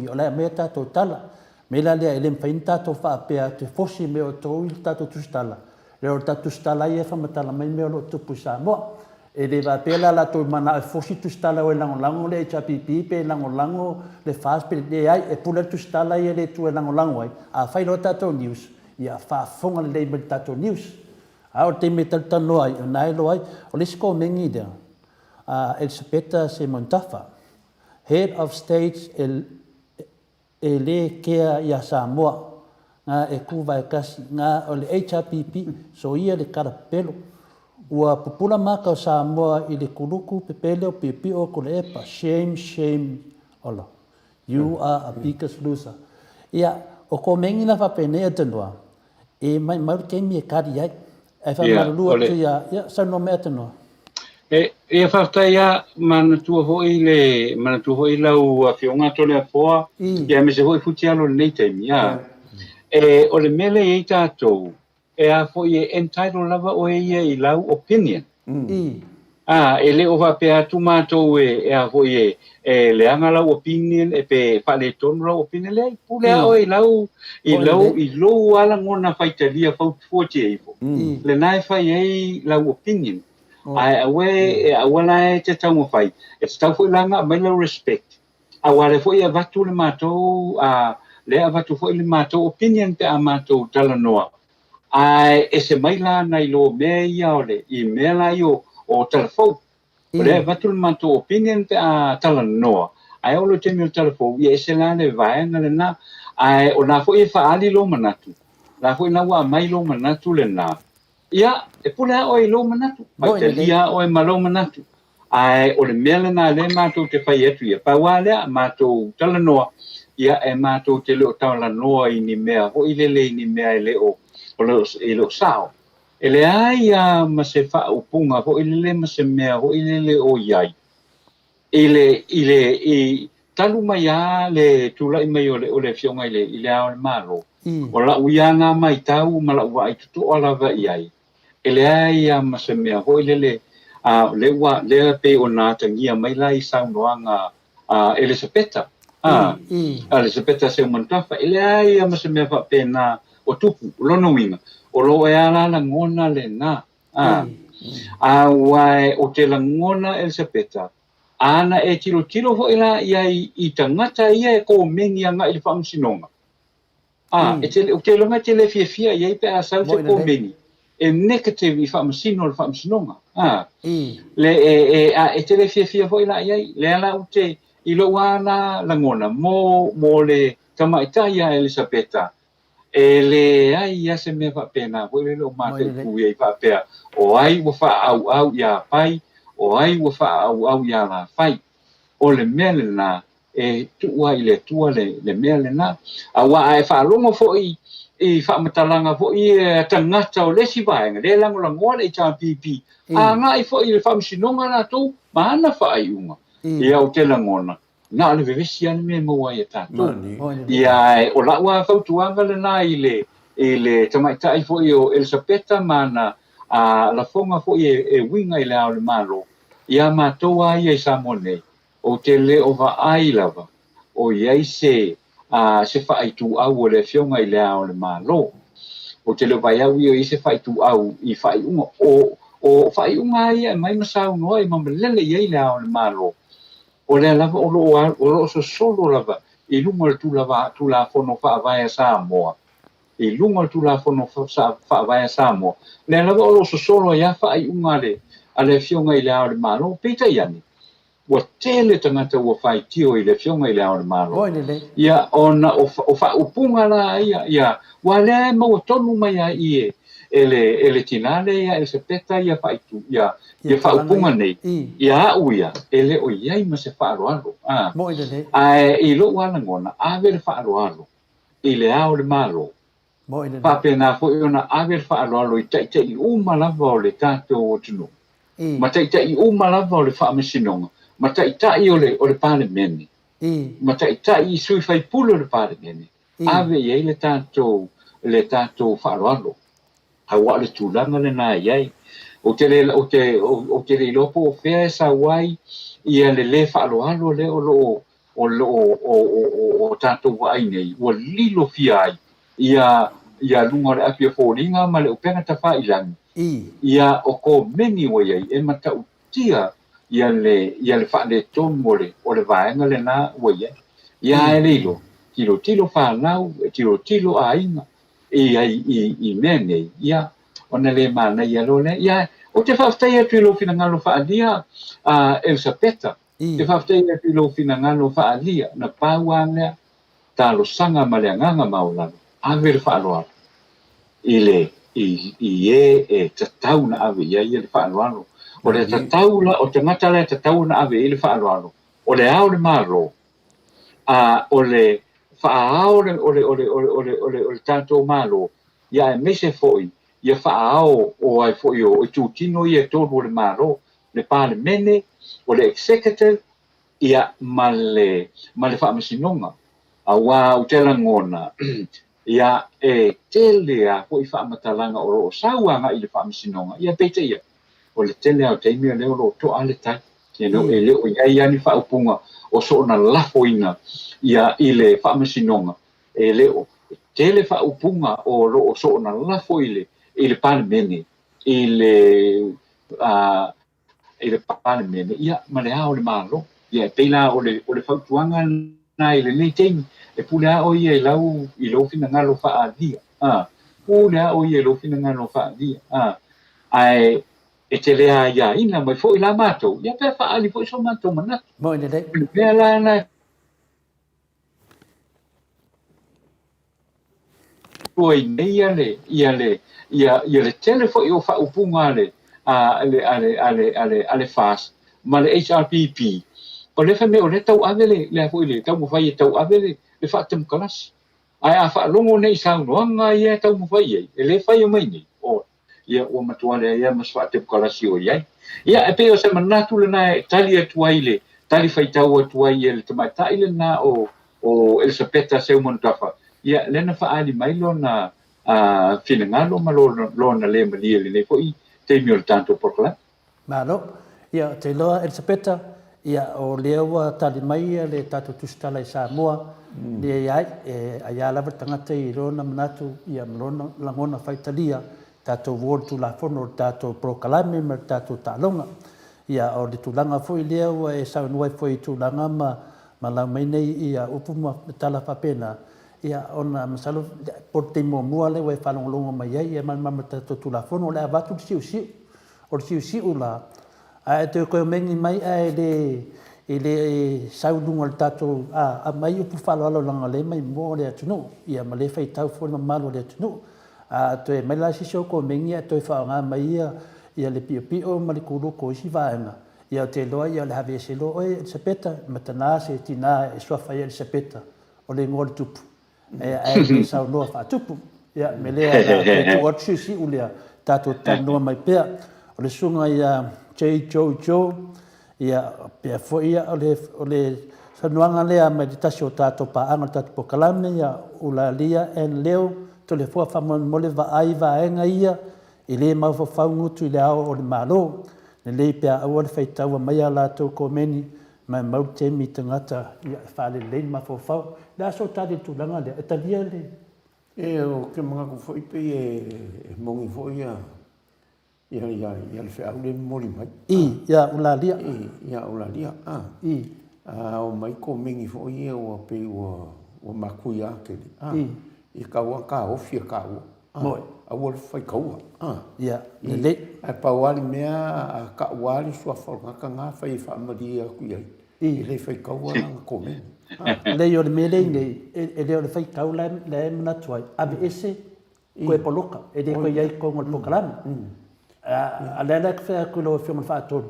o le mea tatou tala me la lea i le mwhain tatou whaapea te fosi me o tou i le tatou tusitala le o tatou tusitala i e whamatala mai me o lo tupu Samoa e le whaapea la latou mana e fosi tusitala o e langolango le HRPP pe langolango le fast pe le ai e pula tusitala i e le tu e langolango ai a whai lo tatou news ia whaafonga le leibel tatou news. A o te me taltano ai, o nai lo ai, o lesko mengi dea. Elisabetta se Montafa, Head of States e le kea ia Samoa, ngā e kuwa e kasi, ngā o le HRPP, so ia le karapelo. Ua pupula maka o Samoa i le kuluku pepele o pipi o ko le epa, shame, ola. You are a biggest loser. Ia, o ko mengi na whapene e tenua. E mai maru keimi e kari ai. E whamarulua tu ia, sa no mea tanoa. E whaftai ia manatua hoi lau a whionga tole a poa, ia me se hoi futi alo nei teimi, ia. E o le mele e tātou, e a fo i entitled lava o e ia i lau opinion. E le o whapea tu mātou e a fo i le anga lau opinion, e pe whale tonu lau opinion le, pulea o i lau ala ngona whaitalia fautuoti e ifo. Le nai whai ei lau opinion. ai awe awala e te tau fai e tau foi langa mai lo respect awale foi e vatu le matou le avatu foi le matou opinion te a matou tala noa ai e se mai la na ilo me ia ole I me la io o telefon le vatu le matou opinion te a tala noa ai o lo temi o telefon ia e se la le vai na le na ai o na foi e fa ali lo manatu la foi na wa mai lo manatu le na ia e pule o I lo manatu mai te lia o e malo manatu ai o le mele na le matou te fai etu ia pa wale matou tala noa ia e matou te leo tala noa I ni mea ho I lele ni mea I leo o lo sao e le ai ma se fa upunga ho I lele ma se mea ho I lele o iai I talu mai a le tula I mai o le fionga I le ao le malo o la uianga mai tau ma la ua I tutu ala va iai e le ai ma se mea ho I lele le pe o na tangia mai la I saunoanga Elisabeta Elisabeta se mantafa e le ai ma se mea fa pena o tupu lono winga o lo e ala la ngona le na wai o te la ngona Elisabeta ana e tiro ho ila I tangata ia e ko mengi anga I whamsinonga o te longa te le fia ia pe a sau te ko mengi e negative I whamsino le whamsinonga le e te le fia ho ila ia le ala o te I lo wana langona mo le tamaitai Elisabeta e le ai ia se me fa pena ho le lo mate ku ia fa pea o ai wo fa au ia pai o ai wo fa au ia la fai o le mele na e tu ai le tua le mele na a wa ai fa longo fo I fa matalanga fo I tangata o le si vai le lango la ngole I cha pipi a nga I fo I le fa msinonga na tu mana fa ai unga ia o te langona na le vevesi ane me mo ai tato ia o la wa fa tuanga le na ile tamaitai fo o Elisabeta mana la fonga fo e winga I le ao le malo ia matoa ia Samoa o te le o va ai lava o iai se fa ai tu au o le fionga I le ao le malo o te le vai au I se fa ai tu au I fa ai unga o fa ai unga ia mai masau no I mamalele iai le ao le malo o le lava o lo solo lava I lunga le tu la fono fa vai Samoa I lunga le tu la fono fa vai Samoa le lava o lo solo ia fa ai unga le ale fionga I le ao le malo pita iani wa tele tangata wa fai tio I le fionga I le ao le malo ia ona o fa upunga la ia wa le mo tonu mai ai ele tinale ia Elisabeta ia fa itu ia fa upunga nei ia uia ele o iai ma se fa alo I lo wana ngona ave le fa alo I le ao le malo pa pena fo ona ave fa alo I tai uma lava o le tato o tunu ma tai uma lava o le fa mesinonga ma tai o le parlemeni ma tai sui fai pulo le parlemeni ave iai le tato fa alo a wa le tulanga le na iai o te le lopo fea sa wai ia le fa alo le o tato wai nei o lilo fiai ia lunga le apia fōringa ma le upenga ta fa ilangi ia o ko meni o iai e mata utia ia le fa le tomo o le vaenga le na o iai ia e lilo tilo fa lau tilo a inga I mene ia ona le mana ia lo le ia o te whaftai atu I lo fina ngalo whaalia Elisabeta te whaftai atu I lo fina ngalo whaalia na pāua lea talo sanga ma le nganga maulano ave le whaaloa I tatau na ave ia le whaaloa o le tatau la o te ngata le tatau na ave I le whaaloa o le ao le maro o le whaao o le tātou malo ia e mese foi ia whaao o ai foi o tūtino ia tōru o le malo le parlemene o le executive ia ma le whaamasinonga a wā o te langona ia e tele a foi whaamatalanga o ro sauanga I le whaamasinonga ia peite ia o le tele au teimia leo lo to ale tai e leo ia ni whaupunga o so na lafoina ia I le whaamasinonga e leo tele whaupunga o so na lafo I le parlemene I le ele parliament ia malea o le malo ia teila o le fautuanga na ile nei teng e pula o ia lau I lo fina ngalo fa dia pula o ia lo fina ngalo fa dia ai e te lea ia ina mai fo ila mato ia pe fa ali fo so mato mana mo ine dei pe la na oi nei ia le telefo io fa upunga le ale fast ma le HRPP o le fa me o le tau avele le fo ile tau mo fai tau avele le fa tem kalas ai a fa longo nei sa no nga ia tau mo fai e le fai mai ni o ia o matua le ia mas fa tem kalas o ia e pe o se manatu le na tali atuaile tali fai tau atuai le tamata ile na o Elisabetta se mon tafa ia le na fa ali mai lo na fina ngalo ma lo na le mali le fo I te mio tanto por la malo ia te loa Elisabetta ia o lewa tali mai le tatu tustala I Samoa le ia ia lava tangata I rona manatu ia mlona langona faitalia tatu ward tu la fono tatu proclame ma tatu talonga ia o le tulanga foi lewa e sa noi foi tulanga ma la mai nei ia upuma tala papena ia ona masalo porte mo le we falong longo mai ia ma tatu tu la fono le avatu si ula a te ko mengi mai ele saudunga le tato a mai upu falo langa le mai mo le tunu ia ma le fai tau fo malo le tunu a te mai la si so ko mengi to fa nga mai ia le pio ma le kulu ko si vaenga ia te loa ia le have se lo se peta matana se tina e so fa ia se peta o le ngol tupu e sa no fa tupu ia me le te watch si ulia tato tano mai pe o le sunga ia Joe ia pe fo ia o le sanuanga lea meditasio tato pa anga tato pokalame ia ulalia en leo to le fo fa mo le va ai va enga ia ile ma fo fa ngutu ile o le malo le le pe a o le feita wa mai ala to ko meni ma mau te mi tangata ia fa le ma fo fa la so tadi tu langa le italia le e o ke mga ko fo ipe e mongi fo ia le fe au le mori mai ia ulalia ulalia o mai ko mingi fo ia o pe o makuia ke I ka ofia ka mo a wol fai kaua ia le a pawali mea ka wali so fa ka nga fai fa madia ku ia le fai kaua nga ko me le yo le mele nei e le fai kaula le na tuai ave ese ko e poloka e de ko ia ko ngol pokalan ala la fa ko lo fi fa ton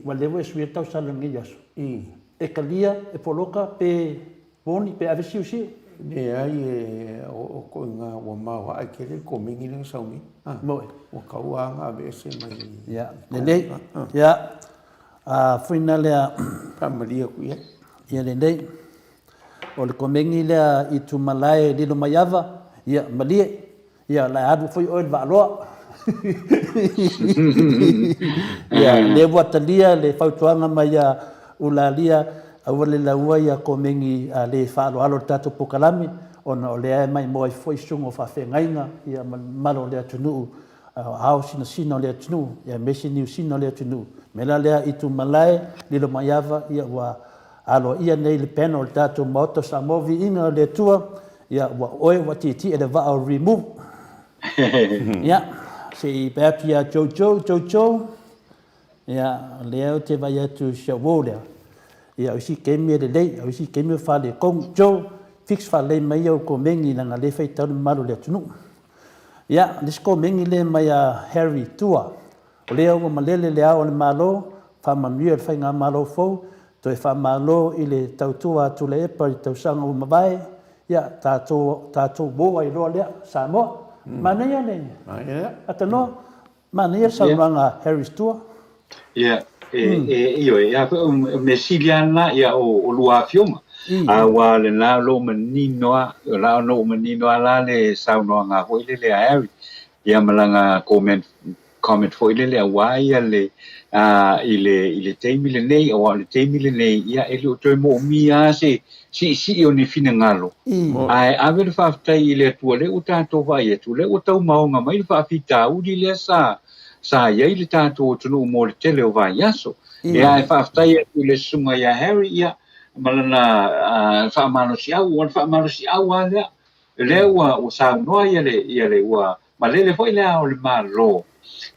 wa le we suia tau salangi yaso e kalia e poloka pe boni pe ave siu ne ai o ko nga wa ma wa ke le ko mingi le saumi mo o ka wa nga be se mai ya le ya finale ka maria ku ia le o le ko mingi le I tu malai le lo maiava ia malie ia la adu foi o va lo ia le watalia le fautuanga mai ulalia awale la ua ia ko mengi le falo alo tato pokalami ona o le mai mo foi sungo fa fengaina ia malo le tunu house sino le tunu ia mesi new sino le tunu mela le I tu malai lilo maiava ia wa alo ia nei le panel tato Maota Samoa Viiga le tua ia wa oe wa titi ele va remove ia se back ia Joe ia leo te vai tu shawola ia usi kemia de lei usi kemia fa le kong Joe fix fa le mai o ko mengi na le fai tau malu le tunu ia dis ko mengi le mai Harry tua o leo mo malele le ao le malo fa mamia fa nga malo fo to e fa malo ile tau tua tu le pa tau sanga o mavai ia tato bo ai lo le Samoa mana ia le atano mana ia sa ranga Harry tua ia io ia mesiliana ia o lua fioma wa le na lo menino la no menino la le sa no nga ho ile le ai ia malanga comment foi le wa ia le ile temile nei o le temile nei ia ele o toi mo mia si o ni fina ngalo ai ave fa tai ile tu le uta to vai tu le uta maunga mai fa fita u di le sa sa ia le tātou tunu mo le tele o vai aso ia e whaftai atu le sunga ia Harry ia malana whaamanosi au alea lea ua saunoa ia le ua malele foi lea o le malo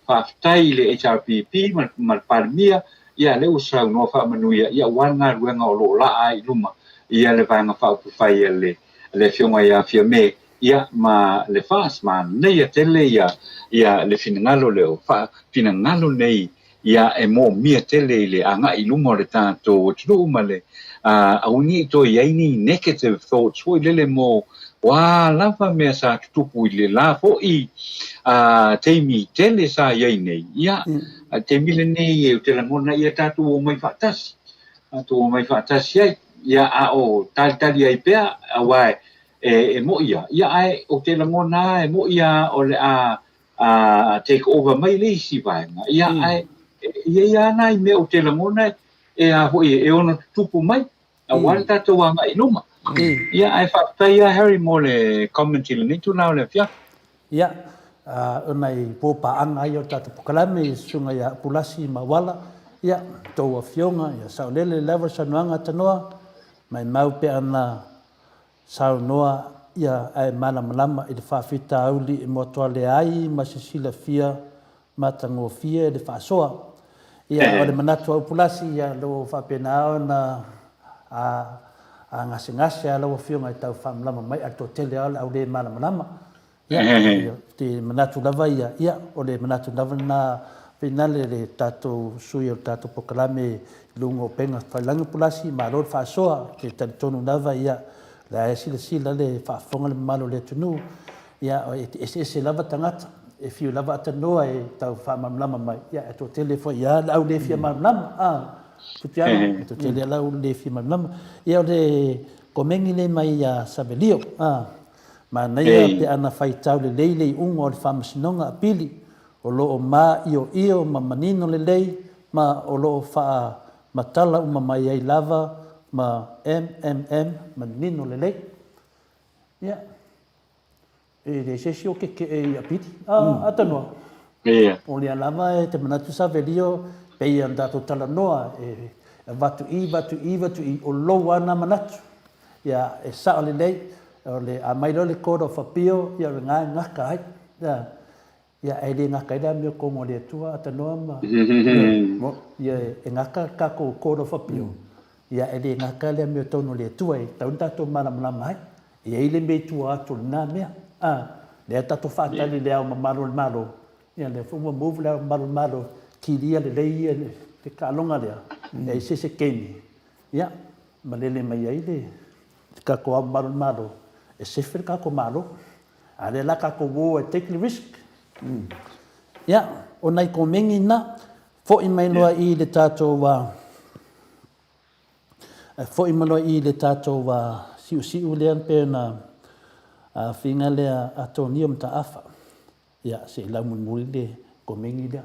whaftai le HRPP mal palmia ia le ua saunoa whaamanuia ia wanga ruenga o lo la ai luma ia le vanga whaupufai le fionga ia fia me ia ma le fas ma nei tele ia le finangalo leo finangalo nei ia e mo mia tele le anga i luma le tātou tunu ma le auni to ia ni negative thoughts foi lele mo wa lava me sa tupu le la fo i teimi tele sa ia nei ia teimi le nei e te langona ia tātou o mai fatas tātou o mai fatas ia o tali ai pea awai e mo ia ai o te langona e mo ia o le take over mai le si vai ia ai ia nai me o te langona e hoi e ona tupu mai awai tātou anga i luma ia ai whaktai Harry mo le commentary le nitu nao le fia ia ona i pōpaanga ai o tātou pukalame sunga ia pulasi ma wala ia tau a fionga ia saulele lewa sanuanga tanoa mai mau pe ana saunoa ia ai malama i le whawhita auli i motoa le ai ma sisila fia ma tango fia le whasoa ia o le manatu au pulasi ia lo whapena na a ngase ala fionga i tau whamlama mai a to tele au le malama ia te manatu lava ia o le manatu lava na finale le tatou sui o tatou pokalame lungo penga whailangi pulasi ma lo whasoa te tonu lava ia la e sila le whaafonga le malo le tunu ia o e lava tangata e fiu lava atanoa e tau whamamlama mai ia e to tele fo ia au le fia mamlama Putiano, to tele lau le fi mamlama. Ia le komengi le mai ia sabelio. Ma nei pe ana faitau le leile ungo o le whamasinonga apili. O loo ma io ma manino le lei, ma o loo wha matala uma mai ai lava, ma manino le lei. Ia. E le sesi o ke e apiti. Atanoa. O le alama e te manatu sabelio, pei andato talanoa e vatu i o lou ana manatu ia e sa le lei o le a mai le kodo fapio ia le ngaka ai ia e le ngaka ida me ko mo le tua atanoa ma ia e ngaka ka ko kodo fapio ia e le ngaka le me tono le tua e taunta to mana mai ia ile me tua to na me le tato fatali le au malo ia le fu mo move le malo kiria le leia te kalonga lea e se keni ia malele mai ai le ka ko malo e se fer ka ko malo ale la ka ko wo take the risk ia ona ko mengi na fo i mai loa i le tato wa fo i mai loa i le tato wa si le pe na finga le atonium ta afa ia se la mun le ko mengi le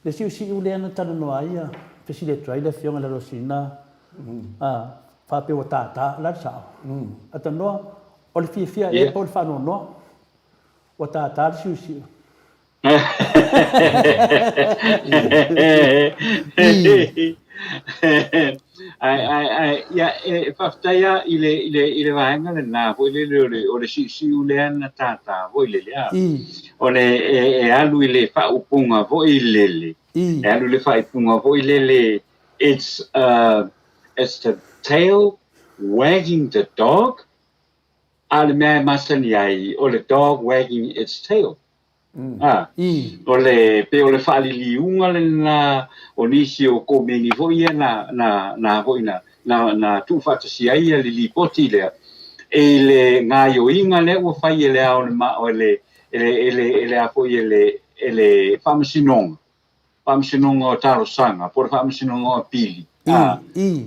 le si ule ana tana no aia pesi le trailer fionga la rosina fa pe o tata la sa atano o le fia e po fa no o tata si ia faftaya ile vaenga na po ile o le si ule ana tata vo ile ya o le e alu ile fa upunga vo ile e alu le fa upunga vo ile it's the tail wagging the dog al me masani ai o le dog wagging its tail o le pe o le fa li unga le na o nisi o ko meni vo ia na vo ina na tu fa si ai le li poti le e le ngaio inga le o fa ile au ma o le ele a foi ele famsinong o taro sanga por famsinong o pili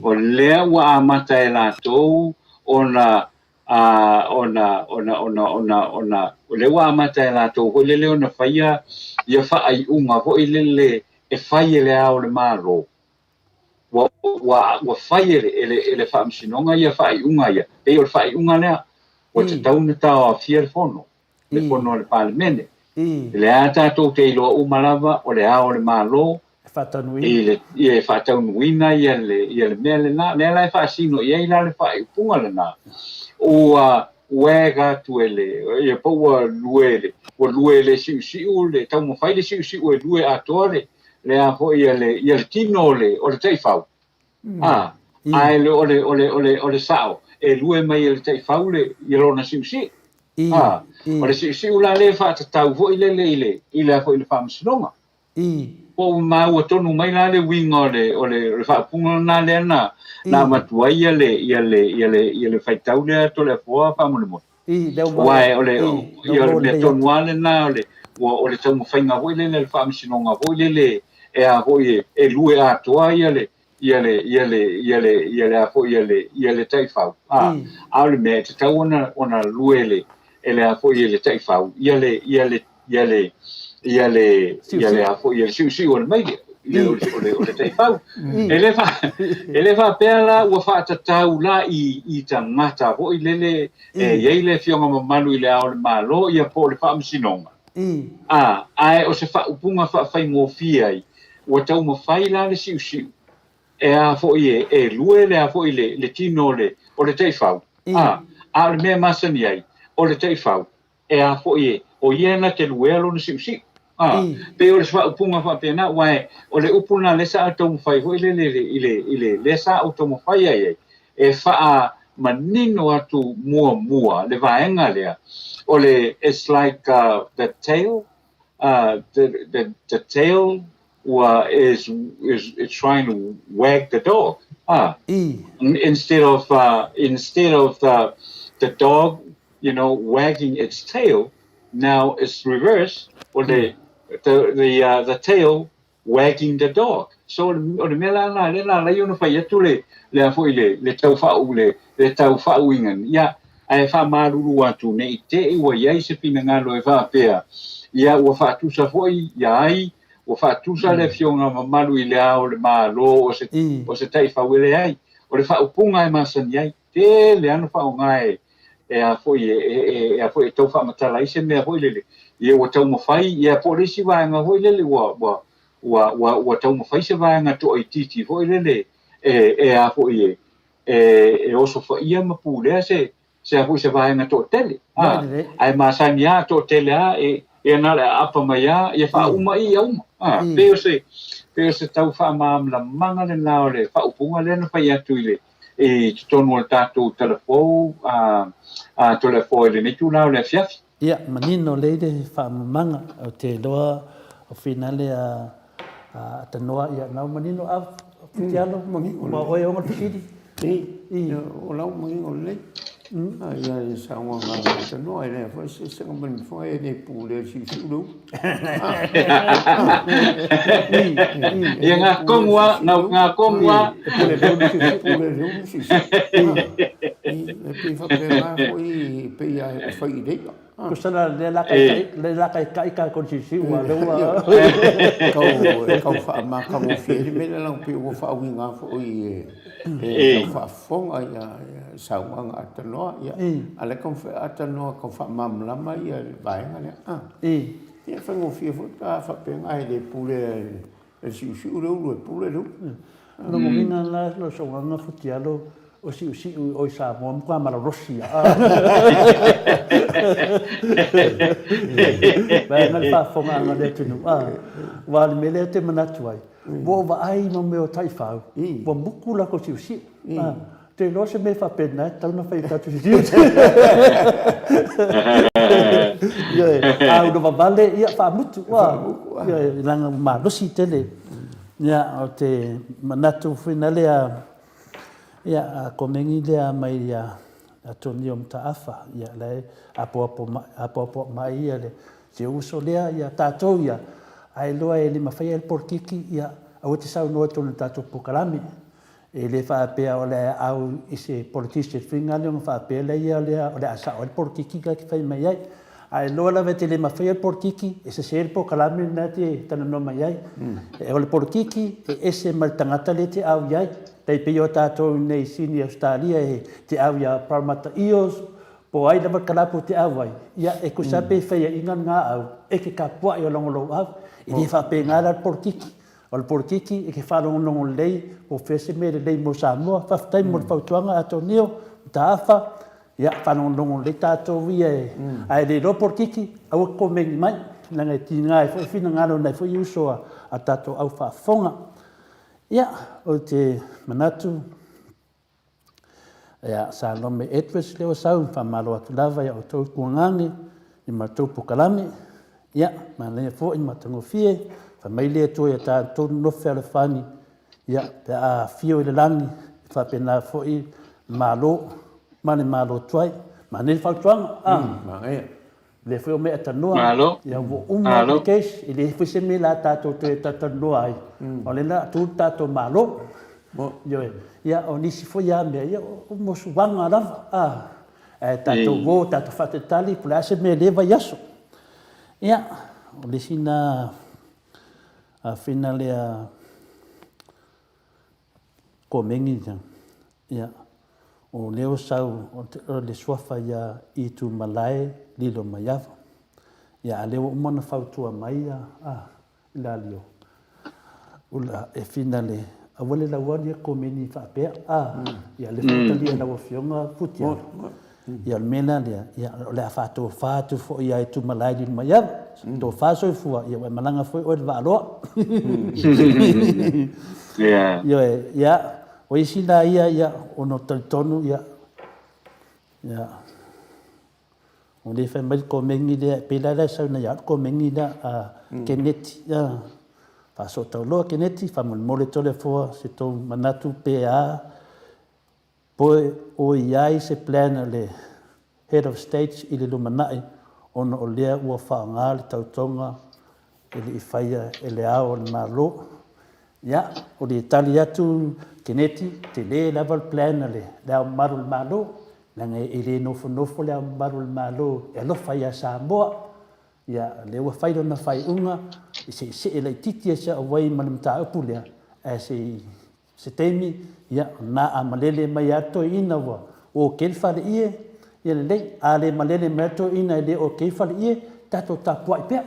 o le wa mata ela to ona le wa mata ela to o le ona faia ia fa ai unga vo ile e faia le au le malo wa faia ele famsinong ia fa ai unga ia e o fa ai unga le o te tauna ta o fiel fono le fono le palmene Le a tātou te iloa umalava o le a o le mālo i le whātaunuina i le mea le nā lea lai whaasino i eila le whaepunga le nā ua wega tu i a paua lue le siu le tau mawhai le siu e lue atoa le a po i le tino o le teifau ai le o le sao e lue mai le teifau le i lona siu o le siu la le whaatatau fo i le a po i le whaamasinonga po mau tonu mai la le winga o le whaapunga na le na matua ia le whaitau le to le poa whaamune mo wai o le tonu ale na o le tau mawhainga hoi le whaamasinonga hoi le e a hoi e lue atoa ia le a hoi ia le taifau a le mea te tau ona lue le a hoi le taifau ia le a fo ia siu o le mai o le taifau ele fa pela ua fa tatau la i tangata ho i lele e le fionga mamalu i le ao le malo ia po le fa msinonga ai o se fa upunga fa fai mo fia i ua tau mo fai la le siu e a fo e lue le a fo i le tino o le taifau a le mea masani ai o le taifau e a fo o iena te luelo na siu pe o le fa upunga fa pena wai o le upuna le sa tau fai ho le sa auto mo fai ai e fa manino atu mua le vaenga le o le it's like the tail the tail is trying to wag the dog instead of the dog wagging its tail now it's reverse or the tail wagging the dog. So o le mela na le ona fai atu le foi le tau fa'u le tau fa'u ingan. Ia ai fa maruru atu nei te ua ia se pina ngalo e fa pea. Ia ua fa tusa foi ia ai ua fa tusa le fionga mamalu i le ao le malo o se tai fa'u le ai. O le fa'u punga e masani ai te le anu fa'u ngai e a foi tau fa matala i se mea foi le ia ua tau mawhai, ia polisi vaenga hoi lele ua tau mawhai se vaenga to ai titi hoi lele e a hoi e oso whaia mapu lea se a hoi se vaenga to tele. Ai masani a to tele a e nare apa mai a ia wha uma i auma. Peo se tau wha maamla manga le nao le wha upunga le na whai atu i le e tonu al tātou telefou telefou le netu nao le fiafi. Ia, manino leide whaamamanga o te loa o finale a tanoa ia nau manino a whitialo ma oe onga pisiri. O lau mangingo lei. Ia e saunga ngā tanoa e nea whai se sanga mani whai e ne pūle si suru. Ia ngā kongua. Pūle reu si suru. E pe whapea hoi pe ia whai reia. Kusana le laka e kaika konsisi ua leua. Kau whaamaka mo whiri mele lang pe ua whaawinga hoi e whaafonga ia saunga atanoa ia. Ale kau atanoa kau whaamamlama ia vaenga lea. Ia whango whia whata whapenga e le pule e siu reu e pule reu. No mo minga la lo saunga futialo o siu o Samoa mkua mararosi. Vaenga le whaafonga anga le tunu. Wale mele te manatu ai. Wo wa ai no meo taifau. Wo muku lako siu. Te lo se me fa pena, tau na fai tatu siu. Au no vale ia fa mutu. Ia langa marosi tele. Ia o te manatu finale ia komengi lea mai a toni o mtaafa ia le apo mai ia le se uso lea ia tātou ia ai loa e le mawhai el porkiki ia au te sau noa tonu tātou pukarami e le whaapea o le au i se politician whingali o whaapea le ia lea o le asa o el porkiki ka ki whai mai ai ai loa lawe te le mawhai el porkiki e se el pukarami na te tana no mai ai e o le porkiki e ese mal tangata le te au iai Tei peo tātou nei sini Australia e te au ia Parramatta Eels, po ai lava kalapu te awai ia e ko sape feia inga nga au e ke kapua i longo lo au i le fa pe ngala porkiki o porkiki e ke fa longo lei o fese me lei mo Samoa fa tai mo fautuanga atonio tafa ia fa longo lei tato via ai le ro porkiki au ko me mai nanga tinga e foi fina ngalo nei foi uso a tato au fa fonga ia o te manatu ia sa lome etres leo sau fa malo atu lava ia o tau kuangangi i matou pukalame ia ma le fo i matango fie fa mai le to ia ta to no fele fani ia pe a fio le langi fa pena fo i malo mane malo tuai ma ne fa tuang ma e le fo me atanua ia vo uma case i le fo se me la ta to te tatanua ai o le na tu ta to malo yo ia o nisi fo ia me ia o mosuanga lava tato vo tato fatetali pula se me leva yaso ia o le sina a finale a komengi ia o leo sau o le swafa ia i tu malai lilo maiava ia leo umana fautua mai ila lio ula e finale awale la wani ko meni fa pe ia le futalia la fionga futia ia mena ia le fato fo ia tu malai di maya to faso fu ia malanga foi o va lo ia o isina ia ono tonu ia o le fa mal ko mengi de pela la sa na ia ko mengi da keneti ia fa so tau loa keneti fa mole tole fo se to manatu PA poi o iai se plan le head of state i le lumanai ona o lea ua whaanga le tautonga i whaia e le ao le malo ia o le tali atu keneti te le level plan le ao maru le malo nanga i le nofo le ao maru le malo e lo whaia Samoa ia le ua whairo na whai unga i se e lai titi e se awai manamta upu lea e se teimi ia na a malele mai ato ina wa o kelfale ie ia le lei a le malele mai ato ina le o kelfale ie tato tapua i pea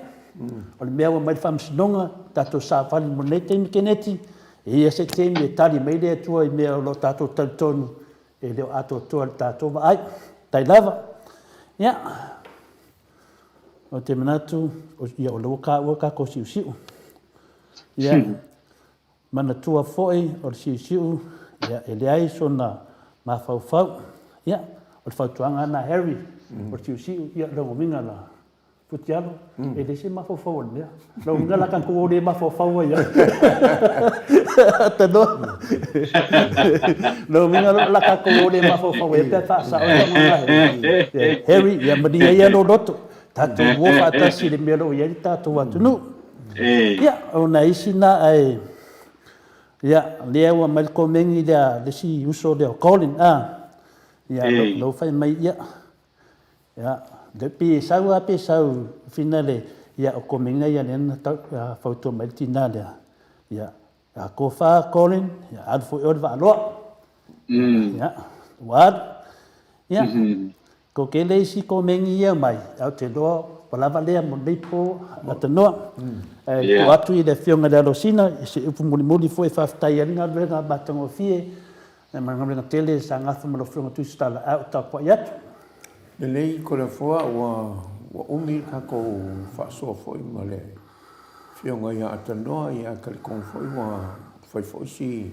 o le mea wa mai whamsinonga tato sa whali mo nei teimi keneti e ia se teimi e tali mai le atua i mea o lo tato tautonu e leo ato toa le tato wa ai tai lava ia o te manatu ia o lo ka ko siu ia mana tua foi o siu ia e le ai sona mafau ia o fautuanga na Harry o siu ia lo minga la futialo e le se mafau ia lo ngala kan ko le mafau ia tado lo minga la ka ko le mafau ia pe fa sa o Harry ia madia ia lo loto tatu wo fata si le melo ia tatu watunu ia ona isina ai ia le wa mal komengi le si uso le Colin ia lo fai mai ia de pi sau finale ia o komenga ia le na foto mai tinale ia a ko fa Colin ia al fo or va lo ia wat ia ko ke le si komengi ia mai au te do palava le mo leipo na tanoa ko atu i le fionga de losina se upu muli foi fa tai nga nga batango fie na manga tele sa nga fa mo fionga tu stala au ta po yat le lei ko le foa wa umi ka ko fa so foi mo le fionga ia tanoa ia ka kon foi wa foi si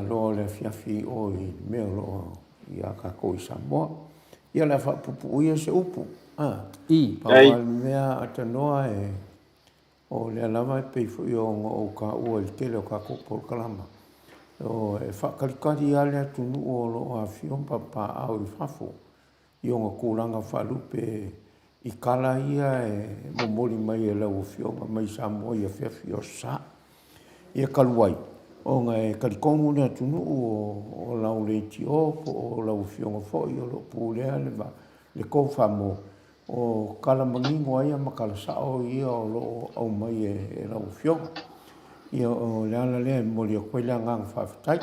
lo le fiafi o i me lo ia ka ko Samoa ia la fa pupu ia se upu pa mea atanoa o le alama e pei fu yo o ka ua i tele o ka kupo kalama o e whakalikari ale atunu o lo a fion pa au i whafo i o ngā kūranga whalupe i kala ia momoli mai e lau fionga mai Samoa i a whiawhi o sa i a kaluai o ngā kalikongu le atunu o lau le iti o lau fionga foi o lo pūlea le kōwha mo o kala mangingo ai ma kala sao ia o lo au mai e lau fionga ia o le ala le mo le koila ngang whawhitai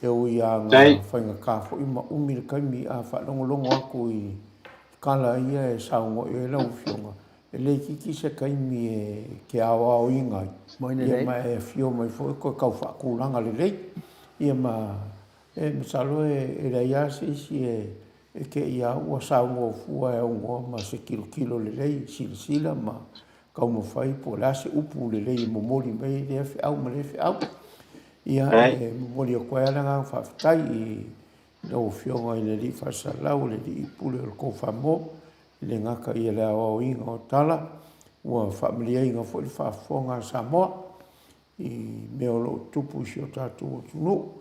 e o ia ngā whainga ka fo i ma umi le kaimi a whaongo aku i kala ia e saungo e lau fionga. E le kiki se kaimi e ke awa o ingai. Ia ma e fio mai fo e koe kau whakulanga le lei. Ia ma e misalo e rei ase isi e ke ia ua saungo fua e ungo ma se kilo le lei sila ma kau mo fai po la se upu le lei mo mori mai le fe au ma le fe au. Ia e mori o koe alanga whaftai i lau fionga i le li whasalau le li ipule o ko whamo le ngaka i le au inga o tala ua whamlia inga fo i whafonga Samoa i meo lo tupu si o tatu o tunu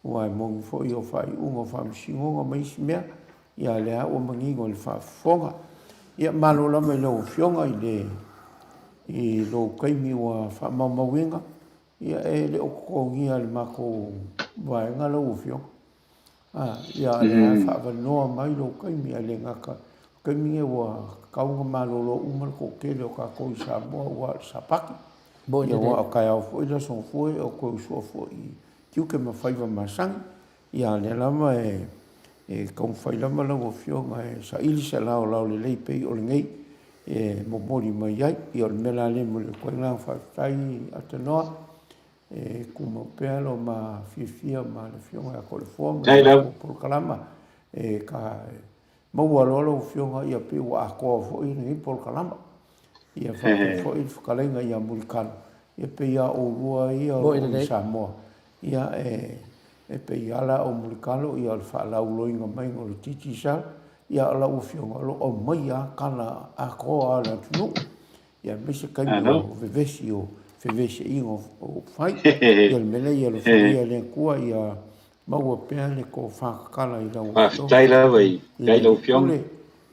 ua e mongi fo i o whai unga whamsingonga maisi mea ia le au mangingo le whafonga ia malo lama i lau fionga i lo kaimi ua whamamawinga ia e le o kongia le mako vaenga lau fionga ia le a whaavanoa mai lo kaimi a le ngaka kaimi e ua kaunga malolo umal ko kele o ka koi Samoa ua sapaki ia ua o kai au fo i la son fo o koe usua fo i kiuke ma whaiva masangi ia le lama e kaung whai lama lau o fionga e sa ili sa lao le lei pei o le ngei e momori mai ai i o le mela le mo le koe ngang whaitai atanoa e kuma pelo ma fifia ma le fionga a kole fōma o Polkalama e ka maua lolo fionga ia pe ua akoa fo i ni Polkalama ia whaka fo i whakalenga ia Murikano ia pe ia o rua ia o Samoa ia e pe ala o Murikano ia le whaalau loinga mai o le titi sa ia ala o fionga lo o mai a kana akoa ala tunu ia mese kaimi o vevesi o fevese ingo o fai ia le mele ia le whaia le kua ia maua pea le ko whakakala i lau tai lawa i tai lau fionga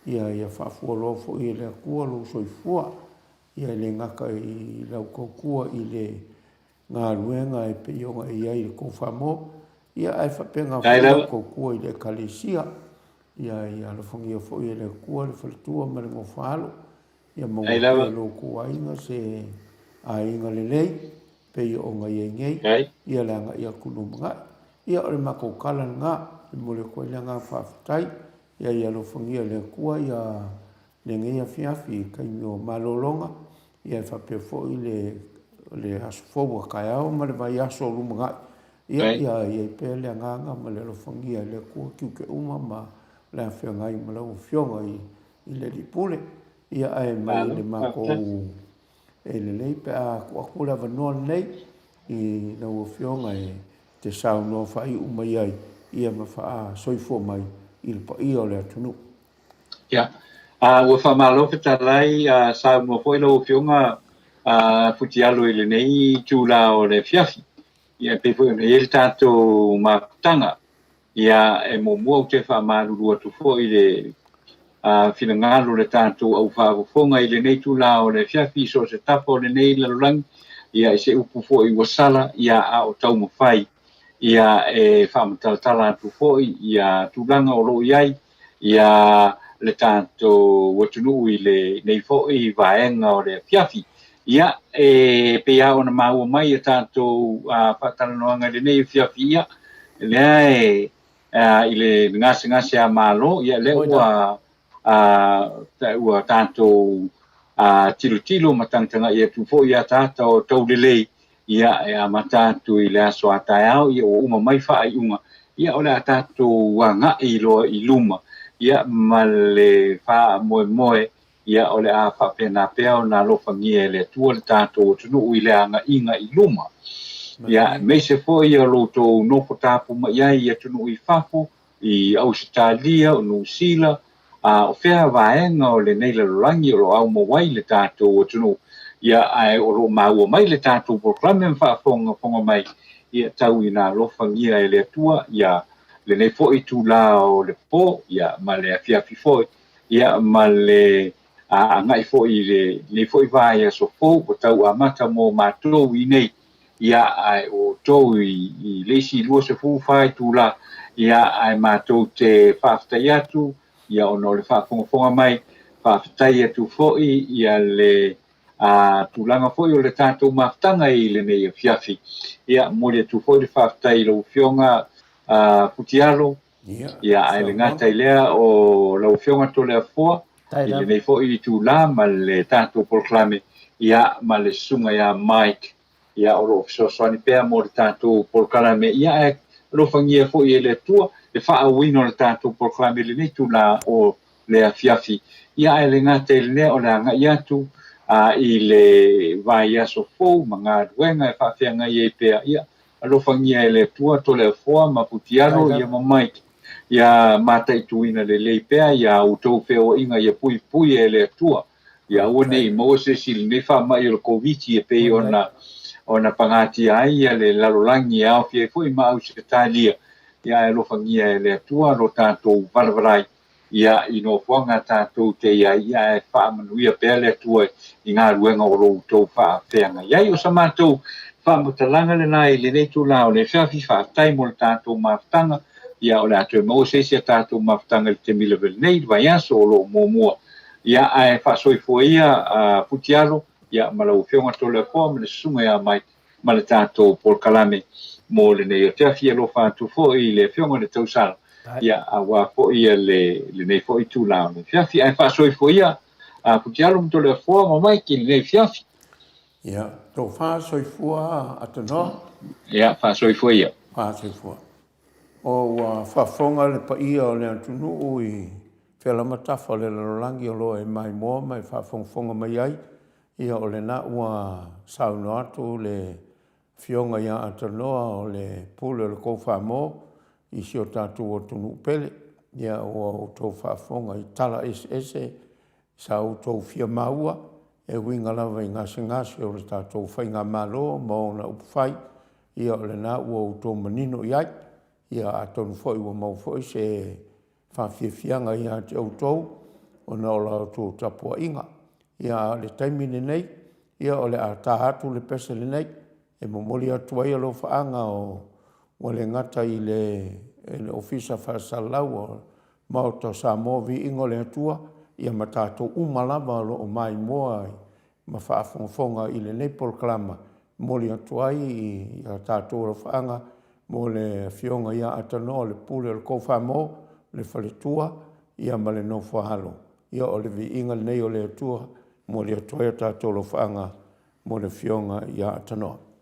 ia whafua lofo i le kua lo soifua ia le ngaka i lau kua i le ngā ruenga e peionga i ai le ko whamo ia ai whapenga lau kua i le kalesia ia le whangia fo i le kua le whalitua ma le ngofalo ia maua pea lo kua inga se a inga le lei pei o ngai ngei ia langa ia kunu mga ia o le mako kala ngā i mole koe le ngā whaftai ia lo whangia le kua ia le ngia fiafi kai mio malolonga ia whapea fo i le asfoua kai au ma le vai aso luma ngai ia pea le nganga ma le lo whangia le kua kiuke uma ma le awhia ngai ma lau fionga i le lipule ia ai mai le mako e le lei pe a kua vanoa nei i lau fionga e te sao no whai umai ai ia ma wha soifua mai i le pa i o le atunu. Ia, ua whamalo ke tarai sao no fo i lau fionga futi alo i le nei tūla o le fiafi. Ia pe fo i le tātou mātanga ia e mo mua te whamaruru atu fo i le whina ngalo le tātou au whaafonga i le nei tūla o le fiafi so se tapo le nei lalulangi ia e se upu fo i wasala ia a o tau mawhai ia e whaamatalatala atu fo ia tūlanga o lo iai ia le tātou watunu i le nei fo i vaenga o le fiafi ia e pe a ona maua mai e tātou whatalanoanga le nei fiafi ia lea i le ngase a malo ia le ua tātou tilo matangtanga ia tu fo ia tātou tau lelei ia e amatatu i le aso atai au ia o uma mai wha ai unga ia o le tātou wanga i loa i luma ia ma le wha moe ia o le a wha pena pea o nā lofangia le tua le tātou tunu i le anga inga i luma ia me se fo ia loto noko tāpu ma ia tunu i whafo i Australia o New Zealand o whea vaenga o le nei lalulangi o lo au mawai le tātou o tunu ia ai o lo maua mai le tātou proklame whaafonga mai ia tau i nā lofangia e le atua ia le nei fo i tūla o le po ia ma le afiafi fo ia ma le ngai fo i le nei fo i vai so fo o tau amata mo mātou i nei ia ai o tau i leisi lua se fu fai tūla ia ai mātou te whaftai atu ia ono le whaafonga mai whaftai atu fo ia le tūlanga fo i o le tātou maftanga i le nei fiafi ia mori atu fo le whaftai lo fionga putialo ia ai le ngata i lea o lau fionga to le afua i le nei fo i tu la ma le tātou proclame ia ma le sunga ia Mike ia o lo so so ni pea mo le tātou proclame ia e lo fangia fo i le tua le fa wino le tātou proclame le nei tu la o le afiafi ia ai le ngata i le o le anga ia tu i le vai aso fo manga duenga e fa fianga i pea ia alo fangia le tua to le afua ma putialo ia ma Mike ia mata ituina le leipea ia utou feo inga ia pui pui e le tua ia one i Moses il ne fa mai o covid e pe ona pangati ai ia le lalolangi a fie foi ma au sektalia ia lo fangia le tua lo tanto valvarai ia ino fonga tanto te ia fa manuia pe le tua inga luenga o lo utou fa fenga ia o samato fa mutalanga le nai le nei tu la o le fa fa tai mo tanto maftanga ia o le atu mo se tātou mafutanga le te mila vel nei vai aso o lo mua ia ai whasoi ia putialo ia malau whionga tole fōa me le sunga ia mai ma le tātou por kalame mo le nei o te awhia lo whātu fō i le whionga le tausala ia awa fō ia le nei fō i tū lao le whiawhi ai whasoi ia putialo mo tole fōa ma mai ki le nei whiawhi ia tō whasoi fōa atanoa ia whasoi ia whasoi fōa o whafonga le pa ia o le atunu o i whela matafa le lalangi o lo e mai moa mai whafonga mai ai ia o le na ua sauno atu le fionga ia atanoa o le pule o le kou whamo i si o tatu o tunu pele ia o tō whafonga i tala ese sa o tō fia maua e winga lava i ngase o le tatu whainga malo mo na upwhai ia o le na ua o tō manino i ai ia atonu foi ua mau foi se whawhiawhianga ia te autou o na ola o tō tapua inga. Ia le taimine nei, ia o le a tāhatu le pese le nei, e momoli atua ia lo whaanga o le ngata i le ofisa whasalau o Maota Samoa Viiga le atua, ia ma tātou umalava o mai moa ma whaafonga i le nei polklama, moli atua i a tātou lo whaanga, mo le fionga ia atano le pule le kofamo le faletua ia ma le no fahalo ia o le Viiga nei o le atua mo le atua tātou lo whaanga mo le fionga ia atano.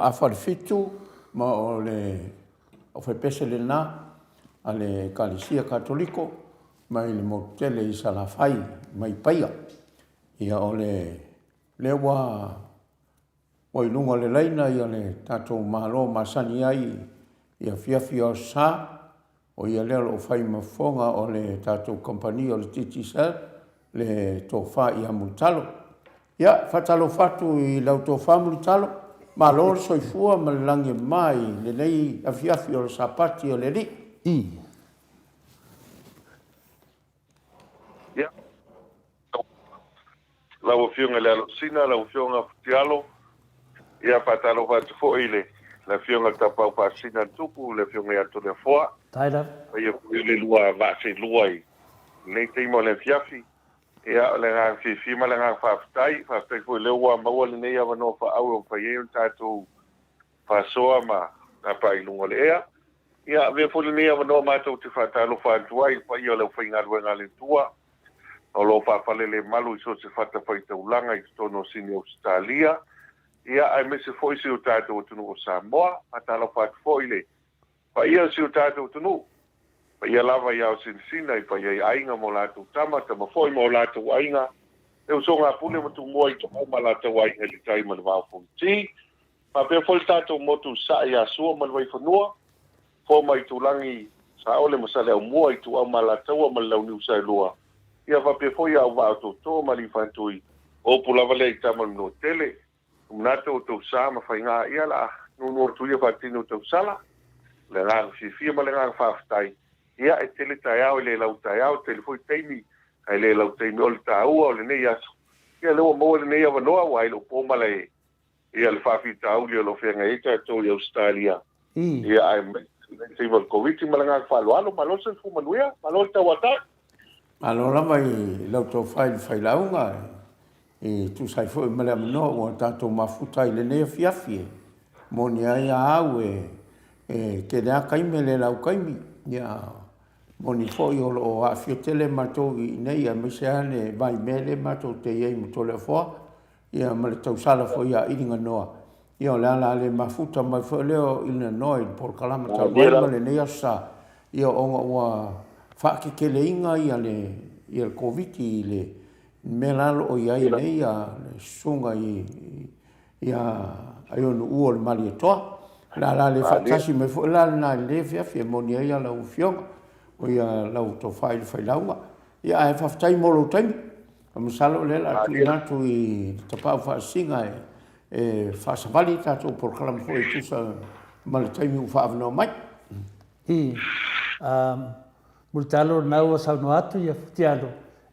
awharifitu ma o whaipese le nā a le Kalisia Katoliko mai le motele i Salafai mai paia. Ia o le o ilunga le leina ia le tātou malo masani ai ia fiafi o sa o ia leo o whai mafonga o le tātou kompani o le TTCL le tō wha i amultalo. Ia, whatalo whatu i lau tō wha amultalo, malo soifua ma le langi mai le nei a fiafi o le sapati o le ri. Ia, lau fionga le alosina, lau fionga futialo, ia patalo whatu fo ile. Le fionga tapau pasina tupu, le fionga ia tole foa. Taira. Ia le lua vase lua i. Nei teimo le fiafi. Ia le ngā whiwhima le ngā whaftai fo le ua maua le nei awa no wha au o whai eun tātou whasoa ma ngā pai lunga le ea. Ia vea fo le nei awa no mātou te whatalo whātua i whai o le whai ngā rua ngā le tua. O lo whawhale le malu i so te whata whai taulanga i tono sini Australia. Ia ai me se foi se o tātou tunu o Samoa, atala whatu foi le. Pa ia se o tātou tunu, pa ia lava ia o sinsina, i pa ia ainga mo lātou tamata, ma foi mo lātou ainga. E o so ngā pune matu mua i tō ma lātou ainga li tai ma le wāo fonti. Pa pia foi tātou motu sa i asua ma le wai whanua, fo mai tūlangi sa ole ma sa leo mua i tū au ma lātou ma lau niu sa lua. Ia pa pia foi au wāo tō ma li whantui, o pulava le i tamal no tele, Mnato tau sa ma fai ngā ia la nunu o tuia whatino tau sala. Le ngā whiwhia ma le ngā whawhtai. Ia e tele tai au, le lau tai au, tele fwoi teimi. Ai le lau teimi o le tā ua o le nei aso. Ia lewa maua le nei awa noa wa ilo pōma le ia le whawhi tā au le lo whenga ita tō i Australia. Ia ai teimi o le COVID ma le ngā whaloalo, ma lo sen fu manuia, ma lo le tau atak. Alo lama i lau tō whai launga e tu sai foi male no o tanto mafuta ile ne fiafi mo ni ai au ke da kai mele la kai mi ya mo ni foi o a fiotele mato i nei a mesane vai mele mato te ye mo tole fo ya male tau sala foi ya inga no io la le mafuta mai foi leo in noi por kalama ta mele ne sa io o fa ke le inga ia le il covid ile melalo o iai nei a sunga ia aionu ua le mali etoa. La le whatasi me fo la na le fiafia moni ia la ufionga o ia lau tō whai launga. Ia e whaftai molo taimi. A masalo le la tu inatu i tapau whaasinga e whaasavali tātou porkalam hoi tusa mali taimi u whaavano mai. Multalo nau a sauno atu ia futialo.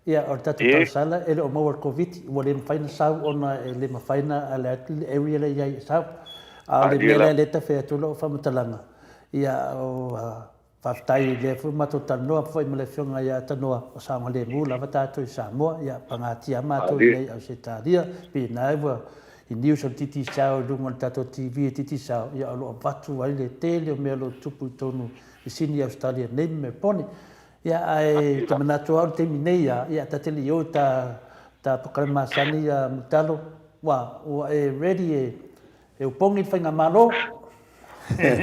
Ia o tatu tau sala, ele o maua COVID, ua le mawhaina sau ona le mawhaina a le area le iai sau. A le mele le ta whea tula o whamatalanga. Ia o whaftai le fu mato tanoa, fwoi ma le whionga ia tanoa o Samoa le mula watato i Samoa, ia pangatia mato nei au se tāria, pi naiwa i news o titi sao, lunga le tato TV titi sao, ia o lo watu ai le tele o mea lo tupu i tonu i sini Australia, nei me poni. Ia ai te manatu au te minea, ia ta tele o ta pokalama sani ia mutalo, wa e ready e upongi whainga malo. Ia,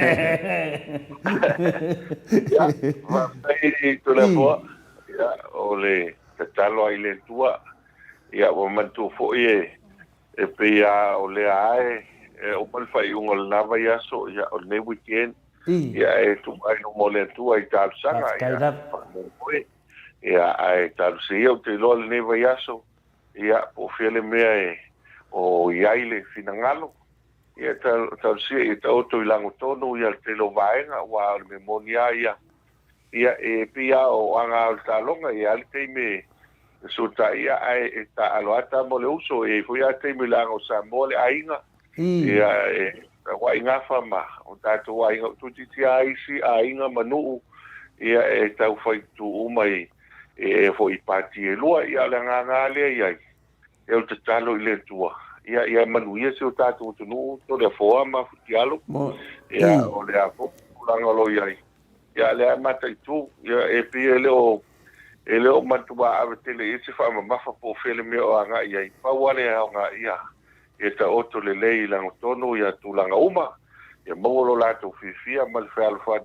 tula poa, ia o le te talo ai le tua, ia o mantu fo'i e pia o le ae, o malwhai unga le nawa ia so, ia o le weekend, ia e tu ai no mo le tua i tālu sanga, ia ai tālu se ia o te loa le newa ia so, ia po whiale mea o iai le finangalo, ia tālu se ia ta oto i lango tono, ia te lo vaenga, wa o le memonia ia e pia o anga o tālonga, ia le teime so ta ia ai ta aloata mo le uso e foi a teime lango Samoa le ainga, ia wa inga fama o tato wa inga tuti tia isi a inga manu ia e tau fai tu umai e foi pati e lua ia le nga le ia e o te talo i le tua ia manu ia se o tato tu no to le foa ma futialo ia o le apo langa lo ia le mata tu ia e pie le o matua ave tele isi fa ma fa po fele me o anga ia pa wale nga ia e ta oto le lei langa tono ia tulanga uma ia molo la to fifia mal fa alfa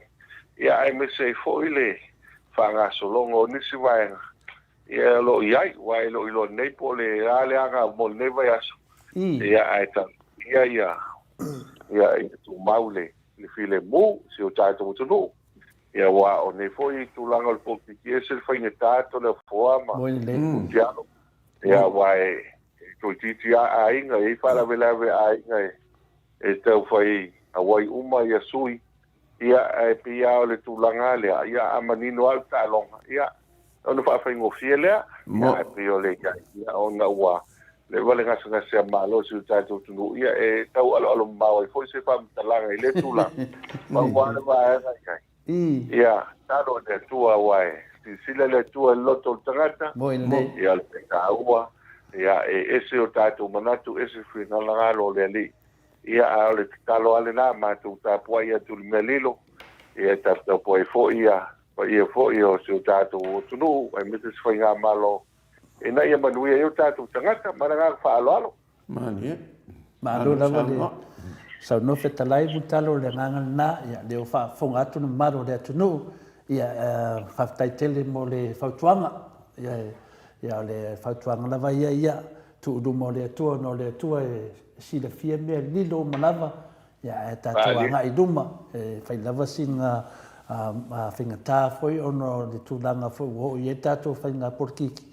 ia ai me se fo ile fa nga solongo nisi vai ia lo iai wai lo ilo nei po le ale anga mo ne vai aso ia ai ta ia tu maule le file mu si o tai to no ia wa o ne fo i tulanga le po ki ese fa ni tato le forma ia wai ko titi a inga e fala vela a inga e tau fai a wai uma ia sui ia e pia o le tulanga le ia a manino al talonga ia ona fa fa ngo fiele ia e pia o le ia ona wa le vale ngasa se malo si ta tu tu ia e tau alo mau foi se fa talanga ile tula ma wa va ia talo de tua wai si sila le tua loto tangata ia le kaua ia ese o tato manatu ese fina lagalo le ali ia a le talo ale na ma tu tapua ia tu melilo ia tato poi fo ia fo o se tato tunu ai metes foi nga malo e na ia manuia eu tato tangata maranga fa alo mani malo la vale sa no feta lai butalo le nganga na ia le fa fonga tu no maro le tunu ia fa tai tele mo le fa tuanga ia le fatuanga lava ia tu du mo le tua no le tua si le fie me lilo malava ia ta tuanga i duma fai lava singa finga ta foi ono le tu langa foi o ia ta tu fai na porkiki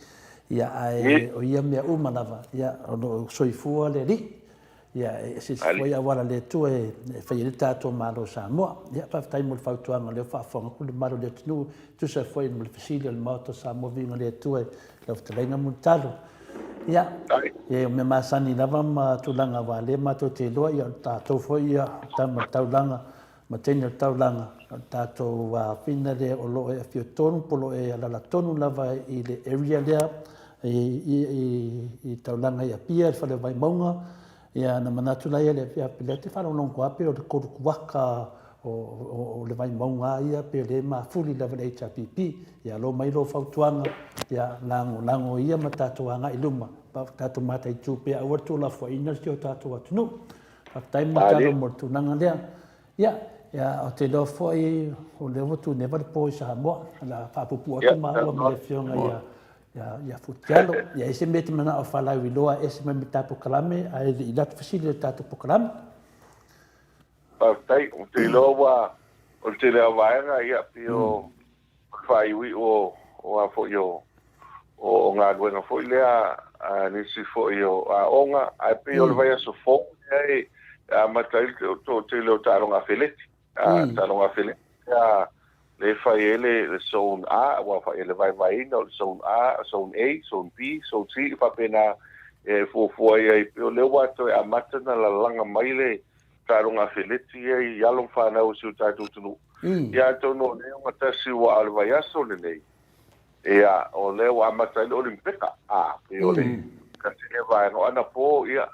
ia ai o ia me uma lava ia ono soifua le ri ia se foi a wala le tua fai le ta tu malo Samoa ia pa tai mo fatuanga le fa fonga ku le malo le tu tu se foi mo le fisile le Maota Samoa vinga le tua le ftalenga mutalo ia e me masani lava ma tulanga vale ma to te loa ia tatou foi ia tama taulanga ma tenia taulanga tatou wa fina le o lo e fio tonu polo e ala tonu lava i le area lea i taulanga ia pia fa le vai maunga ia na manatu la ia le fia pilete fa non ko ape o le koru waka o le vai maunga ia pe le ma fuli lava le HPP ia lo mai lo fautuanga ia lango ia ma tatuanga i luma pa tatu mata i tupe a watu la fo ina si o tatu atunu pa tai ma talo mo tunanga lea ia o te lo fo i o le watu never po sa mo la fa pupu o ma o me fionga ia futialo ia ese mete mana o fala wi loa ese me tapu kalame a i dat fasile tatu kalame pa tai o te lo wa o te le vaenga ia pio fai wi o a fo yo o nga gwenga fo lea ni si fo yo a onga a pio le vai so fo e a matai to te lo taronga feleti taronga feleti le fai ele le zone A wa fai ele vai no zone A zone A zone B zone C fa pena fo e pio le wa to a matana la langa maile taronga feleti e yalo fa na o su tatu tunu ya to no le o tasi wa al vai aso le nei ia o le wa matai o olimpika e o le kasi e vai no ana po ia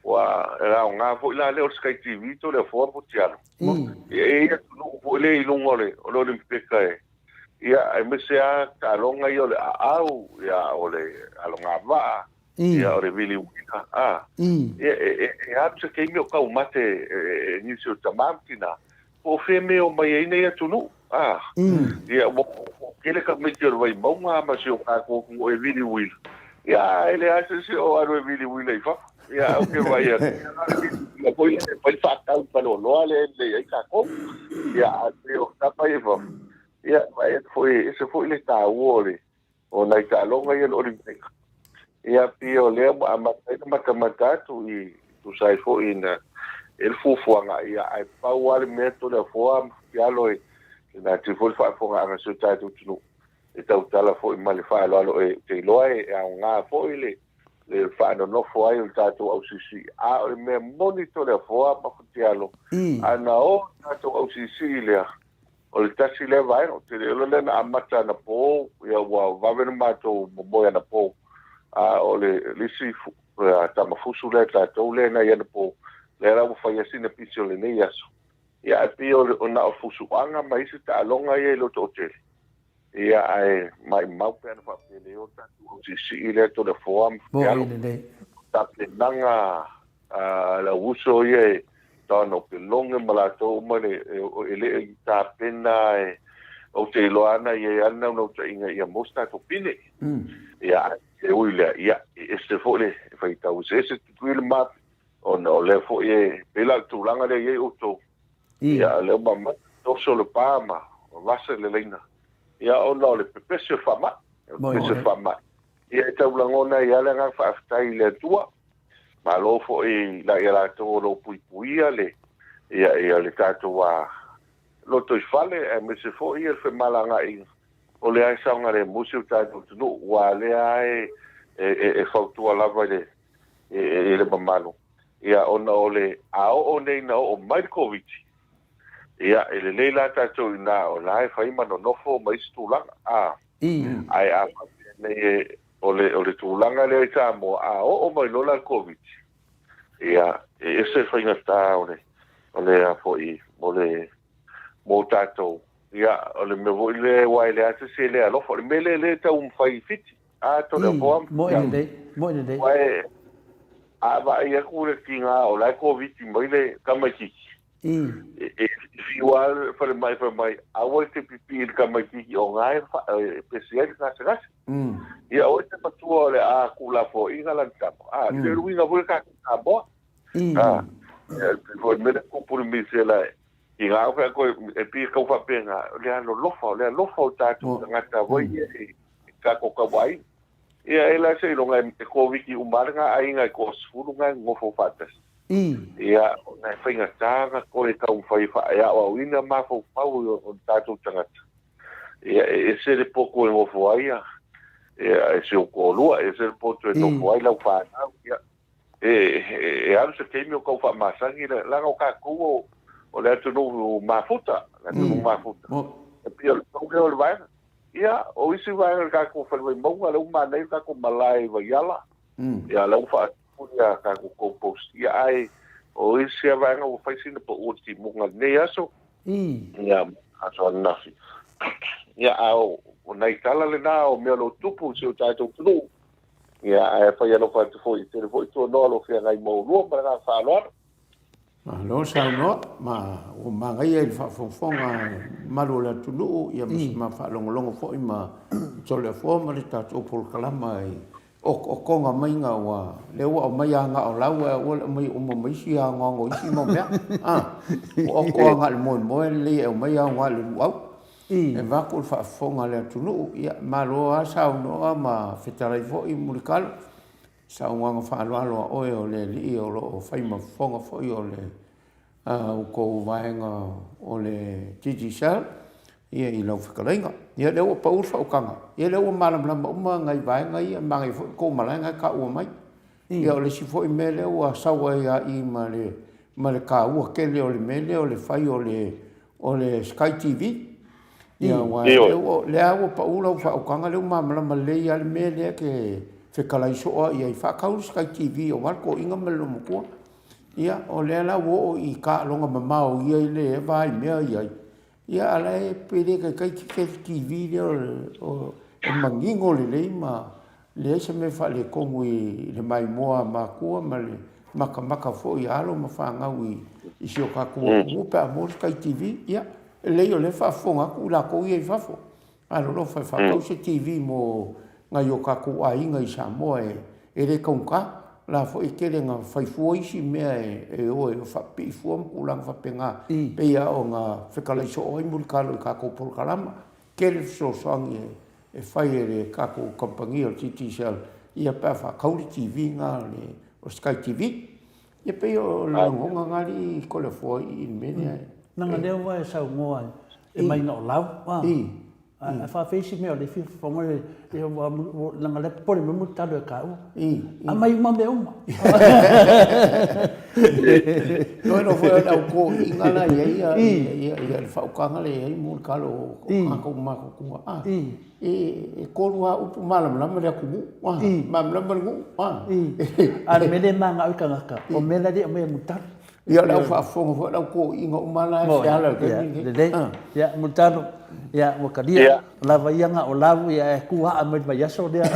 wa era nga fo la le o Sky TV to le fo po tiano ia no fo le lungo le o olimpika ia ai me sea talonga io le au ia o le alonga va ia o le vili wika ia se ke mi o ka mate ni se tamamtina o fe me o mai nei atunu ia kele ka me tiro vai maunga ma se o ka ko e vili wil ia ele ase se o aro e vili wil ai fa ia o ke vai ia poi fa ka pa lo ale ai ka ko ia o ka pa e fa ia vai ese foi le ta wole o nai ta longa ia o olympic ia pio le ma tu i tu sai fo ina el fufuanga ia ai pa wale meto le fo ia lo na te foi fa fo nga so ta tu tu e tau tala fo i male fa lo e te loe a nga fo ile le fa no fo ai ta tu au sisi a me monitor le fo pa futialo ana o ta tu au sisi le o le tasi le vai o te le na amata na po ia wa va ma to mo na po o le lisi ta mafusu le ta to le na ia na po le ra fa ia sina pisio le nei aso ia pio ona o fusu anga mai se ta longa ia lo to hotel ia ai mai mau pe na fa le o ta o si ile to le form bo ile ta pe nanga la uso ye tono pe longe malato mane ele ta pena o te loana ye ana no te inga ia mosta to pine ia e uile ia este fole fai ta use se tuile map ona o le fo ye pela tulanga le ye uto ia le mama to solo pama vasa le leina ia ona o le pepese fama ia ta ulangona ia le nga fa aftai le tua ma lo fo i la ia la to lo puipuia le ia le tato wa lo to fale e me se fo i el fe malanga i o le ai saunga le musi tato no wa le ai e fautua lava le le mamalo ia ona ole o nei na o Markovic ia ele leila tato na o lai fai mano no fo mai stulanga ai ne ole tulanga le tamo o mai lola Covid ia ese fai na ta ole a foi ole mo tato ia ole me voi le wai le ate se le alo for me le ta fai fiti to le bom mo de wai va ia ku le kinga o la Covid mai le kamaki igual for mai a te pipi el kamaki o ngai especial na segas ia o te patua le a kula fo inga lantamo le ruinga volka abo por me ko por mi se la inga ko e pi ko fa penga le lofo tatu ngata voi ka ko ka wai ia ela se longa e ko wiki umarga ainga ko sfurunga ngofo fatas ia na fainga tanga ko e ka fai fa ia o wina ma fo pau o tatu tangata ia ese le poco e ngofo ia ese o ko lua ese le poto e no foi la fa ia alu se ke mi ko fa masangi la ko ka ku o le tu no mafuta la tu mafuta e pio ko ke o vai ia o isi vai ka ko fa mo ngala uma nei ka ko malai va yala ia la fa ia ka ko post ia ai o isi vai ngo fa sin po o ti mo nei aso ia aso nafi ia o nei kala le na o me lo tupu se o tato tu ia fa ia lo fa tu foi te foi tu no lo fia ngai mo lo para fa lo lo sa no ma o ma ngai e fa fonga malo la tu no ia ma fa longo fo ma so le fo ma le tato por kalama o konga mai nga wa le wa mai nga o la wa mai o mai si nga ngo si mo me o ko nga mo le o mai nga le wa e va ko fa fonga le tunu ia malo a sa no ma fetarai fo I mulikal sa nga fa lo o le li o lo fa ma fonga fo o le o ko va nga o le tiji sal ia I lo fekalenga ia le o paul fa o kanga ia le o malam ma ngai vai ngai ma ngai ko malanga ka o mai ia o le si fo me le o sa wa ia I ma le ka o ke le o le me le o le fai o le Sky TV ia wa le awo pa ulo fa o kanga le mamla male ia le me le ke fe kala iso ia fa ka Sky TV o marco inga melo mo ko ia o le la wo I ka longa mama o ia le vai me ia ala e pele ka ke TV le o mangingo le ma le se me fa le como le mai moa ma ko ma le maka fo ia alo ma fa ngawi I se o ka ko pa mo Sky TV ia le yo le fa fonga ku la ko ye fa fo alo lo fa ko se TV mo nga yo ka ku ai nga I Samoa e le konka la fo I kele nga fa fu isi me o fa pi fu ku lang fa penga pe ya o nga fe kala so o mul kalo ka ko por kalama kele so sang e fa le ka ko kompania o TTCL ia pa fa ko TV nga le o Sky TV ia pe o la nga ngali ko le fo I mene nanga leo wa sa ngoa e mai no lau a fa face me o le fi fonga e nanga le pole mo talo e ka a mai ma me uma no foi o ko ingala ia fa o kanga le mo kalo ko ma ko e ko wa u malam lam le ku malam ku a me le manga o kanga ka o me la de o me mutar ia le fa fonga fo la ko inga o mala ya la ya mutano ya mo kadia la va ia nga o lavu ia ku ha me ba yaso dia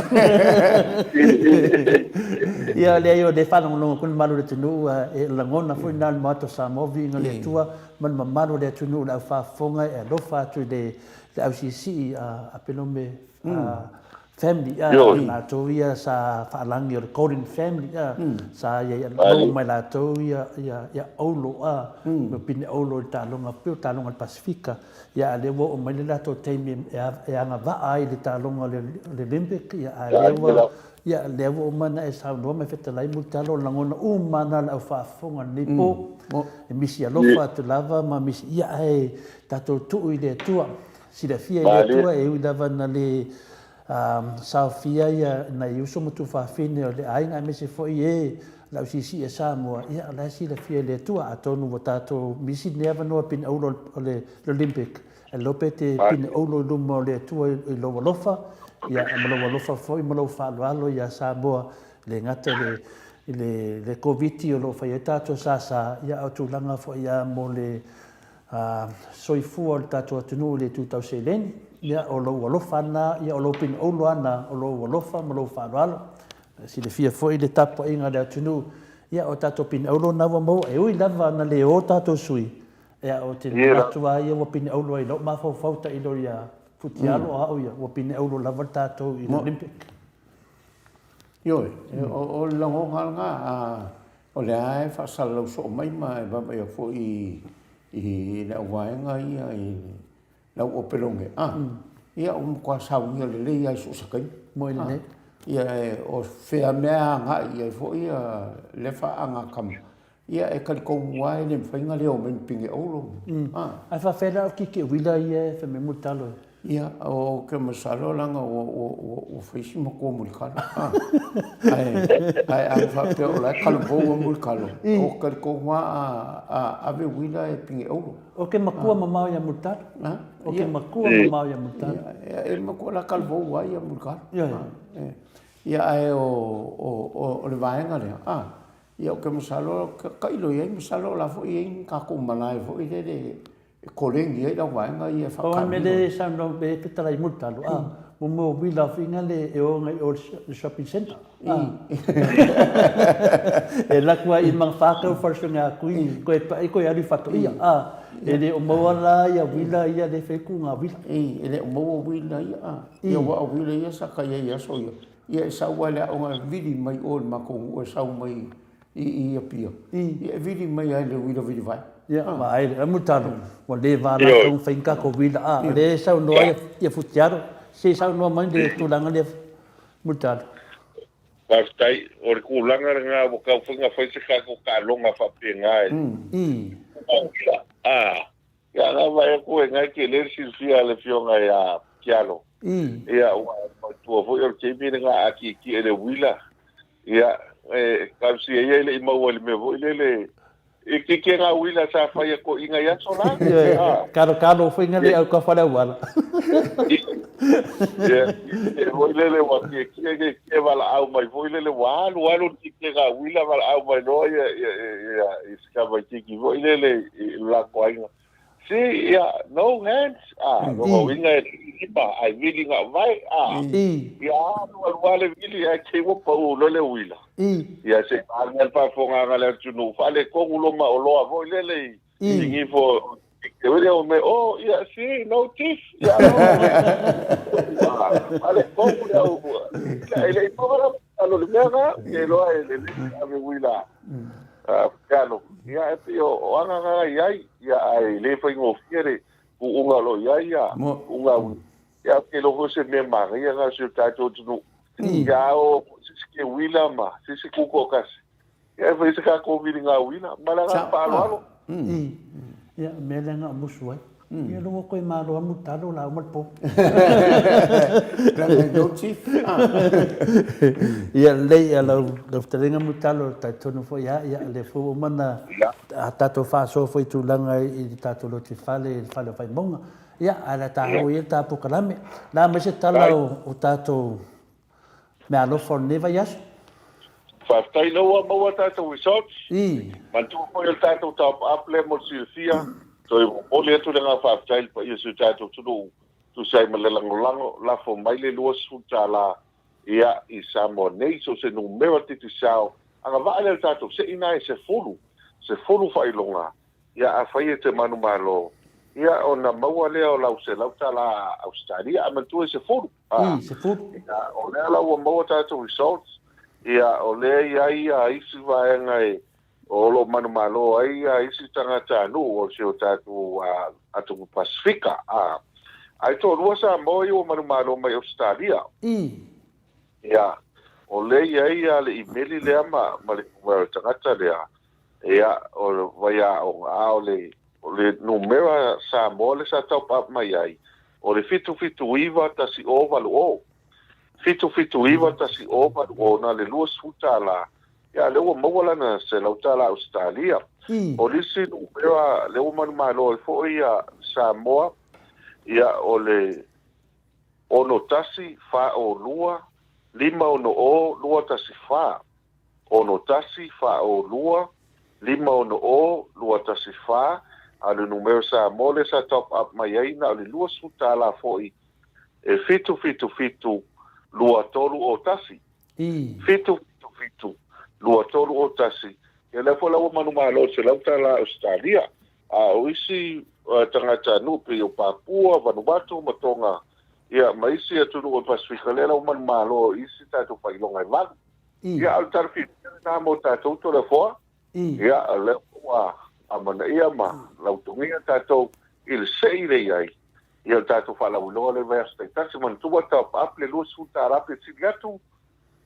Ia le yo de whanong longa kuna maru le tunu e langona fui nāni mātou Samoa Viiga le tua man mamaru le tunu la whafonga e lofa atu le au sisi a penome family mātou ia sa whaalangi o le Golden family sa ia lo mai lātou ia aulo me pine aulo le tālonga pio tālonga le Pasifika ia le wo o mai le lātou teimi e anga vaa ai le tālonga le Olympic ia lewa ia lewa o mana e sa no me feta lai mutalo langona mana la whaafonga nipo e misi alofa atu lava ma misi ia e tātou tuu i le tua sida fia i le tua e ui lava na le sao fia ia na iuso mutu whaafine o le ainga me se foi e lau sisi e Samoa ia la sida fia i le tua a tonu o tātou misi neva noa pin aulo o le Olympic e lope te pin aulo lumo le tua i loa lofa ia e malo lofa foi malo falo ia Samoa le ngata le COVID o lo fai tato sa ia atulanga foi ia mo le soifu o tato tunu le 2000 ia o lo lofa na ia o lo pin o lo ana o lo lofa malo falo si le fia foi le tapo inga le tunu ia o tato pin o lo na mo e ui lava na le o tato sui ia o te atua ia o pin o lo i lo ma fauta i lo ia Futialo au ia o pine aulo lava tātou i Olympic. Ioi, o lango nga o le ae whaasalau so mai mai e a fo i le awaenga ia i lau o pelonge. Ia o mkwa sau ia le lei ai so sakai. Moi le ne. Ia o whea mea nga ia fo ia le whaanga kam. Ia e kaliko muai le mwhainga leo men pinge aulo. Ai whawhera o kike wila ia e whame mutalo. Ia, o ke masalo langa o whaisi mako mulkalo. Ai whapea o lai kalabou o mulkalo. O kaliko ngā ave wila e pinge aulo. O ke makua mamau ia multalo. O ke makua mamau ia multalo. E makua la kalabou wai ia mulkalo. Ia ai o le vaenga lea. Ia o ke masalo, kailo ia masalo la fo i kako malai fo i le kolengi ai la vaenga ia whakami. O me le sano be petara i multalo. Mo wila finga le e o ngai o shopping center. E lakua i mang whakau wharsonga kui, koe ari whato ia. E le o mawala ia wila ia le wheku ngā wila. E le o mawa wila ia. Ia wa o wila ia saka ia so ia. Ia e saua le o ngā vidi mai o le makongu o sau mai i pia. Ia vidi mai ai le wila vidi vai. Ia, ma ai le mutalo. Wa le wala tong whainga ko wila. Le sau noa ia futiaro. Se sau noa mai le tulanga le mutalo. Pastai, o le kulanga ngā wakau whinga whaisika ko ka longa whape ngai. Ia ngā vai ko e ngai ke le silfia le fionga ia kialo. Ia, tua fo i ke mire ngā aki ki ele wila. Ia, kausi ia ile ima wale me vo ile e ke ngā wila sa whaia ko inga ia so la. Karo whinga le au ka whara wala. Ia, vo ile wa ke wala au mai, vo ile walu ke ngā wila wala au mai no ia iskava tiki, vo ile la ko inga. See, no hands. No inga iba, ai vili ngā vai. Wale vili ai ke wopa u lole wila. Ia se angal pa fonga ngale tunu, fale kongu loma o loa vo lele. Ingi fo, ke wile o me, ia see, no teeth. Ia fale kongu lea u. Ile ipora, alo le mea ke loa ele ave wila. Kano, ia e pio o anga ngā iai, ia ai le whaingo fiere, ku unga lo iai ia, unga ui. Ia ke loko se me manga, ia ngā se tātou tunu. Ia o sisike wila ma, sisi kuko kasi. Ia e whaisa kā kōmiri ngā wila, mara ngā pālo alo. Ia, me le ngā musu ai. Ia lungo koe mālo amu talo la umalpo. Ranga no chief. Ia lei a lau taringa mutalo tai tonu fo ia le fo mana a tato whaaso fo i tūlanga i tato lo te whale whai monga. Ia ala taho i ta apokalame. Nā me se tala o tato me alofa o neva yasu. Whaftai noa maua tato resorts. Mantu po i tato tau aple mo silfia. So ole tu nga whaftai pa i su tato tunu tu sai malalangolango la fo mai le lua su tala ia I Samoa nei so se numero titi sao anga va ale tato se ina se fulu failonga ia a fai te manu malo ia ona maua lea o lau se lau tala Australia ama tu se fulu se fulu ia o lea lau maua tato results ia o lea ia isi vaenga o lo manu malo ia isi tangata nu o se o tato atu Pasifika ai to lua sa mo o manu malo mai Australia ia o le ia le imeli le ama le tangata lea ia o vaia o le numero sa mo le sa top up mai ai o le fitu iwa tasi o valu o fitu iwa tasi o valu o na le lua suta la ia le o mawala na se lauta la Australia o lisi numero le o manu malo fo ia Samoa ia o le ono tasi fa o lua lima ono o lua tasi fa ono tasi fa o lua lima ono o lua tasi fa ale numero sa mole sa top up mai ai na le lua suta la foi e fitu lua tolu o tasi fitu lua tolu o tasi e le fola o manu malo se lauta la Australia o isi tangata nupe o Papua Vanuatu matonga ia maisi atunu o Pasifika le la o manu malo isi tato failonga i valu ia al tarfi na mo tato to le foa ia le wa amana ia ma lautungia tato il seire ai ia tato fala ulo le veste tasi man tu top up le lu suta rapi sigatu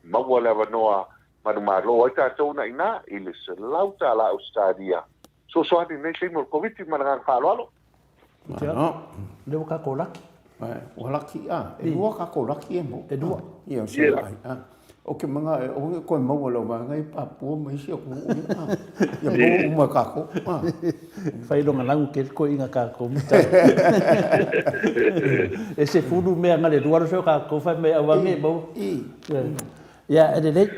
mawala vanoa manu malo ai tato na ina il se lauta la Australia so adi nei mo covid mananga falo le ka kolaki walaki e lua ka kolaki e mo e lua ia se ai o ke manga o nge ko mo lo ma ngai Papua mai si ko ia mo ma ka ko fai longa langu ke ko inga ka ko e se fulu me ngale duar so ka ko fa me awange mo ia e le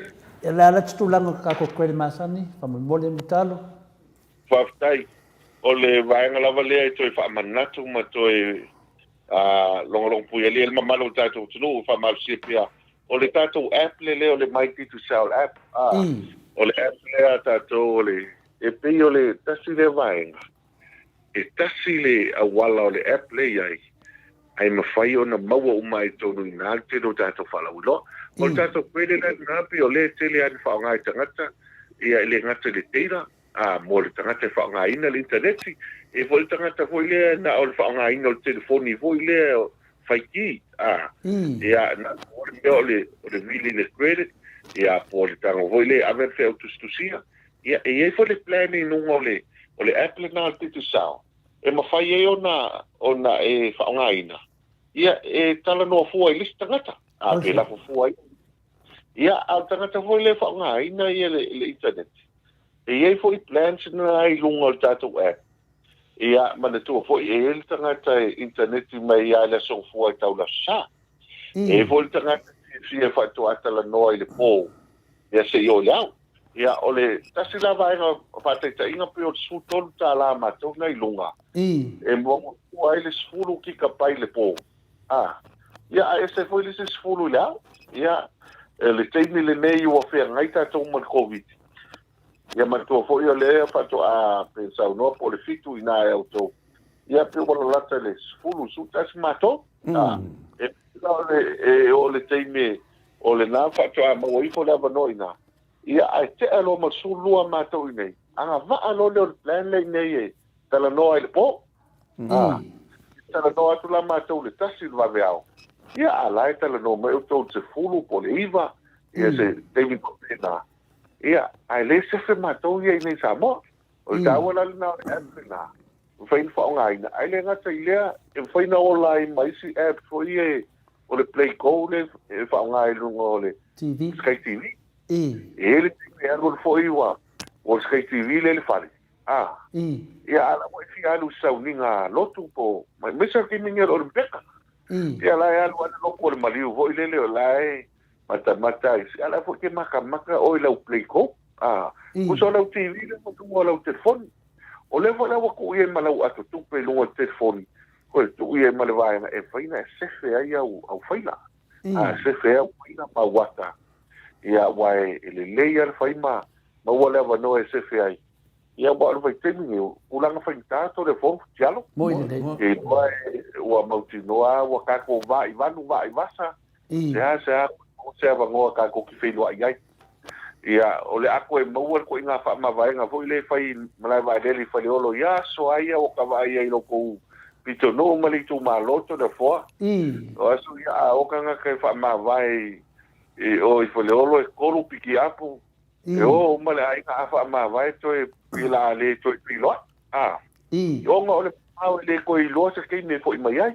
la tu langu ka ko ko masani fa mo mole mitalo faftai o le vaenga lava lea e toi whaamanatu ma toi longolong puiali el mamalo tātou tunu whamalsipia o le tātou app le leo le Mighty to Sell app o le app lea tātou o le e pei o le tasi le vaenga e tasi le awala o le app le iai ai mawhai o na maua uma e tonu i nā te no tātou whalaulo o le tātou kwele la ngāpi o le tele ani whaongai tangata ia le ngata le teira mo le tangata whaongaina le interneti e vo le tangata foi le na o le whaongaina o le telefoni foi le whaiki ia na o le mili le credit ia po le tango foi le ave fe autostusia ia e foi le planning nunga o le Apple na te tu sao e mawhai e ona e whaongaina ia e tala noa fua i lista tangata pe la fua ia au tangata foi le whaongaina ia le interneti e iei foi plans na ai lunga o tātou app. Ia mana tua foi e ele tangata interneti mai ia le so fua tau la sa. E foi tangata fia fatu atala noa i le pō. Ia se i o leau. Ia o le tasi la vaenga whataita inga pe o su tolu tā la matou na i lunga. E mo tua ai le sfulu ki ka pai le pō. Ia e se foi le se sfulu leau. Ia le teimi le nei ua whea ngai tātou man COVID. Ia matua foi o lea fato a pensau no po le fitu ina e auto. Ia pe wala lata le sfulu su tas mato. E o le teime o le nā fato a maua ifo lava noina. Ia ai te alo ma su lua mato i nei. Anga va alo le o le plan le nei e tala noa i le po. Tala noa tu la mato le tasi le vaveao. Ia alai tala noa mai auto se fulu po le iwa. Ia se teime kopena. Ia, ai le sefe matou ia i nei Samoa. O i tāwala le nao e app na. Whain whaongaina. Ai le ngata i lea, e whaina o lai maisi app fo i o le Play Go le whaongai lunga o le Sky TV. E le TV anu le fo iwa o le Sky TV le whare. Ia ala mo i fi alu sauninga lotu po. Mai mesa ki mingi o le mpeka. Ia lai alu ana loko o le maliu fo i lele o lai mata isi ala fo ke maka o lau Play Go kuso lau TV le mo tu lau telefoni o le fo lau ku ie malau atu tupe lunga telefoni ko tu ie male vaina e faina e sefe ai au faina se fea ina ma wata ia wai ele leia fai ma wala va no se fea ia ba vai temi ulanga fai tato de fo tialo Moi le e vai wa mautinoa wa ka ko vai vasa se va ngo ka ko ki fei lo ai ia ole ako e mau ko inga fa ma vai nga foi le fai malai vai deli fai olo ia so ai o ka vai ai lo ko pito no mali tu maloto de fo o aso ia o ka nga ka fa ma vai e o i fai olo e kolu piki apu e o male ai nga fa ma vai to e pila le to pilo o nga ole au le ko i lo se ke me foi mai ai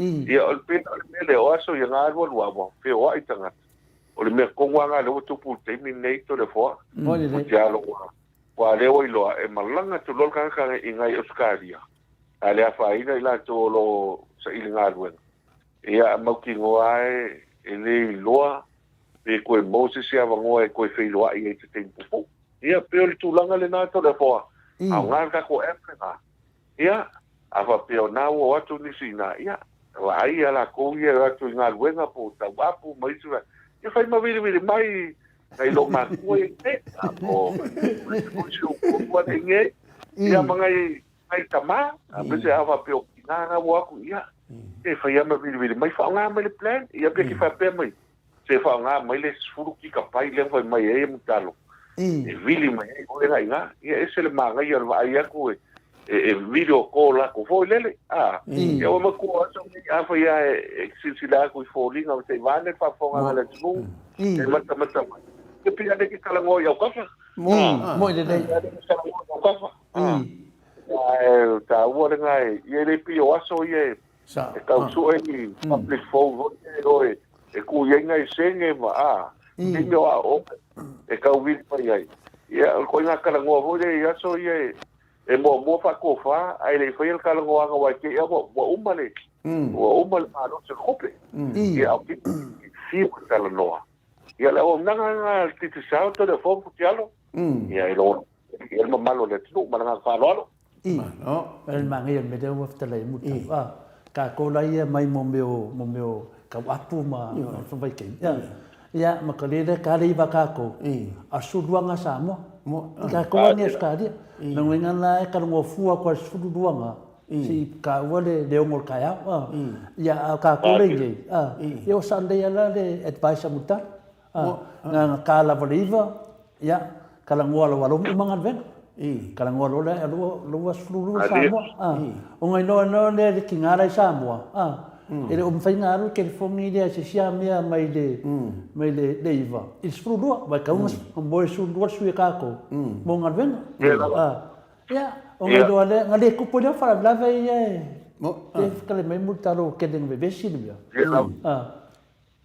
ia o pe le o aso ia nga ro wa pe o ai tanga o le mea konga le tupu te minei de fo o tia lo wa le o ilo e malanga tu lo kan kan i ngai Australia ale a faina ila to lo sa i nga ruen ia mau ki ngoa e le loa pe ko Moses ia va ngoa e ko fe loa i te tempo ia pe o tu langa le na to de fo a nga ka ko efna ia a fa pe o na o atu ni sina ia la ai ala ko ia atu nga ruen po ta wapu mai tu e fai ma vire mai kai lo ma ko e o o nge ia mangai ai tama a pese ava pe o na wa ku ia e fai ma vire mai fa nga mai le plan ia pe ki fa pe mai se fa nga mai le furu ki ka pai le fai mai e mutalo e vili mai o era nga ia ese le manga ia va ia ku e video call la ko foi lele e o ma ko aso a foi a silsila ko foi linga se vale fa fonga la tmu e mata ke pia de que kala ngo ya kafa mo de dai kafa ta wo de ngai ye le pio aso ye e ka su e public phone e ku ye ngai senge ma e no a o e ka wi pa ye ya ko nga kala ngo ho de aso ye e mo fa ko fa ai le foi el kala ngo nga wa ke ya mo umale ma no se khope ya o ki si kala noa ia le o nanga titi sao to de fo tialo ia i lo il ma malo le tu ma nga fa lo no el mangi me de wo tele mu ka ko la ia mai mo meu ka apu ma so vai ke ia ma ka le ka le ba ka ko a su duanga sa mo ka ko ni ska dia na wenga na ka ngo fu ko su duanga si ka wale le ngol ka ya ia ka ko le ia o sande ala le advice muta nga kala valiva ya kala ngola walo mangan ven kala ngola le lo flu Samoa o ngai no le kingara Samoa ele fai ngaru ke fongi dia se sia mea mai le deiva is flu vai ka umas mo su do su ka ko mo ngan ven ya o ngai do le ngale ku podia fala la ve mo kala mai mutaro ke den bebe silvia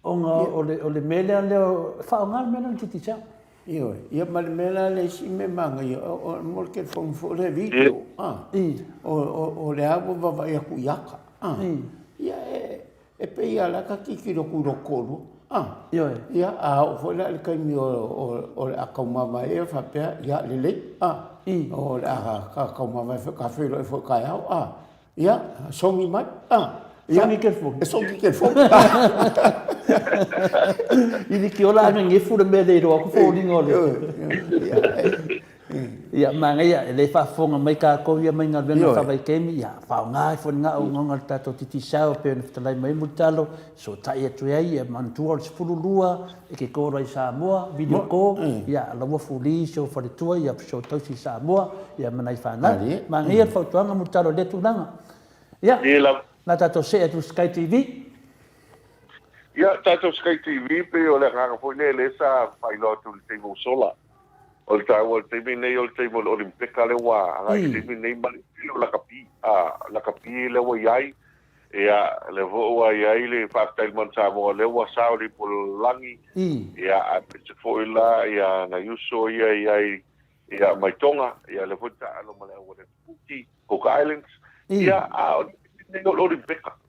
o le mele le fa ngal mena titi cha ia ma le mele le si me manga o mo ke fong fo le video o le abo va vai ku yaka ia e pe ia la ka ki ro ku ro ko ia o fo le kai mi o le akoma ma e fa pe ia le o le ka ma vai ka fe lo fo ka ia songi mai Songi ke fo. Songi ke fo. Ili ki ola nge fu de mele ro ko fo ni ngole. Ya manga ya le fa fonga mai ka ko ya mai ngal ben fa vai kemi ya fa nga fo nga o ngal ta to titi sao pe ne fta lai mai mutalo so ta ye tu ya man tu ol fululua e ke ko rai Samoa video ko ya la wo fuli so fa de tu ya so to si Samoa ya manai fa na manga ya fa tu nga mutalo de tu nanga. Ya. Na tato se tu Sky TV. Ya tato Sky TV pe o le nga fo ne le sa fa lo tu te mo sola. O te nei o te mo olimpika le wa nga te nei mali la kapi le wa yai le vo wa yai le fa tai man sa mo le wa sa li pol langi a pe fo ila na yuso yai mai tonga le futa alo male o le puti Cook Islands o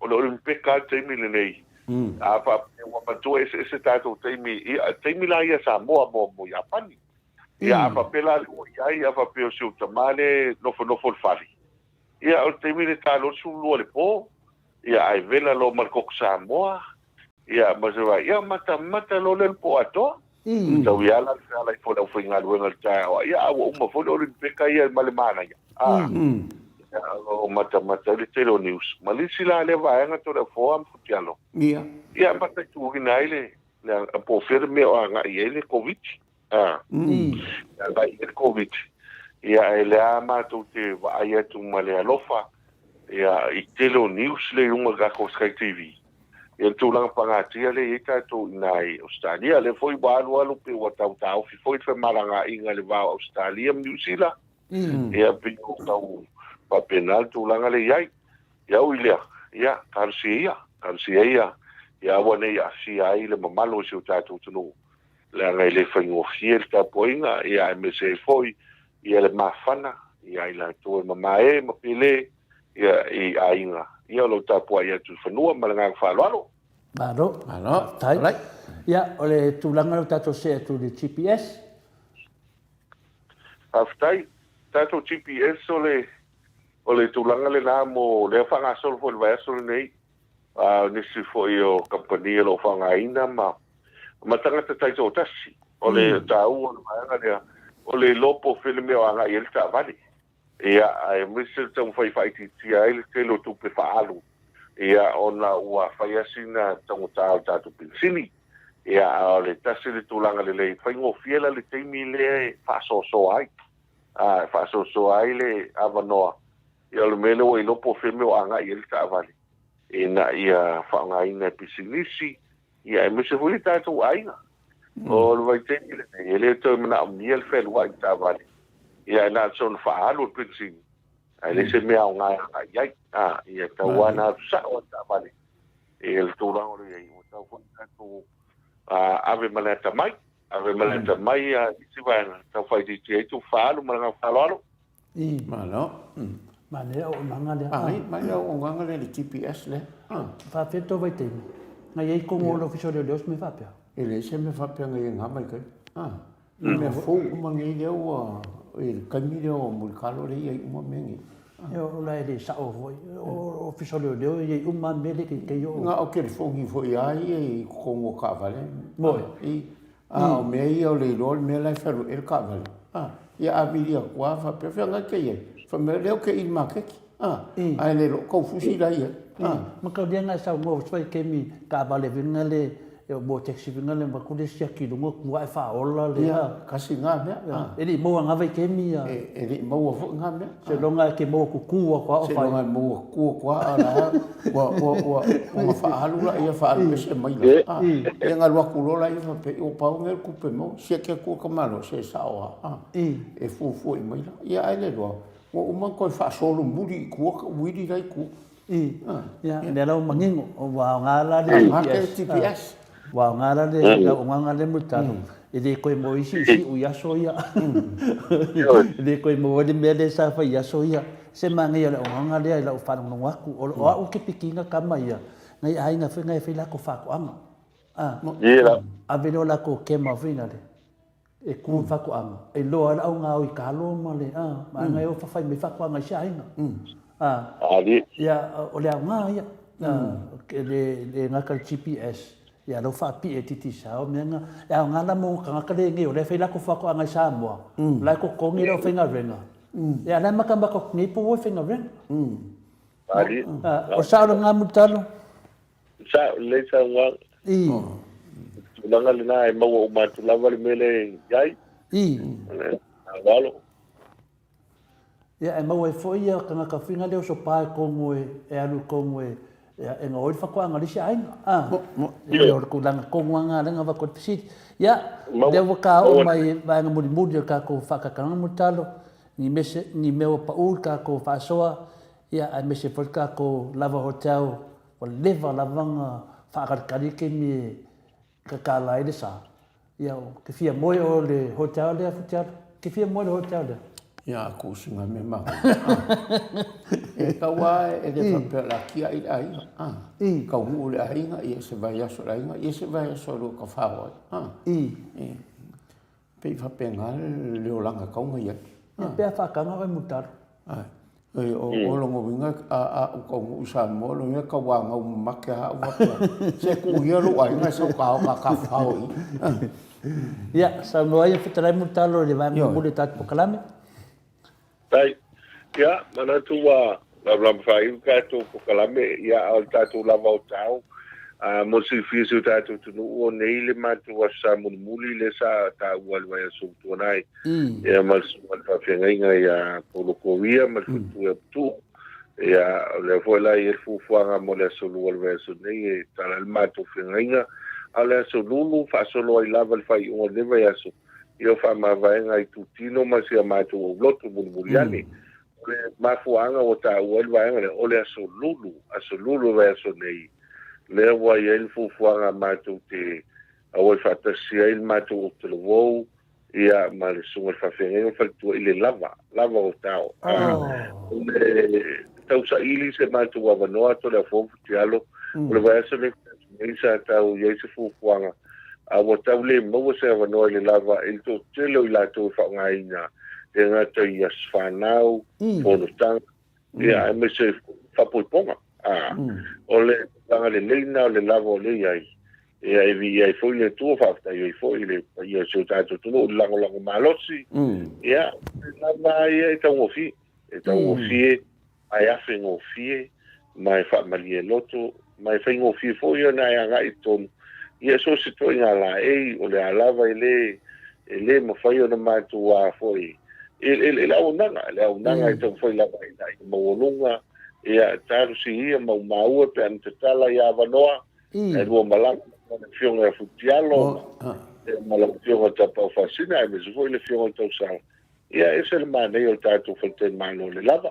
olimpika te mi le nei a fa wa pa tu ese tato te mi la ia Samoa mo Japani ia fa pela ia fa pe o seu tamale no fo fali ia o te mire ta lo su lo le po ia ai vela lo marco Samoa ia masava ia mata lo le po ato tau ia la fo la fo ngal wenga ta ia uma fo lo pe kai male mana ia o mata le telo news malisi la le va nga to le fo am futialo ia mata tu ginaile le po fer me o nga ile covid nga ile covid ia ele ama tu te va ia tu male alofa ia i telo news le unga ga ko Sky TV ia tu lang pangatia le ita tu nai Australia le foi balu pe wa tau foi fe malanga inga le va Australia New Zealand ia pe tau pa penal tu lang le ia uile ia karsia ia wana ia si ai le mamalo se tatu tu le ngai le fango fiel ta poinga ia me se foi ia le mafana ia ila tu mamae mapile ia i ainga ia lo tapu ia tu fanua malanga falalo Maro tai ia ole tulanga lo tato se tu le GPS aftai tato GPS ole tulanga le namo le fanga sol fo le sol nei nisi fo io compagnia lo fanga ina ma tanga tai to tasi ole tau ole manga ole lopo filme o anga il ta vale ia ai misil tong fai ti ai le lo tu pe faalu ia ona ua fai asina tong ta tu pinsini ia ole tasi le tulanga le fai ngo fiela le teimi le fa so ai le avanoa ia le mele o lopo filme o anga il ta vale ina ia fa nga ina pisinisi ia misil fo ta tu aina o lo vai te ele to na miel fel wa ta vale ia na son faalu pinsin ai le se me au nga ia tawana sa o ta vale el tura o le o ta fo to ave maleta mai si va ta fai di tu faalu malanga falalo malo mane o manga le mai o nganga le GPS le fa feto vai te ngai ko ngolo fiso le dos me fa pia ele se me fa pia ngai ngama kai me fo mangi le o il camino mul calore e un mengi yo la ele sa o fiso le e uma mele ke yo nga o ke fo ngi fo ai e ko ngo ka vale mo o me io le rol me la ferro el ka vale ia abilia qua fa pe fa nga ke fa me le ke il ma ke ai le ko fusi la ia ma ka dia nga sa mo so ke mi ka vale vinga le e bo taxi vinga le ma ku le sia ki lungo ku ai fa ola le kasi nga me ele mo nga vai ke mi ele mo fo nga me se longa ke mo ku kwa se longa mo ku kwa ala wa fa alu la ia fa alu se mai la e nga lo ku lo la ia pe o pa ngel ku pe mo se ke ku ka malo se sa o e fu i mai la ia ele lo o man ko fa solo muri ku wiri dai ku ya le lo mangingo o wa nga la de GPS wa ngara le o nganga le mutano ele ko mo isi u ya soya ele ko mo de mele sa fa ya soya se mangi le o nganga le la o fa no waku o ke pikinga kama ya ngai ai nga fe la ko fa ko ama a velo la ko ke ma vina le e ku fa ko ama e lo ala o nga o ka lo ma le ma ngai o fa me fa ko nga sha ina ali ya o le nga ya le nga ka GPS ya lo fa pi e titi sa o menga ya ngala mo ka le ngi o le fe la ko fa ko nga Samoa la ko ko ngi lo fe nga renga ya la makamba ko ni po fe nga renga ali o sa lo nga mutalo sa le sa wa tulanga le na e mo o ma tu lava le mele yai walo ya e mo e fo ia ka finga le so pa ko mo e alu ko mo e nga oi fa ko nga lisi ai e o ko langa ko nga nga va ko pisi ya de ka o mai va nga mudi ka ko fa ka nga mutalo ni me o pa ul ka ko fa soa ya a me se fo ka ko lava hotel o leva lavanga fa ka ke mi ka lai de sa ya ke fia mo o le hotel le hotel ke fia mo le hotel le ya ko singa me ma e ka wa e de fa la ki ai ka u le ai nga e se vai so lai nga e se vai so lo ka fa wa pe fa penga le o langa ka nga ia pe fa ka nga e mutar o longo winga a ko usa mo lo nga ka wa nga makke ha wa se ku ia lo ai nga so ka fao ya Samoa ia fitrai mutalo le vai mo le tat pokalame tai ya mana tua la fai ka to pokalame ya al tatu la va tau mo si fisu tatu tu o nei le matu wa sa muli le sa ta wal wa so tu nai ya mal fa fenga ya polo kovia mal tu ya le foi la il fu fuanga mo le so wal wa so nei ta el matu fenga ala so lulu fa so lo i lava fai o de va so io fa ma va ngai tu tino ma si matu o lotu muliani ma fuanga o ta wal va o le so lulu va so nei le wa il fu fuanga matu te o fa ta si il matu te lo ia ma le sunga fa fenga fa tu ile lava o tao tau sa ili se matu wa no to le fo ti alo le va so le isa tau ye se fu fuanga a o tau le mo se wa no le lava il to te lo ila to fa ngai na e nga te ia sfanau fo no tang ia me se fa ponga ole tanga le leina le lavo le ai e vi ai foi le tu fa sta io foi le io so tanto tu no lango malosi ia la vai e tau ofi ai afen ofi mai fa malie loto mai fa ofi foi na nga iton ia so se to nga la e ole alava ele mo fa io na ma tu a foi ele la unanga to foi la vai dai mo lunga ia taru si ia mau pe an te tala ia vanoa e rua malanga na fionga futialo e malanga fionga tapa o fasina e mesu foi le fionga tau sa ia ese le mane o tatu fonten mano le lava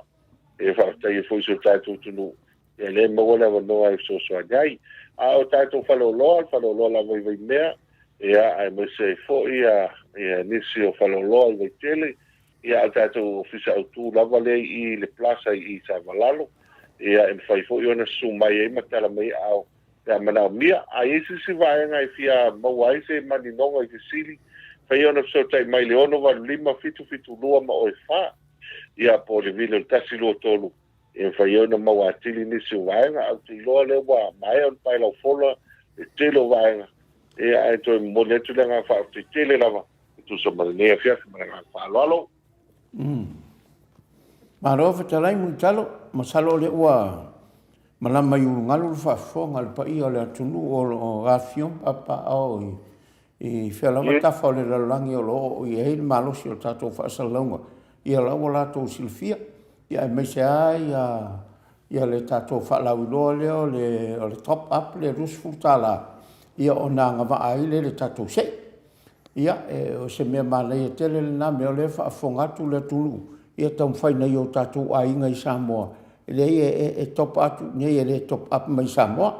e fa e foi so tatu tunu e le mo le vanoa e so so ai a o tatu falo la vai mea ia ai me se foi ia nisi o falo lo vai tele ia tatu ofisa tu lava le i le plaza i sa valalo ia em fai fo ona sumai e matala mai au ta mana mia ai si vai ngai fia mawai se mani no ngai sili fai ona so tai mai le ono va lima fitu lua ma o fa ia po le vile tasi lo tolu e fai ona mawatili ni si vai nga au ti lo le wa mai on pai lo fola e te lo vai ia ai to mo le tu nga fa ti tele lava tu so ma ne fia ma nga fa lo Maro fa talai mun talo masalo le ua malama yu ngalu fa fonga le pai ole tunu o rafion papa au i fela mata fa le langi o lo i he malo si o tato fa salonga i la wala to silfia ia me sa ia le tato fa la ulo le top up le rus futala ia ona nga va ai le tato se ia o se me male tele na me ole fa fonga tu le tulu ia tau fai nei o tatu ai ngai Samoa. Le top up, nei le top up mai Samoa.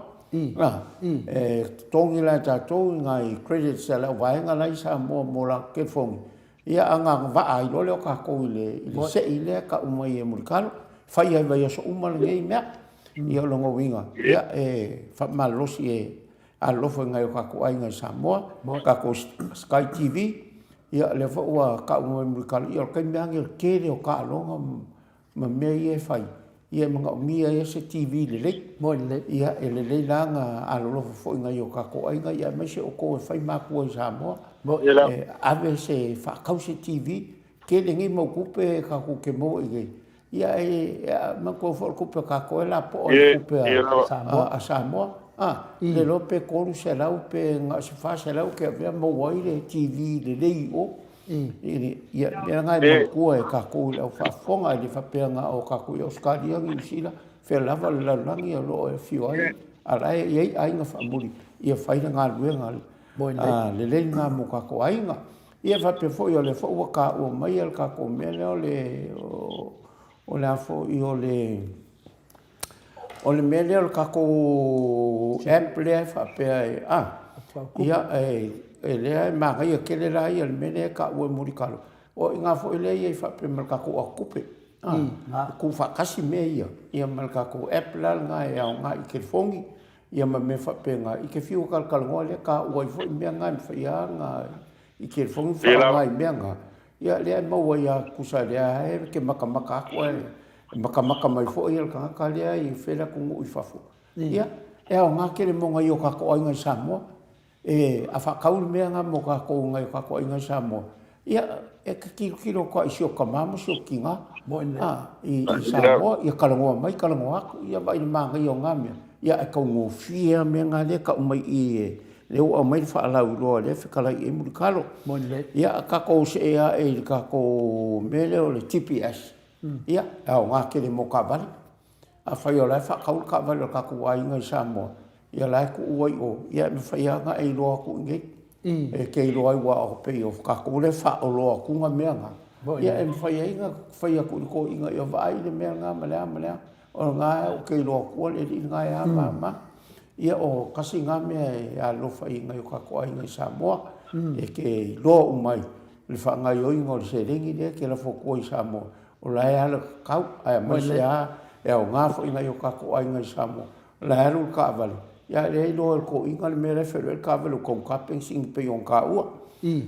Tongi la tatu ngai credit se la vai ngai Samoa mo la ke fongi. Ia anga va ai lo le ka ko le se ile ka umai e mulkalo. Fai ai vai so umal ngai mea. Ia longo winga. Ia fa malosi alofo ngai ka ko ai ngai Samoa. Ka ko Sky TV. Ia le fa ua ka umai mulkalo ia ka miangi ke le o ka longa ma me ia fai ia manga mia ia se TV le le mo le ia le langa alo fo ngai o ka ko ai ngai ia me se o ko fai ma ko Samoa ave se fa ka se TV ke le ngi mo kupe ka ku ke mo ia ma ko fo kupe ka ko la po kupe a Samoa le lope kolu se lau pe nga se fa se lau ke avea mo wai le TV le lei o ia ngai mo kua e ka kou lau fa fonga le fa pe nga o ka kou i Australia ngi sila fe lava la langi a lo e fiu ai ala e ai nga fa muri ia fai nga lue nga le lei nga mo ka kou ai nga ia fa pe fo i o le fo ua ka ua mai al ka kou mele o le afo i o le mele o ka ko ample fa pe ia le ma ga ia ke le la ia le mele ka o murikalo o nga fo le ia fa pe mal ka ko akupe ku fa kasi me ia mal ka ko apple nga ia nga i ke fongi ia ma me fa pe nga i ke fiu kal ngole ka o fo me nga fa ia nga i ke fongi fa nga me nga ia le mo ia ku sa le ke maka ko maka mai fo ia ka ka lea I fela ku I fafo ia e o nga kele mo ngai o ka ko inga Samoa e a fa kaul me nga mo ka ko ngai ka ko inga Samoa ia e ka kilo ko I sio ka mama sio kinga I Samoa ia kalangoa mai kalangoa aku ia vai ma ngai o nga me ia e ka ngo fia me nga le ka mai I le o mai fa la lo le fa kala I mu kalo ia ka ko se ia e ka ko mele o le TPS ia o nga kele mo ka vale a fai o lai fa kaul ka vale ka ko ai ngai Samoa ia lai ku oi o ia me fai nga e lo ku ngai e ke lo ai wa o pe o ka ko le fa o lo ku nga me nga ia e fai nga fai ku ko inga ia vai le me nga mala o nga o ke lo ku le nga ia mama ia o kasi nga me a lo fai nga ka ko ai ngai Samoa e ke lo mai le fa nga yo ingo se lengi le ke la fo ko I Samoa o lai ala kau ai mai se a e o nga fo inga yo ka ko ai ngai Samoa la alu ka vale ia le lo ko inga le mere fe le ka vale ko ka pensing pe on ka ua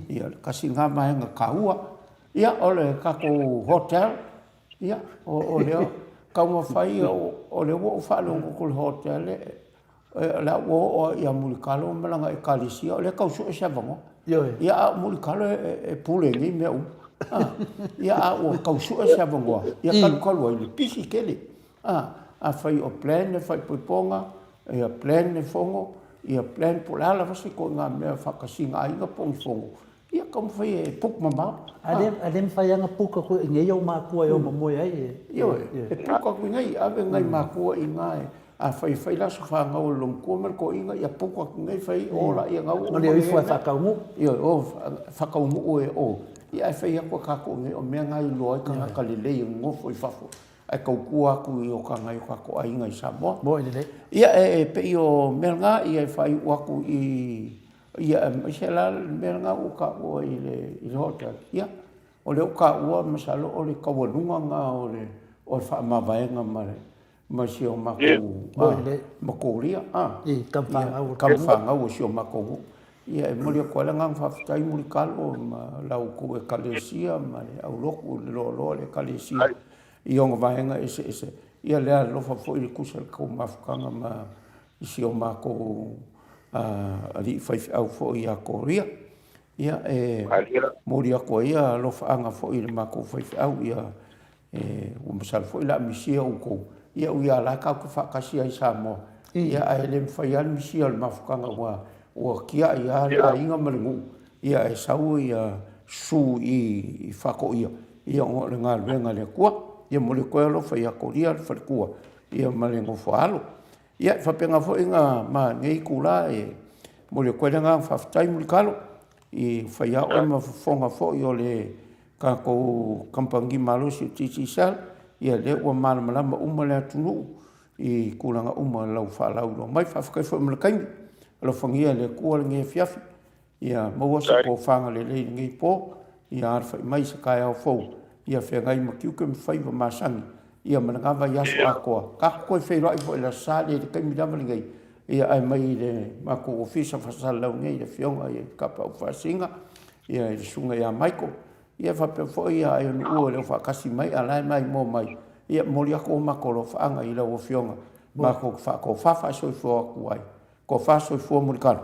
ia kasi nga mai nga ka ua ia o le ka ko hotel ia o le ka mo fai o le wo fa lo ko hotel la wo ia mulikalo malanga e kalisia o le ka so e savango ia mulikalo e pule ni me ia o ka so e savango ia ka lo le pisi kele a fai o plan fai poponga ia plan fongo ia plan polala va se ko nga me fa kasinga ai nga pong fongo ia kom fai puk mama adem fai nga puka ko nge yo ma ko yo mo ai yo e puka ko ngai ave ngai ma ko I ngai a fai la so fa nga o long ko mer ko inga ia puka ko ngai fai ola ia nga o le fa fa ka mu yo o fa ka mu o ia fai ko ka ko ngai o me ngai lo ka le le ngo foi fafo ai kau kua ku I o ka ngai ka ko ai ngai Samoa ia e pe o melga ia fai wa ku ia se la melga o ka o I le hotel ia o le ka o masalo o le ka wolunga nga o fa ma vaenga mare ma si o ma ko ria kam fa nga o si o ma ko ia e mori ko la ngang fa tai muri kalo ma la ku e kalesia ma au loku lo le kalesia I onga vaenga ese ia lea lofa fo I kusel ko mafukanga ma isi o mako ali fai au fo I a Korea ia mori ako ia lofa anga fo I mako fai au ia o masal fo I la misia o ko ia u ia la ka ko fa kasi ai Samoa ia ai le fai al misia le mafukanga o kia ia la inga malingu ia e sau ia su I fa ko ia o le ngal venga le kua ia mole ko lo fa ia Korea fa kua ia malengo fa alo ia fa penga fo inga ma ngei kula e mole ko nga fa tai mul kalo I fa ia o ma fonga fo I le ka ko kampangi malo si titi sal ia le o mal malama uma le tunu I kula nga uma lau fa lau lo mai fa fa fo mul kai lo fangia le ko le nge fiafi ia mo sa ko fanga le ngei po ia fa mai sa kai au fo ia whengai makiu ke mwhai wa masangi. Ia manangava yaso akoa. Ka koe whairai fo ila sāle le kai midamali ngai. Ia ai mai le mako ofisa whasalau ngai le whionga ia kapa u whasinga. Ia le sunga ia maiko. Ia whape fo ia ai anu ua leo whakasi mai alai mai mō mai. Ia mori ako mako lo whaanga i lau o whionga. Mako whako whawha soi fo aku ai. Ko wha soi fo murikana.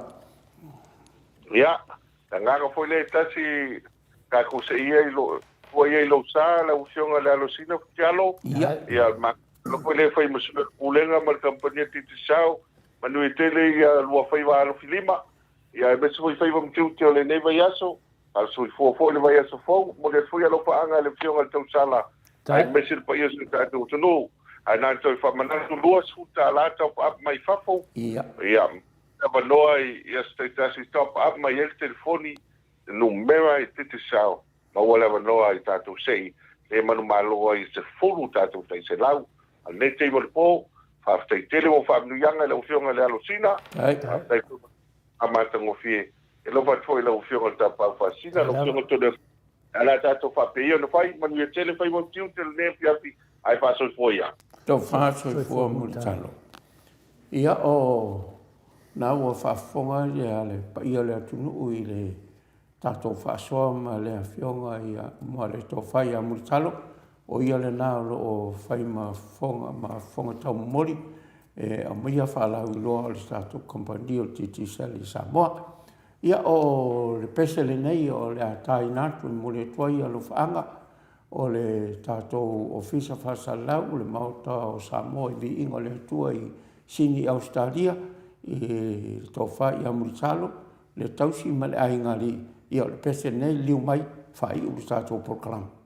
Ia. Ta nganga fo le tasi ka kuse ia i lo foi ai lo sa la usiona la losina fialo ia ma lo pole foi mo kulenga mal campania titisao manu tele ia lo foi va lo filima ia be foi mo tiu le neva yaso al sui fo le vai yaso fo mo le foi lo fa anga le fiona tau sala ai me sil pa ia ta tu no ana to fa mana tu lo su ta la top up mai fafo ia ava noa ia status top up mai el telefoni no mera titisao ma wala noa I tātou sei e manu malo I se fulu tātou tai se lau al ne te mo po fa tai tele mo fa nu yanga le ofionga le alosina tai amata ngo fie e lo fa foi le ofionga ta pa fa sina lo ofionga to de ala tātou fa pe no fai manu e tele fai mo tiu tele ne piapi ai fa so foia to fa so fo mo talo ia o na o fa fonga le pa ia le tunu I le tato whaasoa ma lea whionga ia mo le tō whai a muritalo o ia le nā o whai ma whonga tau mori, a mia whalau i loa o le tātou kompani o Titi Sali Samoa. Ia o le pesele nei o le atai natu mo le tuai alo whaanga o le tātou ofisa whasalau le Maota o Samoa i Viiga o le Atua i Sini Australia i tō whai a Muritalo le tausi ma le aingari ia o le pesele nei liu mai whai o le tātou proklama.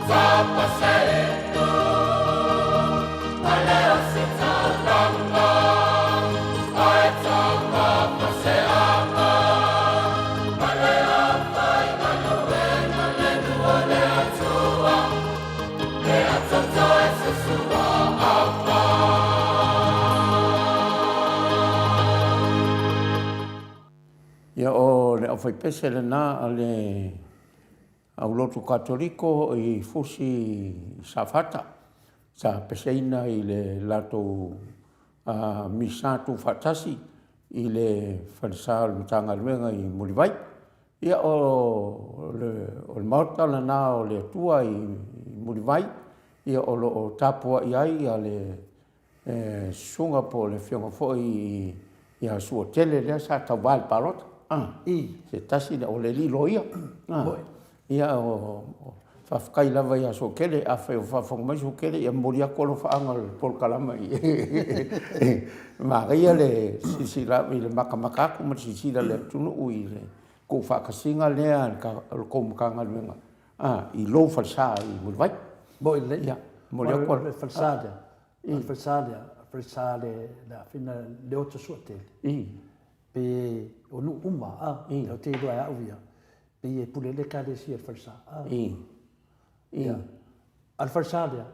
Sapasei tu, aleo o le awhai pese le nā a le au lotu katoliko i fusi safata. Sa peseina i le lato misatu fatasi i le whansa le tanga luenga i Muriwai. Ia o le Maota le nā o le Atua i Muriwai. Ia o tapua i ai a le sunga po le whionga fōi i a sua tele lea sa tau wale palota. Se tasi o le lilo ia. Ia o whawhakai lava ia so kele, a whai o whawhanga mai so kele, ia mori a kolo whaanga le polkalama i. Mā ria le sisira i le makamakaku, ma sisira le tunu ui le ko whakasinga lea le koumukanga luenga. I lo whalsa i Muriwai. Boi le? Ia, mori a kolo. Whalsada. Whalsada la fina le oto sua tele. Pe o nu uma, o te doa au ia. Pe e pule le kare si al falsa. Al falsa dia,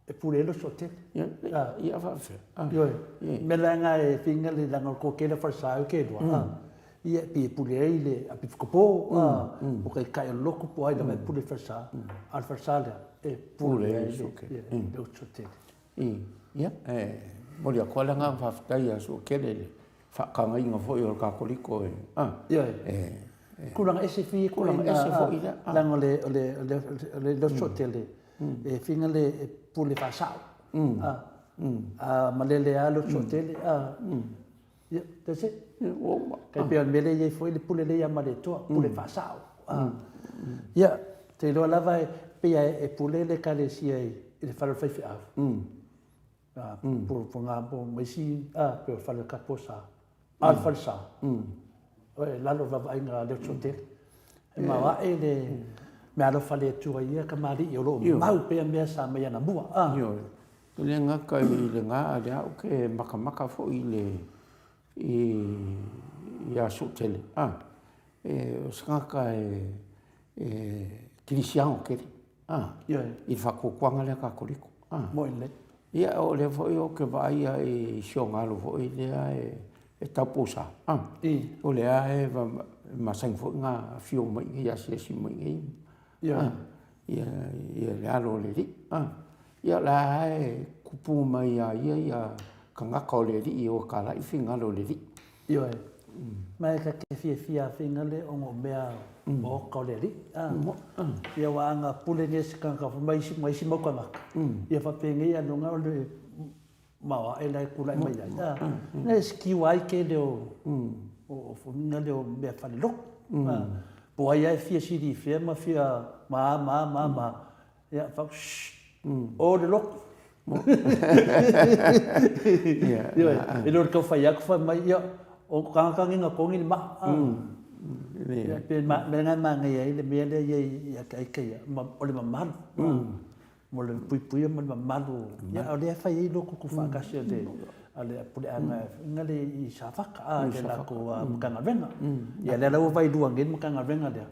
e pule lo so te. Ia fafe. Me langa e finga le langa ko ke le falsa o ke doa. Ia pe pule le a pifkopo, o kai kai loko po ai da pule falsa. Al falsa dia, e pule so ke. Lo so te. Ia, mori a kola ngā whawhkai a so ke le. Whakanga inga fo i o kakoliko e. Kurang ese fi kurang ese fo i la. Lango le lo sotele. E finga le pule fasao. Ma le a lo sotele. Ia, tese. Kai pe on mele ye foi le pule le ya male toa, pule fasao. Ia, te lo lava pe e pule le kale si ai le falo fai fi au. Por ngā po maisi pe falo kaposa. Al falsa. Lalo lava inga le sote. Ma wa e le me alo fale tua ia ka mari i lo mau pe me sa me na bua. Le ngaka i le ngā le au ke makamaka fo i le i a sotele. O skaka kirisiano kere. I whakokuanga le kakoriko. Moi le. Ia o le fo i o ke vai ai siongalo fo i lea e tapusa. O lea e masang fo ngā fio mai ia si mai ngai. Ia le alo le ri. Ia la e kupu mai ia kangaka o le ri i o ka lai whinga lo le ri. Ia e. Mai ka ke fia whinga le o ngō mea o ka o le ri. Ia wa anga pule nges kanga mai si mau kangaka. Ia whapenge ia nunga o le mawa e lai kulai mai ai. Nei skiu ai ke leo o whinga leo mea whale lok. Po ai ai fia siri fia ma fia ma. Ia whau o le lok. E lor kau whai aku whai mai ia o kangakangi ngā kongi ni ma. Pe me ngai mangai ai le mea le ia kai kai o le mamalu. Mo le pui mo le mamalu. Ia o le whai ai loko ku whakasi le ale pule anga ngale i safaka le la ko mkanga venga. Ia le lau vai dua ngin mkanga venga le.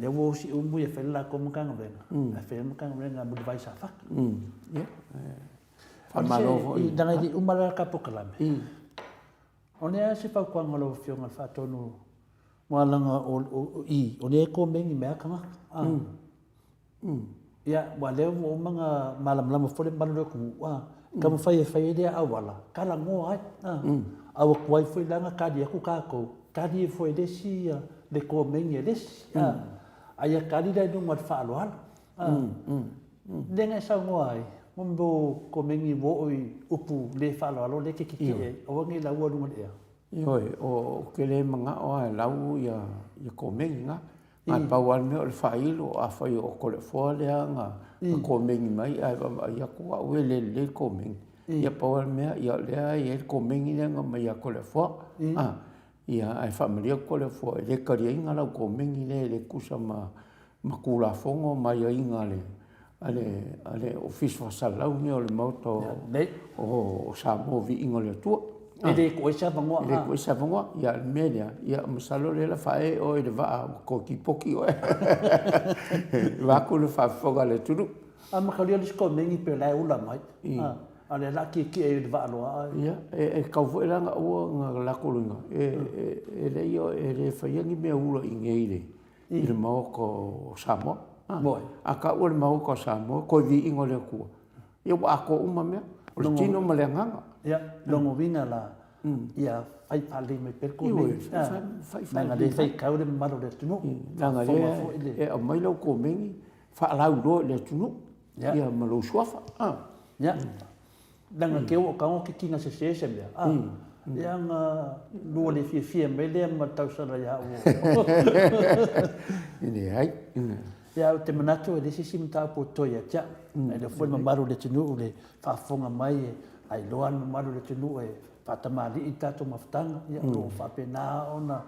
Le wo si umbu ia whai la ko mkanga venga. A whai mkanga venga mu vai safaka. Whamalo i danga di umara ka pokalame. One a se pau kuanga lo fionga whatonu moalanga o ne ko mengi mea kanga. Ia, wa leo o mga malam fole malu ku kamu whai lea awala. Kala ngō ai. Awa kuai whai langa kadi aku kākou. Kadi e whai lesi le ko mengi e lesi. Aia kadi dai nunga whaalohala. Lenga e sau ngō ai. Mambo ko mengi wo oi upu le whaaloalo le ke kiki e. Awa ngi lau alunga lea. Ioi, o ke le mga o ai lau ia ko mengi nga. Ngai pauan me o le whailo a whai o kole whoa lea nga ko mengi mai ai ia kua ue le ko mengi. Ia pauan mea ia lea ia ko mengi lea nga mai a kole whoa. Ia ai whamaria kole whoa e le karia inga lau ko mengi le kusa ma kula fongo mai a inga le. Ale office wasalau ni o le Maota o Samoa Viiga le Atua. E le ko isa bangoa. Le ko isa bangoa. Ia media. Ia masalo le la whae o le waa ko ki poki o e. Wako le whawhoga le turu. A makaria le sko mengi pe lai ula mai. Ale la ki e va loa. Ia, e kau fo langa ua nga lakolinga. E le io e le whaiangi mea ura i ngeire. I le maoko Samoa. A ka ua le maoko Samoa, ko vi ingo le kua. Ia wa ako uma mea, o le tino ma le nganga. Ia, longo vinga la. Ia, fai pali me perko nei. Nanga le fai kau le maro le tunu. Nanga le, e o mailau ko mengi, fa lau do le tunu. Ia malo suafa. Ia. Nanga ke o kaongo ki kinga se mea. Ia nga lua le fia me le ma tausara ia o. Ine hai. Ia o te manatu e le sisi mta po toia tia. E le foi mamaru le tunu le whaafonga mai e ai loan mamaru le tunu e whatamari i tato maftanga. Ia o whapena ona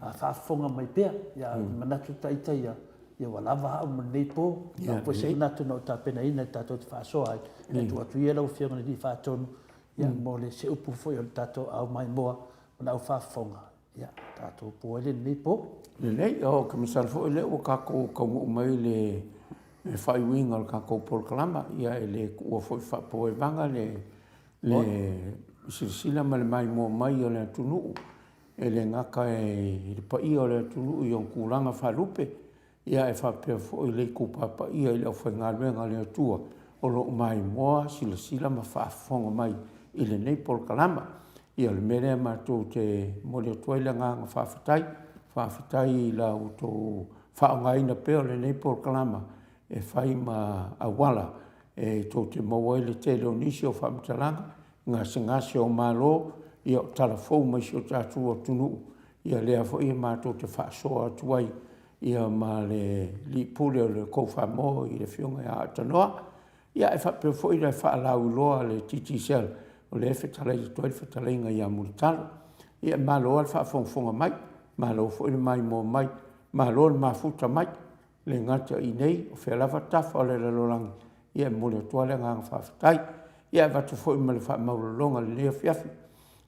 whaafonga mai pia. Ia manatu taita ia. Ia walawa hao manei po. Ia po se manatu na o tapena ina i tato te whaasoa ai. E tu atu ia lau whianga ni whaatonu. Ia mo le se upu foi o tato au mai moa. Ona au whaafonga. Ia tato po ele nei po. Nei, o kamisal fo ele o kako kaungu mai le whai winga o kako polkalama. Ia ele ua foi whapo e vanga le sirsila ma le mai mo mai o le tunu. Ele ngaka e pai o le tunu i on kuranga whalupe. Ia e whapea fo le kupapa ia i le au whaingaluenga le atua. O lo mai moa sila ma whaafonga mai i le nei polkalama. Ia le mere mātou te mole tuaila nganga whawhitai la o tō whaongaina peo le nei polkalama e whai ma awala e tō te maua le te leo nisi o whamtalanga ngase o malo ia o talafou mai si o tātua tunu ia lea fo ia mātou te whaasoa tuai ia ma le li pule o le kou whamo i le fionga ia atanoa ia e whapeo fo i le whaalau loa le titisel o le whetalai tuai whetalainga ia muritalo ia malo al whaafonga mai malo fo le mai mo mai malo le mafuta mai le ngata i nei o whelava tafa o le lalolangi ia mole tuale ngang whawhitai ia watu fo i male whaamauralonga le lea fiafi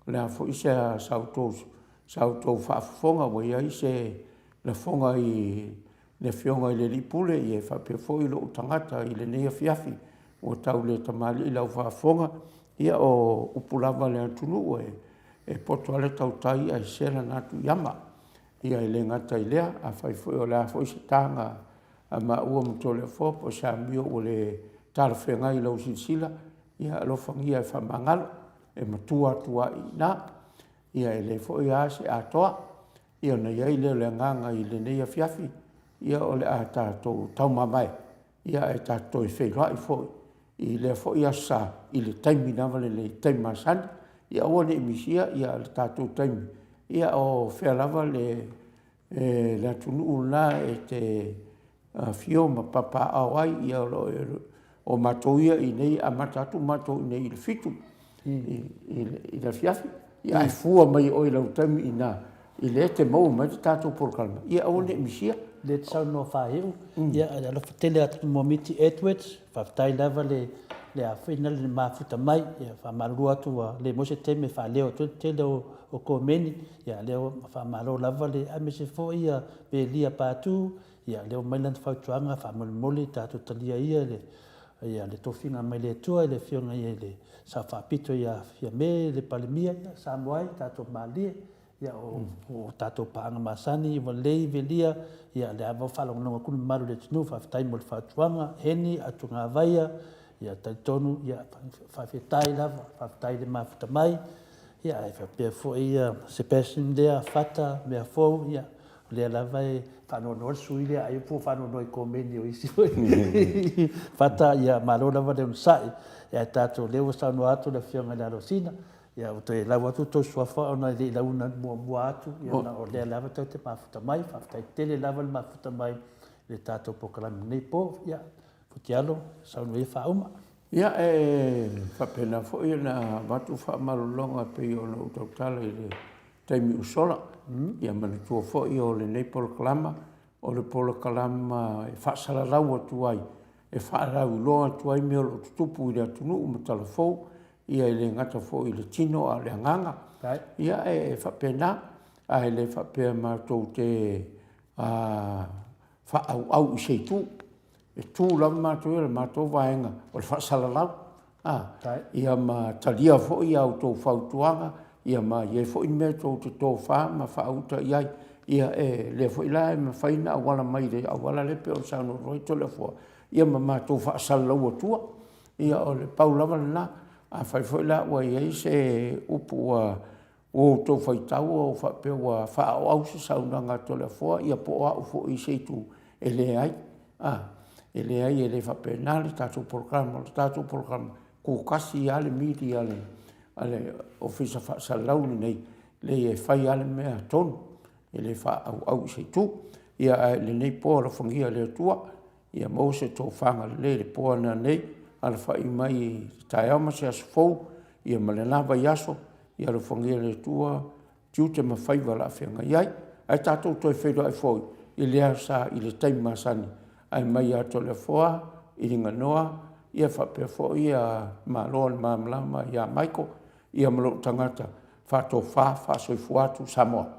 le a fo i se sautou whaafonga wa ia i se le fonga i le fionga i le lipule i e whapea fo i lo utangata i le lea fiafi o tau le tamali i lau whaafonga ia o upulava le atunu e poto ale tau tai ai sera natu yama ia i le ngata i lea a whai fo i o lea fo i se tanga a ma ua mto le fo po sa mio o le tarwhenga i lau sinsila ia alofangia e whamangalo e matua i na ia i le fo i ase atoa ia na ia i le nganga i le neia fiafi ia o le a tātou tau mamai ia e tātou i wheiroa i fo i le fo i asa i le taimi nawale le taimi masani ia o ne emisia ia le tātou taimi ia o whealawa le tunu la e te fio ma papa awai ia o matoia i nei a matatu matou i nei i le fitu i le fiafi ia e fua mai o i lau taimi i le te mau mai te tātou porkalma ia o ne emisia le tsau no whaheu ia ala whatele atu mo miti Edwards whaftai lava le a whaina le mafuta mai ia whamarua atu le mose teme whaleo tele o komeni ia leo whamaro lava le amese fo ia pe lia pātu ia leo mailan whautuanga whamolimoli tātou talia ia le tofinga mai le tua le fionga ia le sa whapito ia fia me le palimia ia Samoa tātou malie ia o tātou paanga masani i walei velia ia le awa whalonga kunu maru le tunu whawhitai mo le whautuanga heni atu ngā vaia ia taitonu ia whawhitai lava whawhitai le mafuta mai ia e whapea fo ia Sebastian lea whata mea fau ia lea lava e whanono sui lea ai po whanono i komeni o isi whata ia malo lava le unsai ia tātou leo sanu atu le whionga le arosina ia o te lau atu tō suafa o na le launa mua atu ia na o lea lava tau te mafuta mai whawhitai tele lava le mafuta mai le tātou pokalami nei po ia futialo saunu e whauma ia e whapena fo i na watu whaamalolonga pe o na utautala i le taimi usola ia manatua fo i o le nei polokalama o le polokalama e whaasalarau atu ai e whaarau loa atu ai mea o tutupu i le atunu umatala fo ia i le ngata fo i le tino a le anganga ia e whapena a le whapea mātou te whaau i seitu e tū lau mātou e le mātou vaenga o le whaasalalau ia ma talia fo'i au tō whautuanga, ia ma ie fo'i mea tō te tō whā, ma whauta iai, ia le fo'i lai ma whaina awala mai le, awala le pe o sauno roi to le fua, ia ma tō whaasalau atua, ia o le paulawa na, a whai fo'i la ua iei se upu o tō whaitau o whapea wa whaau au se saunanga to le fua, ia po au fo'i seitu e le ai, e le ai e le whapea nāli tātou programa, ko kasi ale miti ale ofisa whaasalau nei, le e whai ale mea tonu, e le whaau au seitu, ia le nei po la whangia le atua, ia mo se tō whanga le po ana nei, ala whai mai tai ama se asfou, ia malena vai aso, ia le whangia le atua, tiu te mawhai wala whianga iai, ai tātou toi whaido ai fwoi, i lea sa i le taima sani, ai mai ato le fua, i ringa noa, ia whapea fwoi a maloa le mamalama ia maiko, ia malo tangata, whato wha soifuatu Samoa.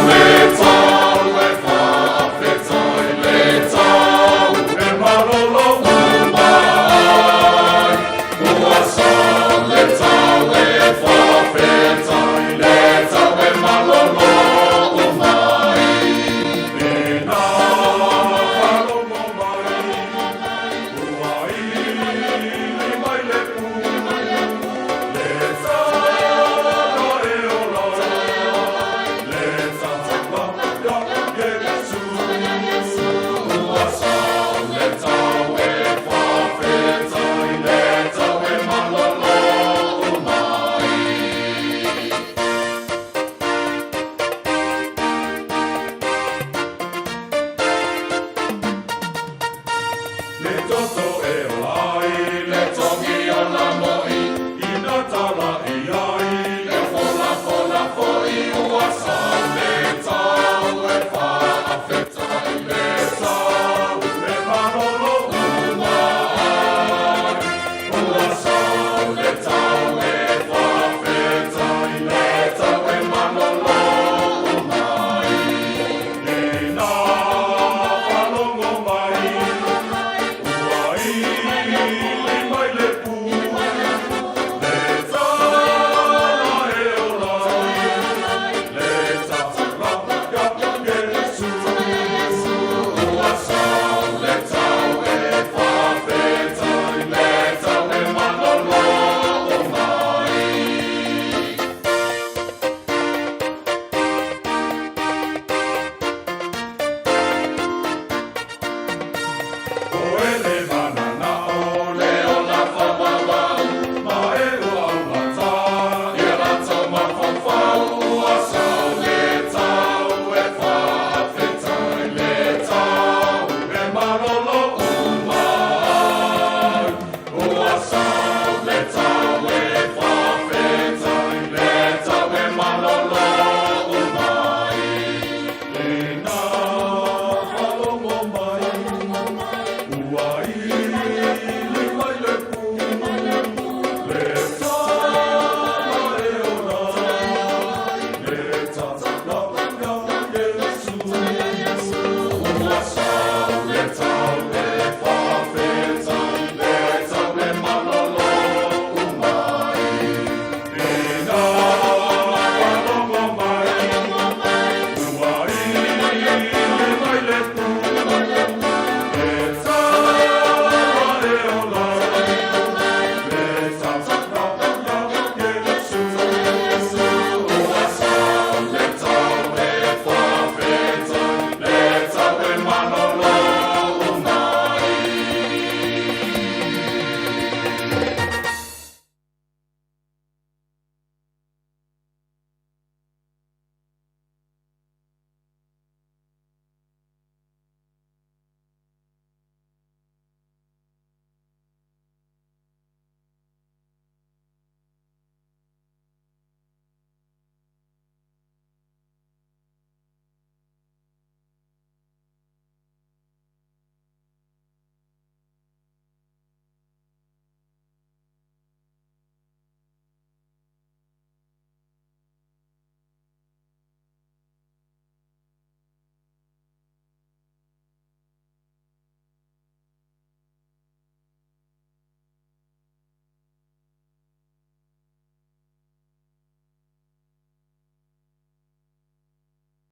Amen.